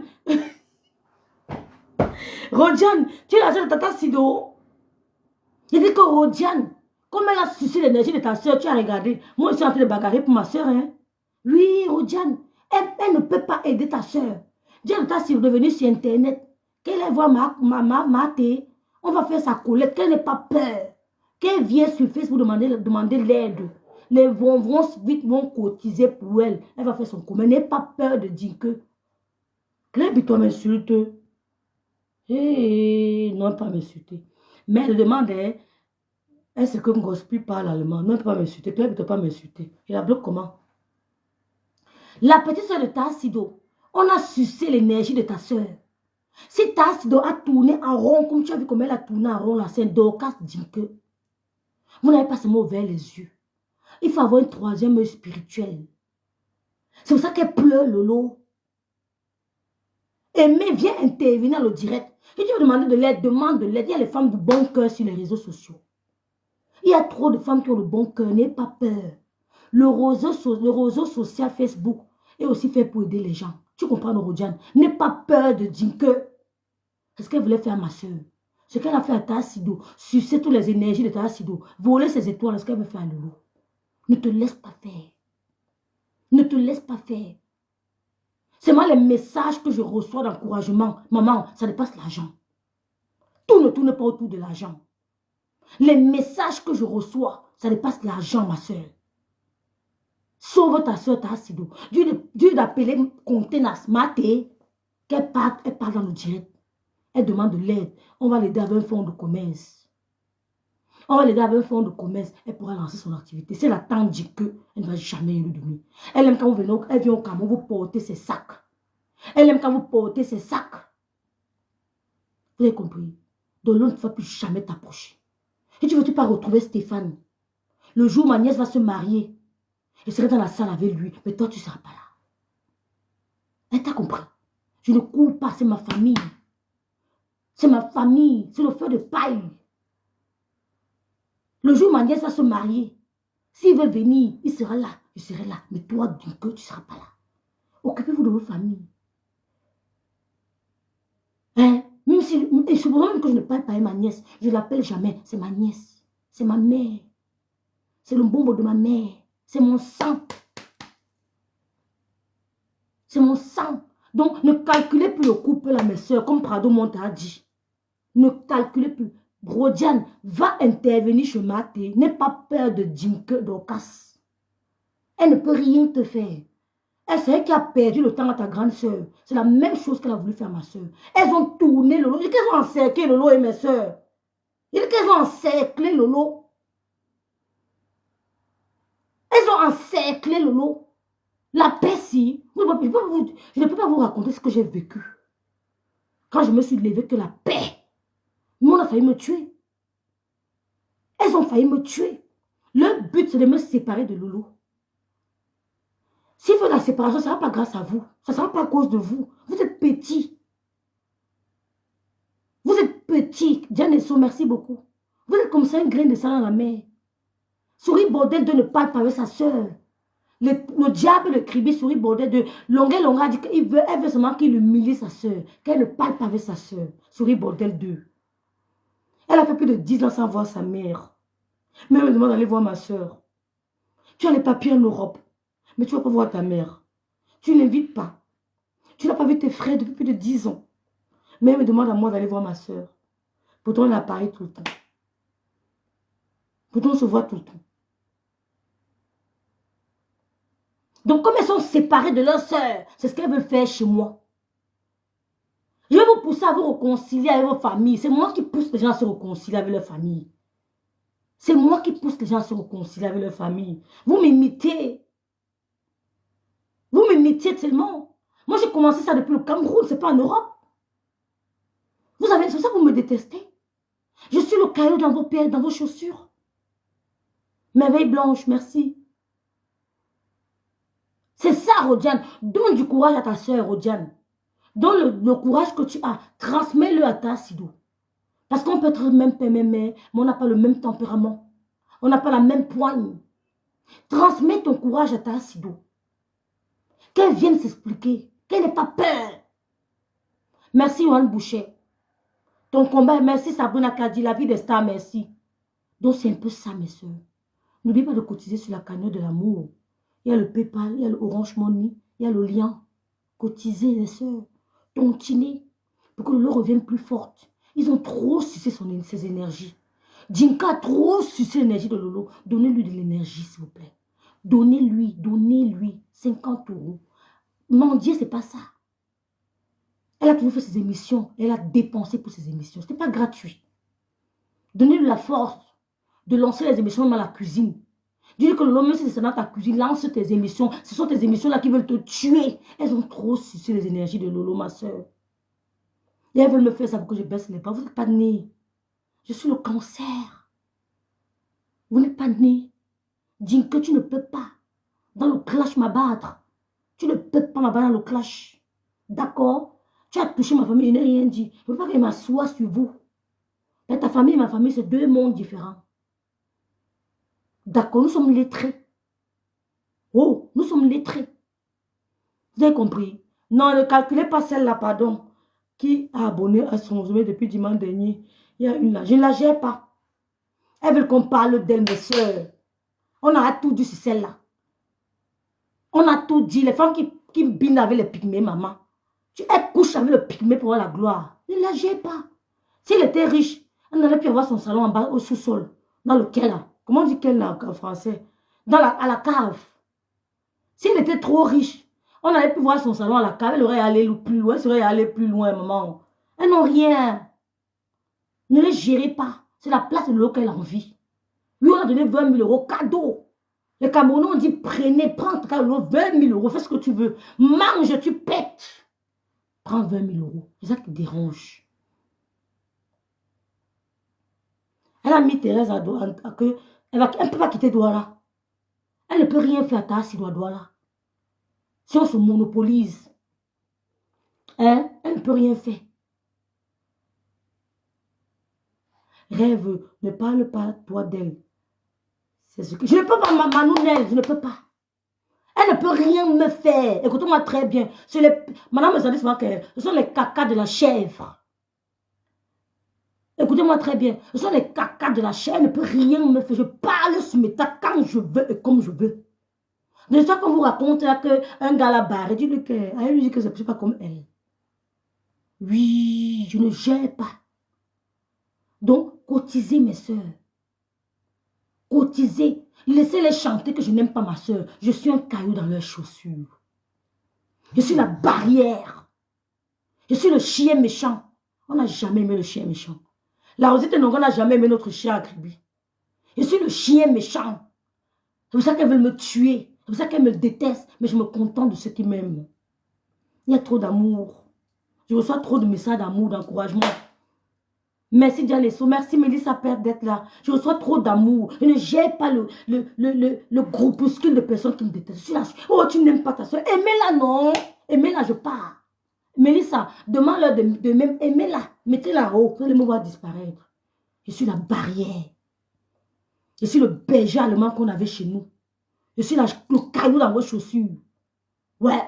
Rodiane, tu es la soeur de Tata Sido. J'ai dit que Rodiane, comme elle a sucé l'énergie de ta soeur, tu as regardé. Moi, je suis en train de bagarrer pour ma soeur. Hein? Oui, Rodiane, elle ne peut pas aider ta soeur. Dis à Tata Sido de venir sur Internet. Qu'elle voit ma thé. On va faire sa collecte. Qu'elle n'ait pas peur. Qu'elle vienne sur Facebook demander l'aide. Les vont vite vont cotiser pour elle. Elle va faire son commun. N'aie pas peur de dire que. Claire, toi m'insulte. Non, pas m'insulter. Mais elle demande, est-ce que Ngospi parle allemand? Non, pas m'insulter. Claire, pas m'insulter. Il la bloque comment? La petite soeur de ta Sido, on a sucé l'énergie de ta soeur. Si ta Sido a tourné en rond, comme tu as vu comment elle a tourné en rond, là, c'est un Dorcas Dinke. Vous n'avez pas seulement ouvert les yeux. Il faut avoir une troisième œil spirituelle. C'est pour ça qu'elle pleure, Lolo. Aimé, viens intervenir dans le direct. Si tu veux demander de l'aide, demande de l'aide. Il y a les femmes de bon cœur sur les réseaux sociaux. Il y a trop de femmes qui ont le bon cœur. N'aie pas peur. Le réseau social Facebook est aussi fait pour aider les gens. Tu comprends, Rodiane? N'aie pas peur de dire que c'est ce qu'elle voulait faire à ma soeur. Ce qu'elle a fait à Tassido, sucer toutes les énergies de Tassido, voler ses étoiles, ce qu'elle veut faire à Lolo. Ne te laisse pas faire. Ne te laisse pas faire. C'est moi les messages que je reçois d'encouragement. Maman, ça dépasse l'argent. Tout ne tourne pas autour de l'argent. Les messages que je reçois, ça dépasse l'argent, ma soeur. Sauve ta soeur Tassido. Dieu d'appeler Contenas Maté, qu'elle part dans le direct. Elle demande de l'aide. On va l'aider avec un fonds de commerce. On va l'aider avec un fonds de commerce. Elle pourra lancer son activité. Si elle attend que, elle ne va jamais le donner. Elle aime quand vous venez, elle vient au Cameroun, vous portez ses sacs. Elle aime quand vous portez ses sacs. Vous avez compris? Donc l'autre ne va plus jamais t'approcher. Et tu veux-tu pas retrouver Stéphane? Le jour où ma nièce va se marier, je serai dans la salle avec lui, mais toi tu ne seras pas là. Elle t'a compris? Je ne cours pas, c'est ma famille. C'est ma famille, c'est le feu de paille. Le jour où ma nièce va se marier, s'il veut venir, il sera là, je serai là. Mais toi, tu ne seras pas là. Occupez-vous de vos familles. Hein? Même si, et je même que je ne parle pas à ma nièce, je ne l'appelle jamais. C'est ma nièce, c'est ma mère. C'est le bonbon de ma mère. C'est mon sang. C'est mon sang. Donc, ne calculez plus le couple là, mes soeurs, comme Prado Monte a dit. Ne calculez plus. Rodiane, va intervenir chez Maté. N'aie pas peur de Dinke d'Ocas. Elle ne peut rien te faire. Elle, c'est elle qui a perdu le temps à ta grande soeur. C'est la même chose qu'elle a voulu faire à ma soeur. Elles ont tourné Lolo. Ils ont encerclé Lolo et mes soeurs. Ils ont encerclé Lolo. Elles ont encerclé Lolo. La paix, si. Je ne peux pas vous raconter ce que j'ai vécu. Quand je me suis levée, que la paix. Moi, on a failli me tuer. Elles ont failli me tuer. Le but, c'est de me séparer de Lolo. S'il faut la séparation, ça ne sera pas grâce à vous. Ça ne sera pas à cause de vous. Vous êtes petits. Vous êtes petits. Diane et So, merci beaucoup. Vous êtes comme ça, un grain de sang dans la mer. Souris Bordel de ne parle pas avec sa soeur. Le diable, le cribi, Souris Bordel de Longuet a dit qu'elle veut seulement qu'il humilie sa soeur. Qu'elle ne parle pas avec sa soeur. Souris Bordel 2. Elle a fait plus de 10 ans sans voir sa mère. Mais elle me demande d'aller voir ma soeur. Tu as les papiers en Europe. Mais tu ne vas pas voir ta mère. Tu n'invites pas. Tu n'as pas vu tes frères depuis plus de 10 ans. Mais elle me demande à moi d'aller voir ma soeur. Pourtant, elle apparaît tout le temps. Pourtant, on se voit tout le temps. Donc, comme elles sont séparées de leur soeur, c'est ce qu'elles veulent faire chez moi. Je vais vous pousser à vous réconcilier avec vos familles. C'est moi qui pousse les gens à se réconcilier avec leur famille. C'est moi qui pousse les gens à se réconcilier avec leur famille. Vous m'imitez. Vous m'imitiez tellement. Moi, j'ai commencé ça depuis le Cameroun, c'est pas en Europe. Vous savez, c'est ça que vous me détestez. Je suis le caillou dans vos pieds, dans vos chaussures. Merveille blanche, merci. C'est ça, Rodiane. Donne du courage à ta soeur, Rodiane. Donne le courage que tu as. Transmets-le à ta Sido. Parce qu'on peut être même père, même mère, mais on n'a pas le même tempérament. On n'a pas la même poigne. Transmets ton courage à ta Sido. Qu'elle vienne s'expliquer. Qu'elle n'ait pas peur. Merci, Yohan Boucher. Ton combat, merci, Sabrina Kadi, la vie des stars, merci. Donc, c'est un peu ça, mes soeurs. N'oubliez pas de cotiser sur la cagnotte de l'amour. Il y a le PayPal, il y a le Orange Money, il y a le lien. Cotisez, les soeurs. Tontiner. Pour que le lot revienne plus forte. Ils ont trop sucé ses énergies. Jinka a trop sucé l'énergie de Lolo. Donnez-lui de l'énergie, s'il vous plaît. Donnez-lui 50 €. Mendier, c'est pas ça. Elle a toujours fait ses émissions. Elle a dépensé pour ses émissions. Ce n'était pas gratuit. Donnez-lui la force de lancer les émissions dans la cuisine. Dis-lui que l'homme, si c'est dans ta cuisine, lance tes émissions. Ce sont tes émissions-là qui veulent te tuer. Elles ont trop sucé les énergies de Lolo, ma soeur. Et elles veulent me faire ça pour que je baisse les bras. Vous n'êtes pas né. Je suis le cancer. Vous n'êtes pas né. Dis que tu ne peux pas, dans le clash, m'abattre. Tu ne peux pas m'abattre dans le clash. D'accord? Tu as touché ma famille, je n'ai rien dit. Je ne veux pas qu'elle m'assoie sur vous. Mais ta famille et ma famille, c'est deux mondes différents. D'accord, nous sommes lettrés. Oh, nous sommes lettrés. Vous avez compris? Non, ne calculez pas celle-là, pardon. Qui a abonné à son sommet depuis dimanche dernier. Il y a une là. Je ne la gère pas. Elles veulent qu'on parle d'elle, mes soeurs. On a tout dit sur celle-là. On a tout dit. Les femmes qui binent avec les pygmées, maman. Elle couche avec le pygmée pour avoir la gloire. Ne la gère pas. S'il était riche, elle n'allait plus avoir son salon en bas au sous-sol. Dans lequel là? Comment on dit quel là en français? À la cave. S'il était trop riche, on n'allait plus voir son salon à la cave. Elle aurait allé plus loin. Elle serait allée plus loin, maman. Elles n'ont rien. Ne les gérez pas. C'est la place de l'eau qu'elle a envie. Lui, on a donné 20 000 € cadeau. Les Camerounais ont dit, prends 20 000 €, fais ce que tu veux. Mange, tu pètes. Prends 20 000 €. C'est ça qui dérange. Elle a mis Thérèse à Douala. Elle ne peut pas quitter Douala. Elle ne peut rien faire à Tassi Douala. Si on se monopolise, hein, elle ne peut rien faire. Rêve, ne parle pas toi d'elle. C'est ce que... Je ne peux pas, Manounel, je ne peux pas. Elle ne peut rien me faire. Écoutez-moi très bien. Madame me dit souvent que ce sont les cacas de la chèvre. Écoutez-moi très bien. Ce sont les cacas de la chèvre. Elle ne peut rien me faire. Je parle sur mes tas quand je veux et comme je veux. De ça qu'on vous raconte là qu'un gars là-bas, elle lui dit que je ne suis pas comme elle. Oui, je ne gère pas. Donc, cotisez mes soeurs. Cotisez. Laissez-les chanter que je n'aime pas ma soeur. Je suis un caillou dans leurs chaussures. Je suis la barrière. Je suis le chien méchant. On n'a jamais aimé le chien méchant. La Rosette Nongo n'a jamais aimé notre chien attribué. Je suis le chien méchant. C'est pour ça qu'elles veulent me tuer. C'est pour ça qu'elles me détestent. Mais je me contente de ceux qui m'aiment. Il y a trop d'amour. Je reçois trop de messages d'amour, d'encouragement. Merci Dialesso, merci Mélissa Père d'être là. Je reçois trop d'amour. Je ne gère pas le groupuscule de personnes qui me détestent. Je suis là. Oh, tu n'aimes pas ta soeur. Aimez-la, non. Aimez-la, je pars. Mélissa, demande-leur de même. Aimez-la. Mettez-la haut. Vous allez me voir disparaître. Je suis la barrière. Je suis le berger allemand qu'on avait chez nous. Je suis le caillou dans vos chaussures. Ouais.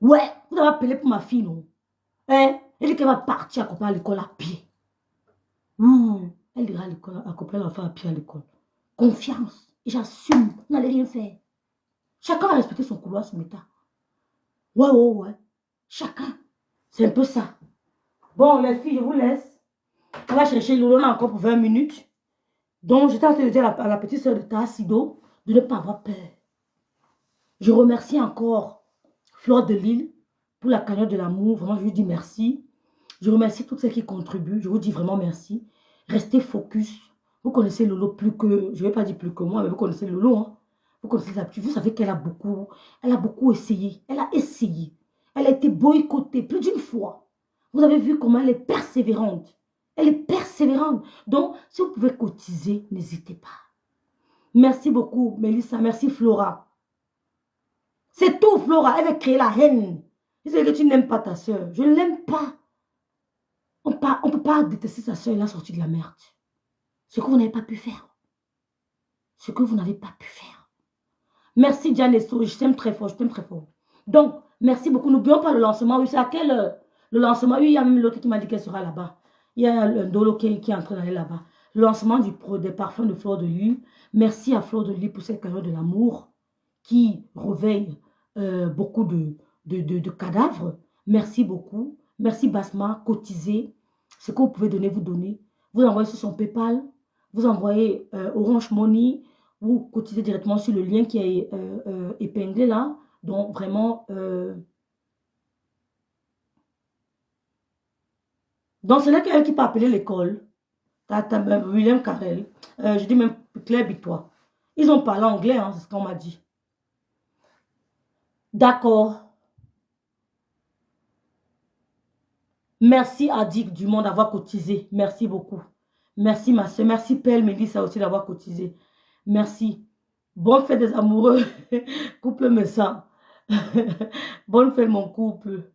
Ouais. Vous avez appelé pour ma fille, non? Hein? Elle dit qu'elle va partir accompagner à l'école à pied. Elle ira à l'école, accompagner l'enfant à pied à l'école. Confiance. Et j'assume. Vous n'allez rien faire. Chacun va respecter son couloir, son état. Ouais. Chacun. C'est un peu ça. Bon, les filles, je vous laisse. On va chercher Lolona encore pour 20 minutes. Donc, j'étais en train de dire à la petite soeur de Tassido de ne pas avoir peur. Je remercie encore Fleur de Lille pour la cagnotte de l'amour. Vraiment, je vous dis merci. Je remercie toutes celles qui contribuent. Je vous dis vraiment merci. Restez focus. Vous connaissez Lolo plus que, je ne vais pas dire plus que moi, mais vous connaissez Lolo. Hein? Vous connaissez les habitudes. Vous savez qu'elle a beaucoup essayé. Elle a essayé. Elle a été boycottée plus d'une fois. Vous avez vu comment elle est persévérante. Elle est persévérante. Donc, si vous pouvez cotiser, n'hésitez pas. Merci beaucoup, Mélissa. Merci, Flora. C'est tout, Flora. Elle veut créer la haine. C'est que tu n'aimes pas ta soeur. Je ne l'aime pas. On ne peut pas détester sa soeur et la sortir de la merde. Ce que vous n'avez pas pu faire. Ce que vous n'avez pas pu faire. Merci, Dianesso. Je t'aime très fort. Je t'aime très fort. Donc, merci beaucoup. N'oublions pas le lancement. Oui, c'est à quel heure? Le lancement. Oui, il y a même l'autre qui m'a dit qu'elle sera là-bas. Il y a un Dolo qui est en train d'aller là-bas. Le lancement des parfums de Fleur de Lys. Merci à Fleur de Lys pour cette cagnotte de l'amour qui réveille beaucoup de cadavres. Merci beaucoup. Merci Basma. Cotisez. Ce que vous pouvez donner, vous donnez. Vous envoyez sur son PayPal. Vous envoyez Orange Money. Vous cotisez directement sur le lien qui est épinglé là. Donc vraiment... Donc, c'est là quelqu'un qui peut appeler l'école. William Carrel. Je dis même Claire Bitois. Ils ont parlé anglais, hein, c'est ce qu'on m'a dit. D'accord. Merci à Dick Dumont d'avoir cotisé. Merci beaucoup. Merci ma soeur. Merci Pelle Mélissa aussi d'avoir cotisé. Merci. Bonne fête des amoureux. Couple me sang. Bonne fête mon couple.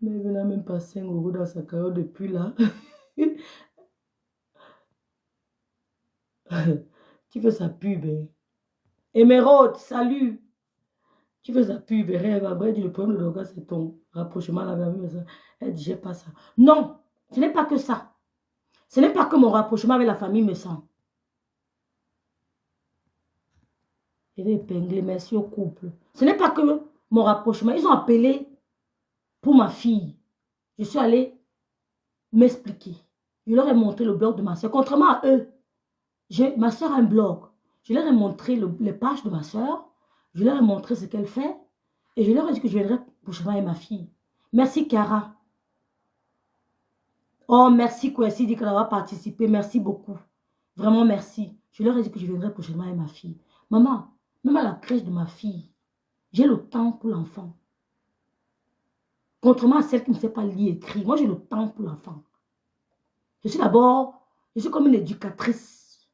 Mais il n'a même pas 5 € dans sa carrière depuis là. Tu fais sa pub. Hein. Émeraude, salut. Tu fais sa pub. Elle va dire le problème de l'organe, c'est ton rapprochement avec la famille. Elle dit, j'ai pas ça. Non, ce n'est pas que ça. Ce n'est pas que mon rapprochement avec la famille me sent. Je vais épingler, merci au couple. Ce n'est pas que mon rapprochement. Ils ont appelé pour ma fille. Je suis allée m'expliquer. Je leur ai montré le blog de ma soeur. Contrairement à eux, ma soeur a un blog. Je leur ai montré les pages de ma soeur. Je leur ai montré ce qu'elle fait. Et je leur ai dit que je viendrai prochainement avec ma fille. Merci, Cara. Oh, merci, Kwesi, dit qu'elle va participer. Merci beaucoup. Vraiment, merci. Je leur ai dit que je viendrai prochainement avec ma fille. Maman, même à la crèche de ma fille, j'ai le temps pour l'enfant. Contrairement à celle qui ne sait pas lire et écrire, moi, j'ai le temps pour l'enfant. Je suis comme une éducatrice.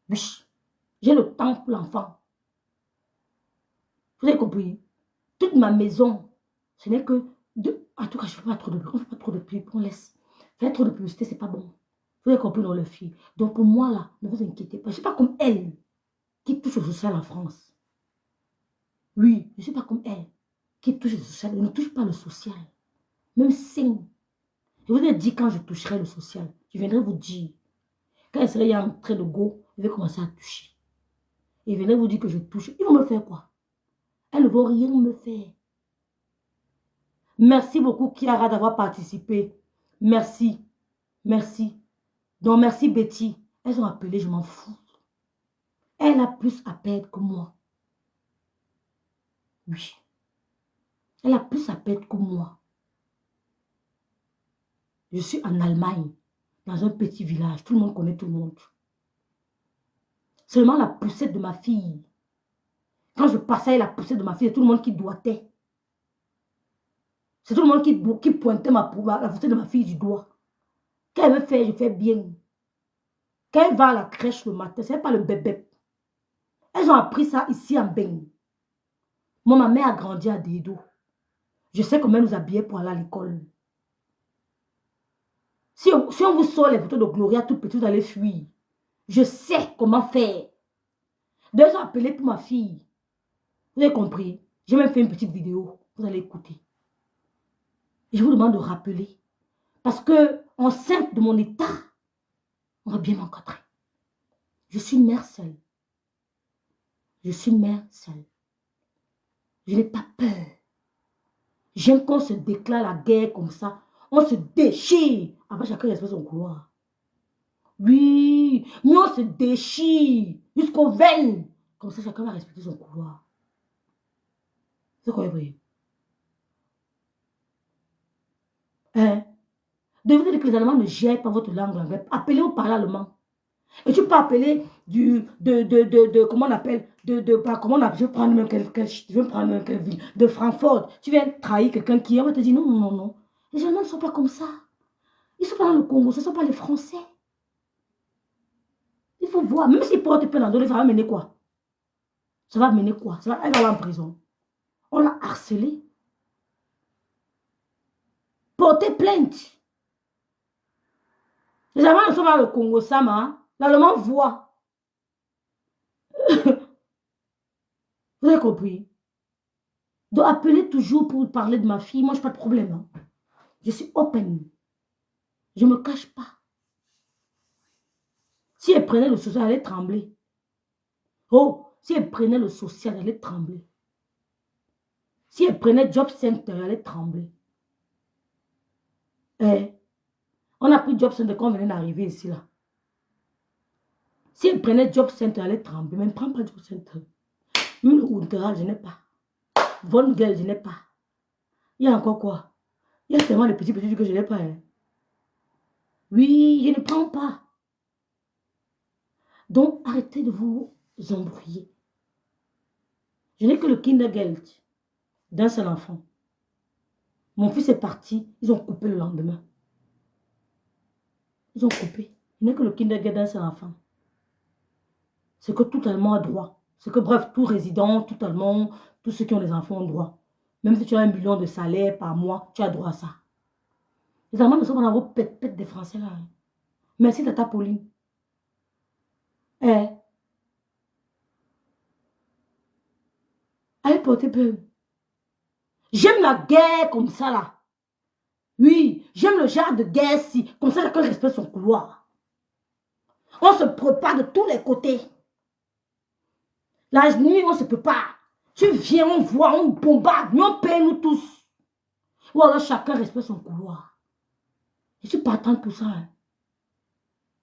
Oui, j'ai le temps pour l'enfant. Vous avez compris? Toute ma maison, ce n'est que en tout cas, je ne fais pas trop de bruit. On ne fait pas trop de pub, on laisse. Faire trop de publicité, ce n'est pas bon. Vous avez compris dans le film. Donc pour moi, là, ne vous inquiétez pas. Je ne suis pas comme elle qui touche au social en France. Oui, je ne suis pas comme elle qui touche au social. Je ne touche pas le social. Même si je vous ai dit quand je toucherai le social, je viendrai vous dire. Quand elle serait en train de go, je vais commencer à toucher. Et je viendrai vous dire que je touche. Ils vont me faire quoi? Elles ne vont rien me faire. Merci beaucoup, Kiara, d'avoir participé. Merci. Merci. Donc, merci, Betty. Elles ont appelé, je m'en fous. Elle a plus à perdre que moi. Oui. Elle a plus à perdre que moi. Je suis en Allemagne, dans un petit village. Tout le monde connaît tout le monde. Seulement la poussette de ma fille. Quand je passais la poussette de ma fille, c'est tout le monde qui doigtait. C'est tout le monde qui pointait la poussette de ma fille du doigt. Quand elle me fait, je fais bien. Quand elle va à la crèche le matin, ce n'est pas le bébé. Elles ont appris ça ici en Beng. Moi, ma mère a grandi à Dedo. Je sais comment elle nous habillait pour aller à l'école. Si on vous sort les photos de Gloria tout petit, vous allez fuir. Je sais comment faire. Deux ont appelé pour ma fille. Vous avez compris? J'ai même fait une petite vidéo. Vous allez écouter. Et je vous demande de rappeler. Parce que, enceinte de mon état, on va bien m'encadrer. Je suis une mère seule. Je suis une mère seule. Je n'ai pas peur. J'aime qu'on se déclare la guerre comme ça. On se déchire. Après, chacun respecte son couloir. Oui, mais on se déchire jusqu'aux veines. Comme ça, chacun va respecter son couloir. C'est quoi, vous voyez? Hein? Devez dire que les Allemands ne gèrent pas votre langue anglaise. Appelez au parler allemand. Et tu peux appeler comment on appelle, comment on appelle, je vais prendre même je vais prendre même quelle ville, de Francfort. Tu viens trahir quelqu'un qui on va te dire non, non, non, non. Les Allemands ne sont pas comme ça. Ils ne sont pas dans le Congo, ce ne sont pas les Français. Il faut voir, même s'ils portent plein d'endroits, ça va mener quoi? Ça va mener quoi? Elle va aller en prison. On l'a harcelé. Portez plainte. Les Allemands ne sont pas dans le Congo, ça, hein? L'Allemand voit. Vous avez compris? Donc, appelez toujours pour parler de ma fille. Moi, je n'ai pas de problème. Hein. Je suis open. Je ne me cache pas. Si elle prenait le social, elle allait trembler. Oh, si elle prenait le social, elle allait trembler. Si elle prenait Job Center, elle allait trembler. Eh, on a pris Job Center quand on venait d'arriver ici, là. Si elle prenait Job Center, elle allait trembler. Mais elle ne prend pas Job Center. Même le Unteral, je n'ai pas. Von Gel, je n'ai pas. Il y a encore quoi? Il y a tellement de petits trucs que je n'ai pas. Hein. Oui, je ne prends pas. Donc, arrêtez de vous embrouiller. Je n'ai que le Kindergeld d'un seul enfant. Mon fils est parti, ils ont coupé le lendemain. Ils ont coupé. Je n'ai que le Kindergeld d'un seul enfant. C'est que tout Allemand a droit. C'est que bref, tout résident, tout Allemand, tous ceux qui ont des enfants ont droit. Même si tu as 1 million de salaire par mois, tu as droit à ça. Les Allemands ne sont pas dans vos pètes des Français là. Hein. Merci Tata Pauline. Eh. Allez porter peu. J'aime la guerre comme ça là. Oui, j'aime le genre de guerre-ci. Comme ça, chacun respecte son couloir. On se prépare de tous les côtés. La nuit, on se prépare. Tu viens, on voit, on bombarde. Nous, on paye nous tous. Ou alors, chacun respecte son couloir. Je suis partante pour ça. Hein.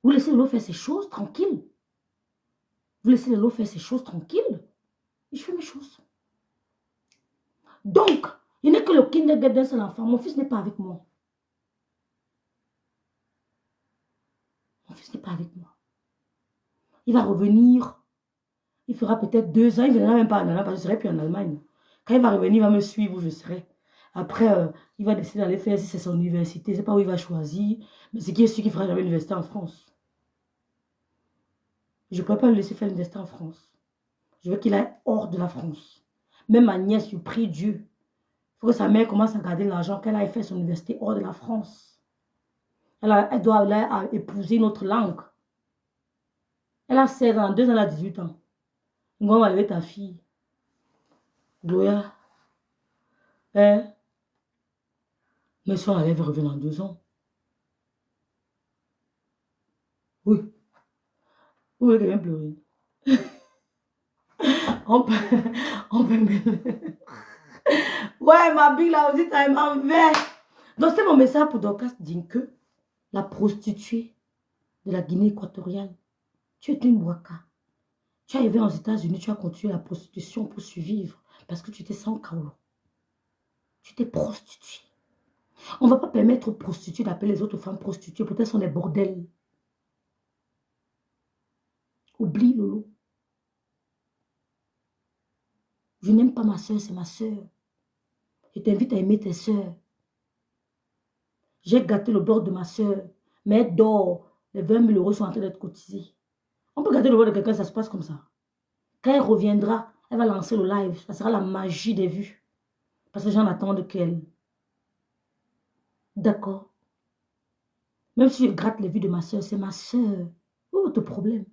Vous laissez l'eau faire ses choses tranquille. Vous laissez l'eau faire ses choses tranquille. Et je fais mes choses. Donc, il n'est que le kindergarten d'un seul enfant. Mon fils n'est pas avec moi. Mon fils n'est pas avec moi. Il va revenir. Il fera peut-être 2 ans. Il ne viendra même pas en Allemagne parce que je ne serai plus en Allemagne. Quand il va revenir, il va me suivre où je serai. Après, il va décider d'aller faire si c'est son université. Je ne sais pas où il va choisir. Mais c'est qui est sûr qu'il ne fera jamais l'université en France. Je ne pourrais pas le laisser faire l'université en France. Je veux qu'il aille hors de la France. Même ma nièce, je prie Dieu. Il faut que sa mère commence à garder l'argent, qu'elle aille faire son université hors de la France. Elle doit aller épouser notre langue. Elle a 16 ans, 2 ans, elle a 18 ans. On va lever ta fille. Gloria. Hein? Mais si on allait revenir dans 2 ans. Oui. Vous voulez bien pleurer. on peut ouais, ma bille là aussi, t'as un verre. Donc, c'est mon message pour Dorcas Dinke, la prostituée de la Guinée équatoriale. Tu es une waka. Tu es arrivé aux États-Unis, tu as continué la prostitution pour survivre parce que tu étais sans kaolo. Tu t'es prostituée. On ne va pas permettre aux prostituées d'appeler les autres femmes prostituées. Peut-être sont des bordels. Oublie Lolo. Je n'aime pas ma soeur, c'est ma soeur. Je t'invite à aimer tes soeurs. J'ai gâté le bord de ma soeur, mais elle dort. Les 20 000 euros sont en train d'être cotisés. On peut gâter le bord de quelqu'un, ça se passe comme ça. Quand elle reviendra, elle va lancer le live. Ça sera la magie des vues. Parce que les gens attendent qu'elle. D'accord. Même si je gratte les vues de ma soeur, c'est ma soeur. Où est votre problème?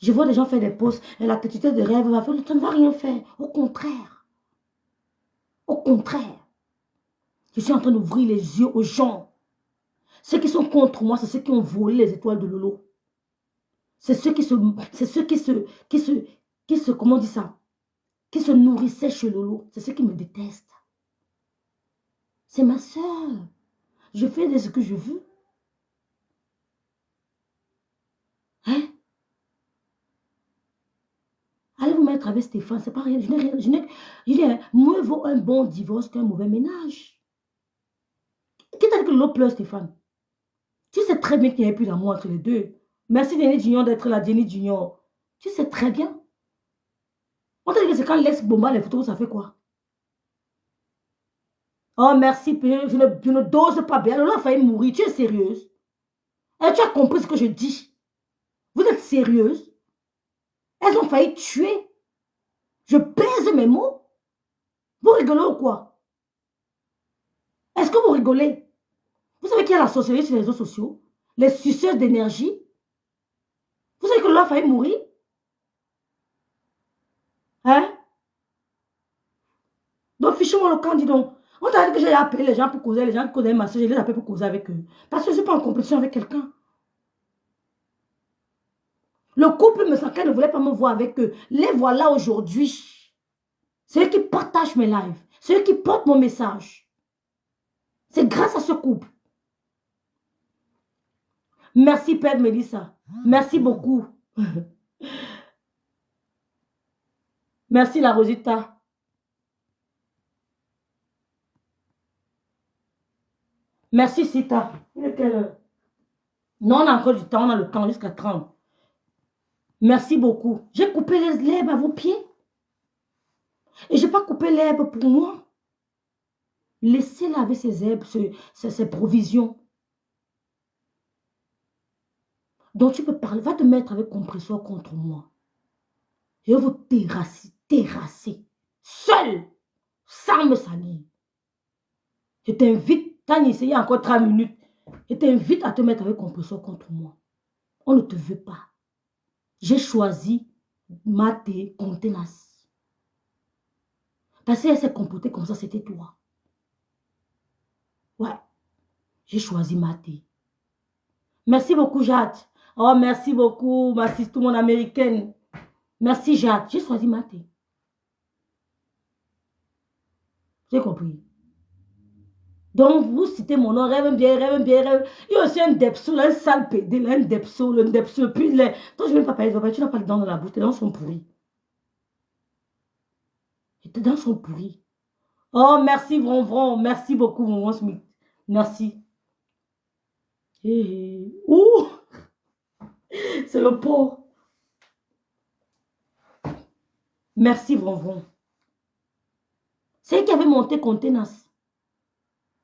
Je vois des gens faire des posts et la petite de rêve va faire, tu ne vas rien faire. Au contraire. Au contraire. Je suis en train d'ouvrir les yeux aux gens. Ceux qui sont contre moi, c'est ceux qui ont volé les étoiles de Lolo. C'est ceux comment on dit ça? Qui se nourrissaient chez Lolo. C'est ceux qui me détestent. C'est ma soeur. Je fais de ce que je veux. Hein? Allez vous mettre avec Stéphane, c'est pas rien. Je n'ai mieux vaut un bon divorce qu'un mauvais ménage. Qui t'a dit que l'autre pleure, Stéphane? Tu sais très bien qu'il n'y a plus d'amour entre les deux. Merci Jenny Junior d'être là, Jenny Junior. Tu sais très bien. On t'a dit que c'est quand l'ex bomba les photos, ça fait quoi? Oh, merci, je ne dose pas bien. Elle a failli mourir. Tu es sérieuse? Et tu as compris ce que je dis? Vous êtes sérieuse? Elles ont failli tuer. Je pèse mes mots. Vous rigolez ou quoi? Est-ce que vous rigolez? Vous savez qu'il y a la sorcellerie sur les réseaux sociaux? Les suceuses d'énergie? Vous savez que Lola a failli mourir? Hein? Donc, fichez-moi le camp, dis donc. On t'a dit que j'ai appelé les gens pour causer, les gens qui causaient ma soeur, je les appelle pour causer avec eux. Parce que je ne suis pas en compétition avec quelqu'un. Le couple me sentait ne voulait pas me voir avec eux. Les voilà aujourd'hui. C'est eux qui partagent mes lives. C'est eux qui portent mon message. C'est grâce à ce couple. Merci, Père Mélissa. Merci beaucoup. Merci, la Rosita. Merci, Sita. Il est quelle heure? Non, on a encore du temps. On a le temps jusqu'à 30. Merci beaucoup. J'ai coupé l'herbe à vos pieds. Et je n'ai pas coupé l'herbe pour moi. Laissez-la avec ses herbes, ses provisions. Donc tu peux parler, va te mettre avec compresseur contre moi. Je vais vous terrasser, seul, sans me salir. Je t'invite, t'as essayé encore 3 minutes, je t'invite à te mettre avec compresseur contre moi. On ne te veut pas. J'ai choisi Maté Contenas. Parce qu'elle s'est comportée comme ça, c'était toi. Ouais, j'ai choisi Maté. Merci beaucoup, Jade. Oh, merci beaucoup, ma sister, mon américaine. Merci, Jade. J'ai choisi Maté. J'ai compris. Donc, vous citez mon nom, rêve bien. Il y a aussi un depso, un sale pédé, un depso, puis toi, je ne vais pas parler de tu n'as pas les dents dans la bouche, tes dents sont pourries. Et tes dents sont pourries. Oh, merci, Vron, merci beaucoup, Vron Smith. Merci. Ouh, c'est le pot. Merci, Vron. C'est elle qui avait monté Contenas.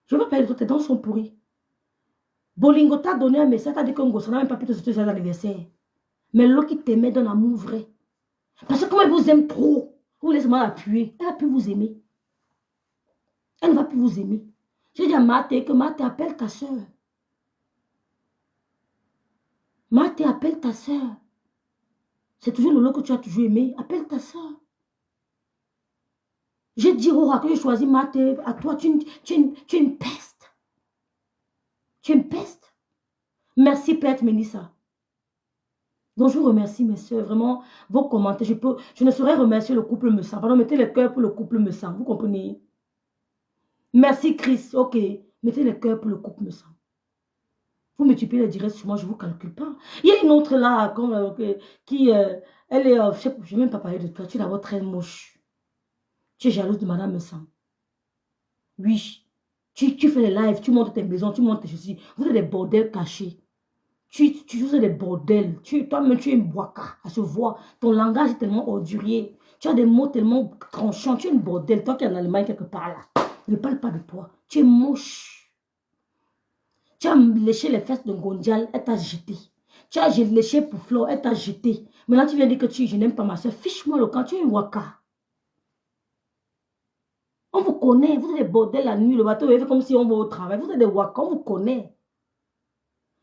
Je ne vais pas parler de toi, tes dents sont pourries. Bolingo t'a donné un message, t'as dit qu'on n'a même pas pu te souhaiter ses anniversaires. Mais l'autre qui t'aimait d'un amour vrai. Parce que comme elle vous aime trop, vous laissez mal appuyer. Elle va plus vous aimer. Elle ne va plus vous aimer. J'ai dit à Maté que Maté appelle ta soeur. Maté appelle ta soeur. C'est toujours le lot que tu as toujours aimé. Appelle ta soeur. J'ai dit au que j'ai choisi Maté. À toi, tu es une peste. Tu es une peste. Merci, Père Mélissa. Donc, je vous remercie, mes soeurs. Vraiment, vos commentaires. Je ne saurais remercier le couple me sent. Pardon, mettez les cœurs pour le couple me sent. Vous comprenez? Merci, Chris. Ok. Mettez les cœurs pour le couple me sent. Vous multipliez les directs sur moi, je ne vous calcule pas. Il y a une autre là, qui, elle est, je ne vais même pas parler de toi. Tu es d'abord très moche. Tu es jalouse de Madame me sent. Oui. Tu fais les lives, tu montes tes maisons, tu montes tes ceci. Vous êtes des bordels cachés. Tu fais des bordels. Toi-même, tu es une boaka. Ça se voit. Ton langage est tellement ordurier. Tu as des mots tellement tranchants. Tu es une bordel. Toi qui es en Allemagne quelque part là. Ne parle pas de toi. Tu es moche. Tu as léché les fesses de Gondial. Elle t'a jeté. Tu as léché pour Flo. Elle t'a jeté. Maintenant, tu viens dire que je n'aime pas ma soeur. Fiche-moi le camp. Tu es une waka. On vous connaît. Vous êtes des bordels la nuit. Le bateau est fait comme si on va au travail. Vous êtes des waka. On vous connaît.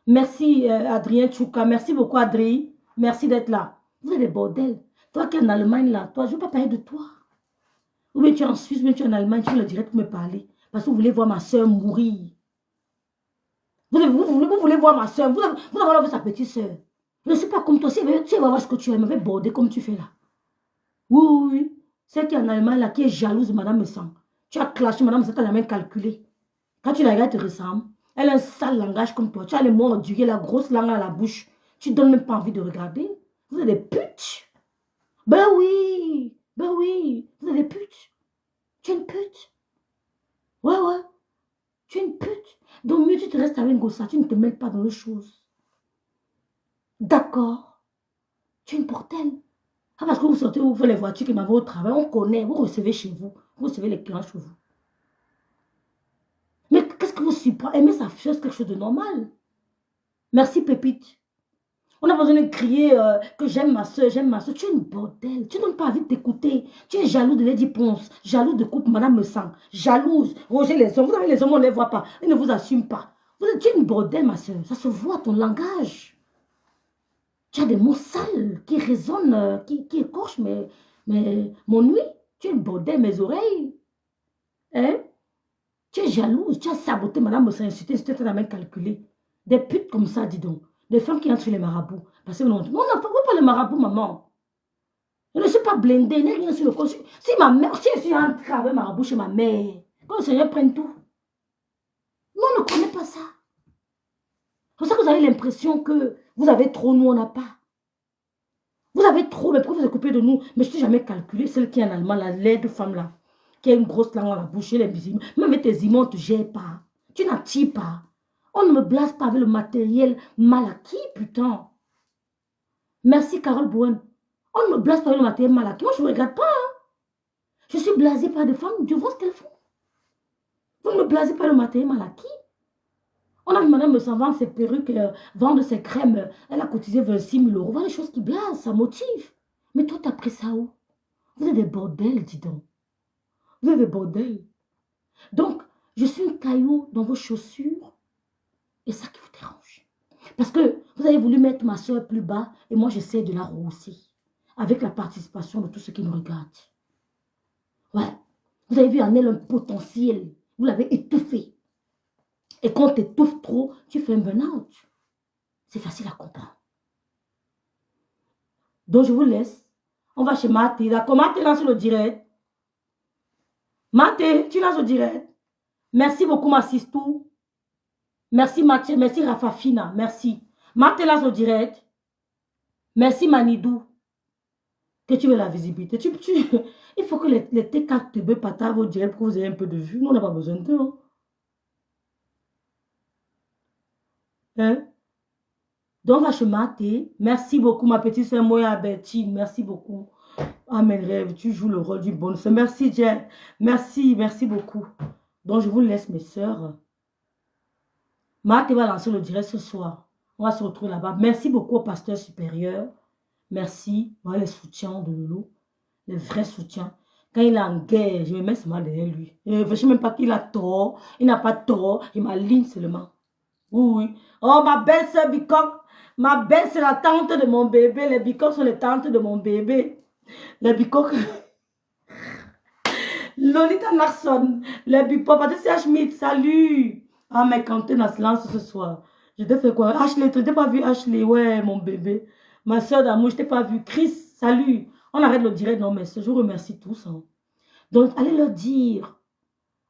Merci Adrien Tchouka. Merci beaucoup Adrien. Merci d'être là. Vous êtes des bordels. Toi qui es en Allemagne là, toi, je ne veux pas parler de toi. Ou bien tu es en Suisse, ou bien tu es en Allemagne, tu veux le direct pour me parler. Parce que vous voulez voir ma soeur mourir. Vous voulez voir ma soeur. Vous avez vu sa petite soeur. Je ne suis pas comme toi. Tu vas voir ce que tu es. Elle m'avait bordé comme tu fais là. Oui. Celle qui est en Allemagne là, qui est jalouse de Madame Messang. Tu as clashé Madame Messang, tu n'as même calculé. Quand tu la regardes, elle te ressemble. Elle a un sale langage comme toi. Tu as les mots endurés, la grosse langue à la bouche. Tu ne donnes même pas envie de regarder. Vous êtes des putes. Ben oui. Vous êtes des putes. Tu es une pute. Ouais. Tu es une pute. Donc mieux tu te restes avec Gossa, tu ne te mêles pas dans les choses. D'accord. Tu es une portelle. Ah, parce que vous sortez, vous faites les voitures qui m'envoient au travail, on connaît, vous recevez chez vous. Vous recevez les clients chez vous. Mais qu'est-ce que vous supportez? Aimer sa fille, c'est quelque chose de normal. Merci, Pépite. On a besoin de crier que j'aime ma soeur, j'aime ma soeur. Tu es une bordel. Tu n'as pas envie de t'écouter. Tu es jaloux de Lady Ponce, jaloux de coupe Madame Me Sang, jalouse. Roger les hommes. Vous avez les hommes, on ne les voit pas. Ils ne vous assument pas. Tu es une bordel, ma soeur. Ça se voit, ton langage. Tu as des mots sales qui résonnent, qui écorchent mon nuit. Tu es une bordel, mes oreilles. Hein? Tu es jalouse. Tu as saboté Madame Me Sang, insulté, tu as la main calculée. Des putes comme ça, dis donc. Des femmes qui entrent sur les marabouts. Parce que non, on n'a pas le marabout, maman. Je ne suis pas blindée, il n'y a rien sur le corps. Si ma mère, si je suis entrée avec marabout chez ma mère, quand le Seigneur prenne tout. Nous, on ne connaît pas ça. C'est pour ça que vous avez l'impression que vous avez trop, nous, on n'a pas. Vous avez trop, mais pourquoi vous occupez de nous? Mais je ne t'ai jamais calculé, celle qui est en allemand, la laide femme là, qui a une grosse langue dans la bouche, les musulmans. Même avec tes immondes, on ne te gère pas. Tu n'attires pas. On ne me blase pas avec le matériel mal acquis, putain. Merci, Carole Bouen. On ne me blase pas avec le matériel mal acquis. Moi, je ne regarde pas. Hein. Je suis blasée par des femmes. Tu vois ce qu'elles font. Vous ne me blasez pas avec le matériel mal acquis. On a vu madame me s'en vendre ses perruques, vendre ses crèmes. Elle a cotisé 26 000 euros. Voilà les choses qui blasent, ça motive. Mais toi, tu as pris ça où? Vous êtes des bordels, dis donc. Vous êtes des bordels. Donc, je suis un caillou dans vos chaussures. Et ça qui vous dérange. Parce que vous avez voulu mettre ma soeur plus bas et moi j'essaie de la rehausser. Avec la participation de tous ceux qui nous regardent. Ouais. Vous avez vu en elle un potentiel. Vous l'avez étouffé. Et quand tu étouffes trop, tu fais un burn-out. C'est facile à comprendre. Donc je vous laisse. On va chez Mathé. D'accord, Mathé lance le direct. Mathé, tu lances le direct. Merci beaucoup, ma sistou. Merci Mathieu, merci Rafafina, merci. Marthe au direct. Merci Manidou. Que tu veux la visibilité. Il faut que les T4 te patavent au direct pour que vous ayez un peu de vue. Nous, on n'a pas besoin d'eux. Hein? Donc, va chez Mathé. Merci beaucoup, ma petite sœur Moya Bertine. Merci beaucoup. Ah, mes rêves, tu joues le rôle du bon. Merci, Jen. Merci, merci beaucoup. Donc, je vous laisse, mes sœurs. Marthe va lancer le direct ce soir. On va se retrouver là-bas. Merci beaucoup au pasteur supérieur. Merci. Voilà les soutiens de Loulou. Les vrais soutiens. Quand il est en guerre, je me mets seulement derrière lui. Je ne sais même pas qu'il a tort. Il n'a pas tort. Il m'aligne seulement. Oui, oui. Oh, ma belle-sœur Bicoque. Ma belle, c'est la tante de mon bébé. Les Bicoques sont les tantes de mon bébé. Les Bicoques. Lolita Narson. Les Bicoques. Patricia Schmidt. Salut. Ah, mais quand tu es dans silence ce soir, je t'ai fait quoi? Ashley, tu n'as pas vu Ashley? Ouais, mon bébé. Ma soeur d'amour, je t'ai pas vu. Chris, salut. On arrête le direct, non, mais je vous remercie tous. Hein. Donc, allez leur dire.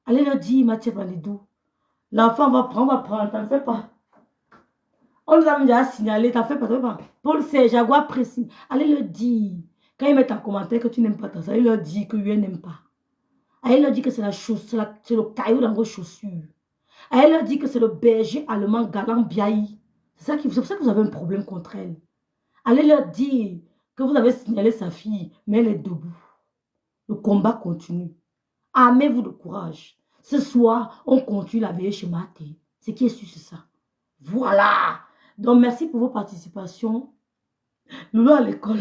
Allez leur dire, Mathieu Balidou. L'enfant va prendre, t'en fais pas. On nous a déjà signalé, t'en fais pas, t'en fais pas. Paul C, Jaguar précis. Allez leur dire. Quand ils mettent en commentaire que tu n'aimes pas ta soeur, allez leur dire que lui n'aime pas. Allez leur dire que c'est la chose, c'est le caillou dans vos chaussures. Elle a dit que c'est le berger allemand galant Biaï. C'est pour ça que vous avez un problème contre elle. Allez leur dire que vous avez signalé sa fille, mais elle est debout. Le combat continue. Armez-vous de courage. Ce soir, on continue la veillée chez Mathé. Ce qui est sûr, c'est ça. Voilà. Donc, merci pour vos participations. Loulou à l'école.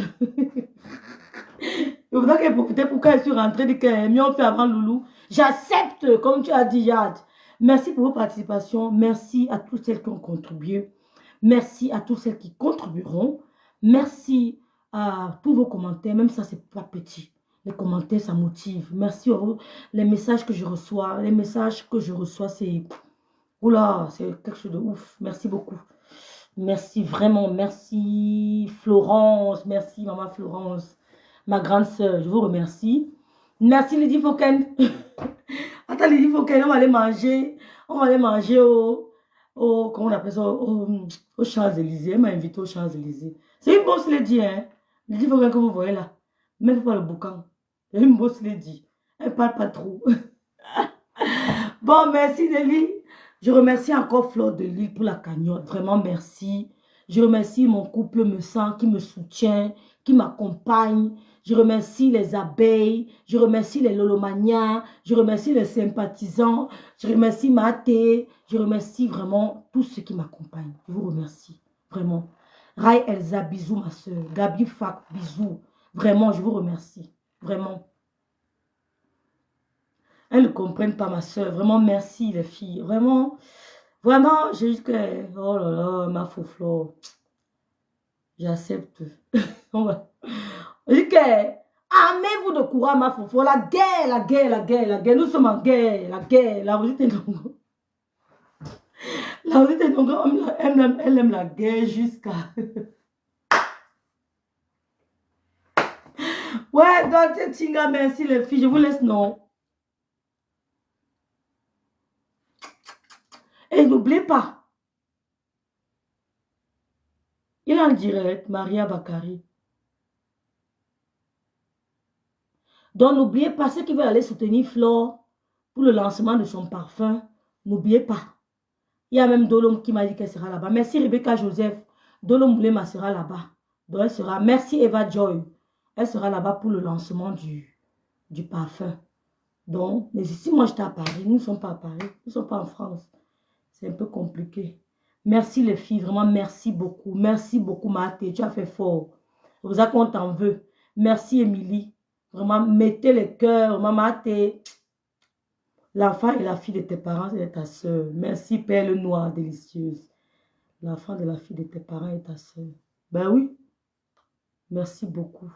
Je voudrais qu'elle profitait pour quand elle suis rentrée, dit qu'elle mieux fait avant Loulou. J'accepte, comme tu as dit, Yad. Merci pour vos participations. Merci à toutes celles qui ont contribué. Merci à tous celles qui contribueront. Merci à tous vos commentaires. Même ça, c'est pas petit. Les commentaires, ça motive. Merci à vous. Les messages que je reçois. Les messages que je reçois, c'est... Oula, c'est quelque chose de ouf. Merci beaucoup. Merci vraiment. Merci Florence. Merci maman Florence. Ma grande sœur, je vous remercie. Merci Lydie Fouken. Attends, Lydie Fouken, on va aller manger. On va aller manger comment on appelle ça, aux Champs-Élysées. Elle m'a invité aux Champs-Élysées. C'est une bosse Lydie, hein. Lydie Fouken que vous voyez là. Même pas le boucan. C'est une bosse Lydie. Elle parle pas trop. Bon, merci Nelly. Je remercie encore Fleur de Lille pour la cagnotte. Vraiment, merci. Je remercie mon couple me sent, qui me soutient, qui m'accompagne. Je remercie les abeilles. Je remercie les lolomanias. Je remercie les sympathisants. Je remercie Maté. Je remercie vraiment tous ceux qui m'accompagnent. Je vous remercie. Vraiment. Rai Elsa, bisous ma soeur. Gabi Fak, bisous. Vraiment, je vous remercie. Vraiment. Elles ne comprennent pas ma soeur. Vraiment, merci les filles. Vraiment, vraiment, j'ai juste que... Oh là là, ma faux j'accepte. On va... Je dis que... Armez-vous de courage, ma faux la guerre, la guerre, la guerre, la guerre. Nous sommes en guerre, la guerre. La Rosette Ndongo. La Rosette Ndongo, elle aime la guerre jusqu'à... Ouais, donc, Tinga, merci les filles. Je vous laisse, non. Et n'oubliez pas, il est en direct, Maria Bakari. Donc, n'oubliez pas, ceux qui veulent aller soutenir Flore pour le lancement de son parfum, n'oubliez pas. Il y a même Dolom qui m'a dit qu'elle sera là-bas. Merci Rebecca Joseph. Dolom Moulema sera là-bas. Donc, elle sera. Merci Eva Joy. Elle sera là-bas pour le lancement du parfum. Donc, mais si moi j'étais à Paris, nous ne sommes pas à Paris, nous ne sommes pas en France. C'est un peu compliqué. Merci les filles, vraiment merci beaucoup. Merci beaucoup Mathé, tu as fait fort. C'est pour ça qu'on t'en veut. Merci Émilie. Vraiment, mettez les cœurs. Maman, l'enfant et la fille de tes parents et de ta soeur. Merci, perle noire délicieuse. L'enfant de la fille de tes parents et ta soeur. Ben oui. Merci beaucoup.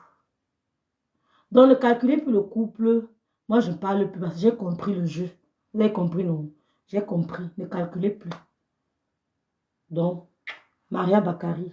Donc, le calculer pour le couple, moi, je ne parle plus parce que j'ai compris le jeu. Vous avez compris, non? J'ai compris. Ne calculez plus. Donc, Maria Bakari.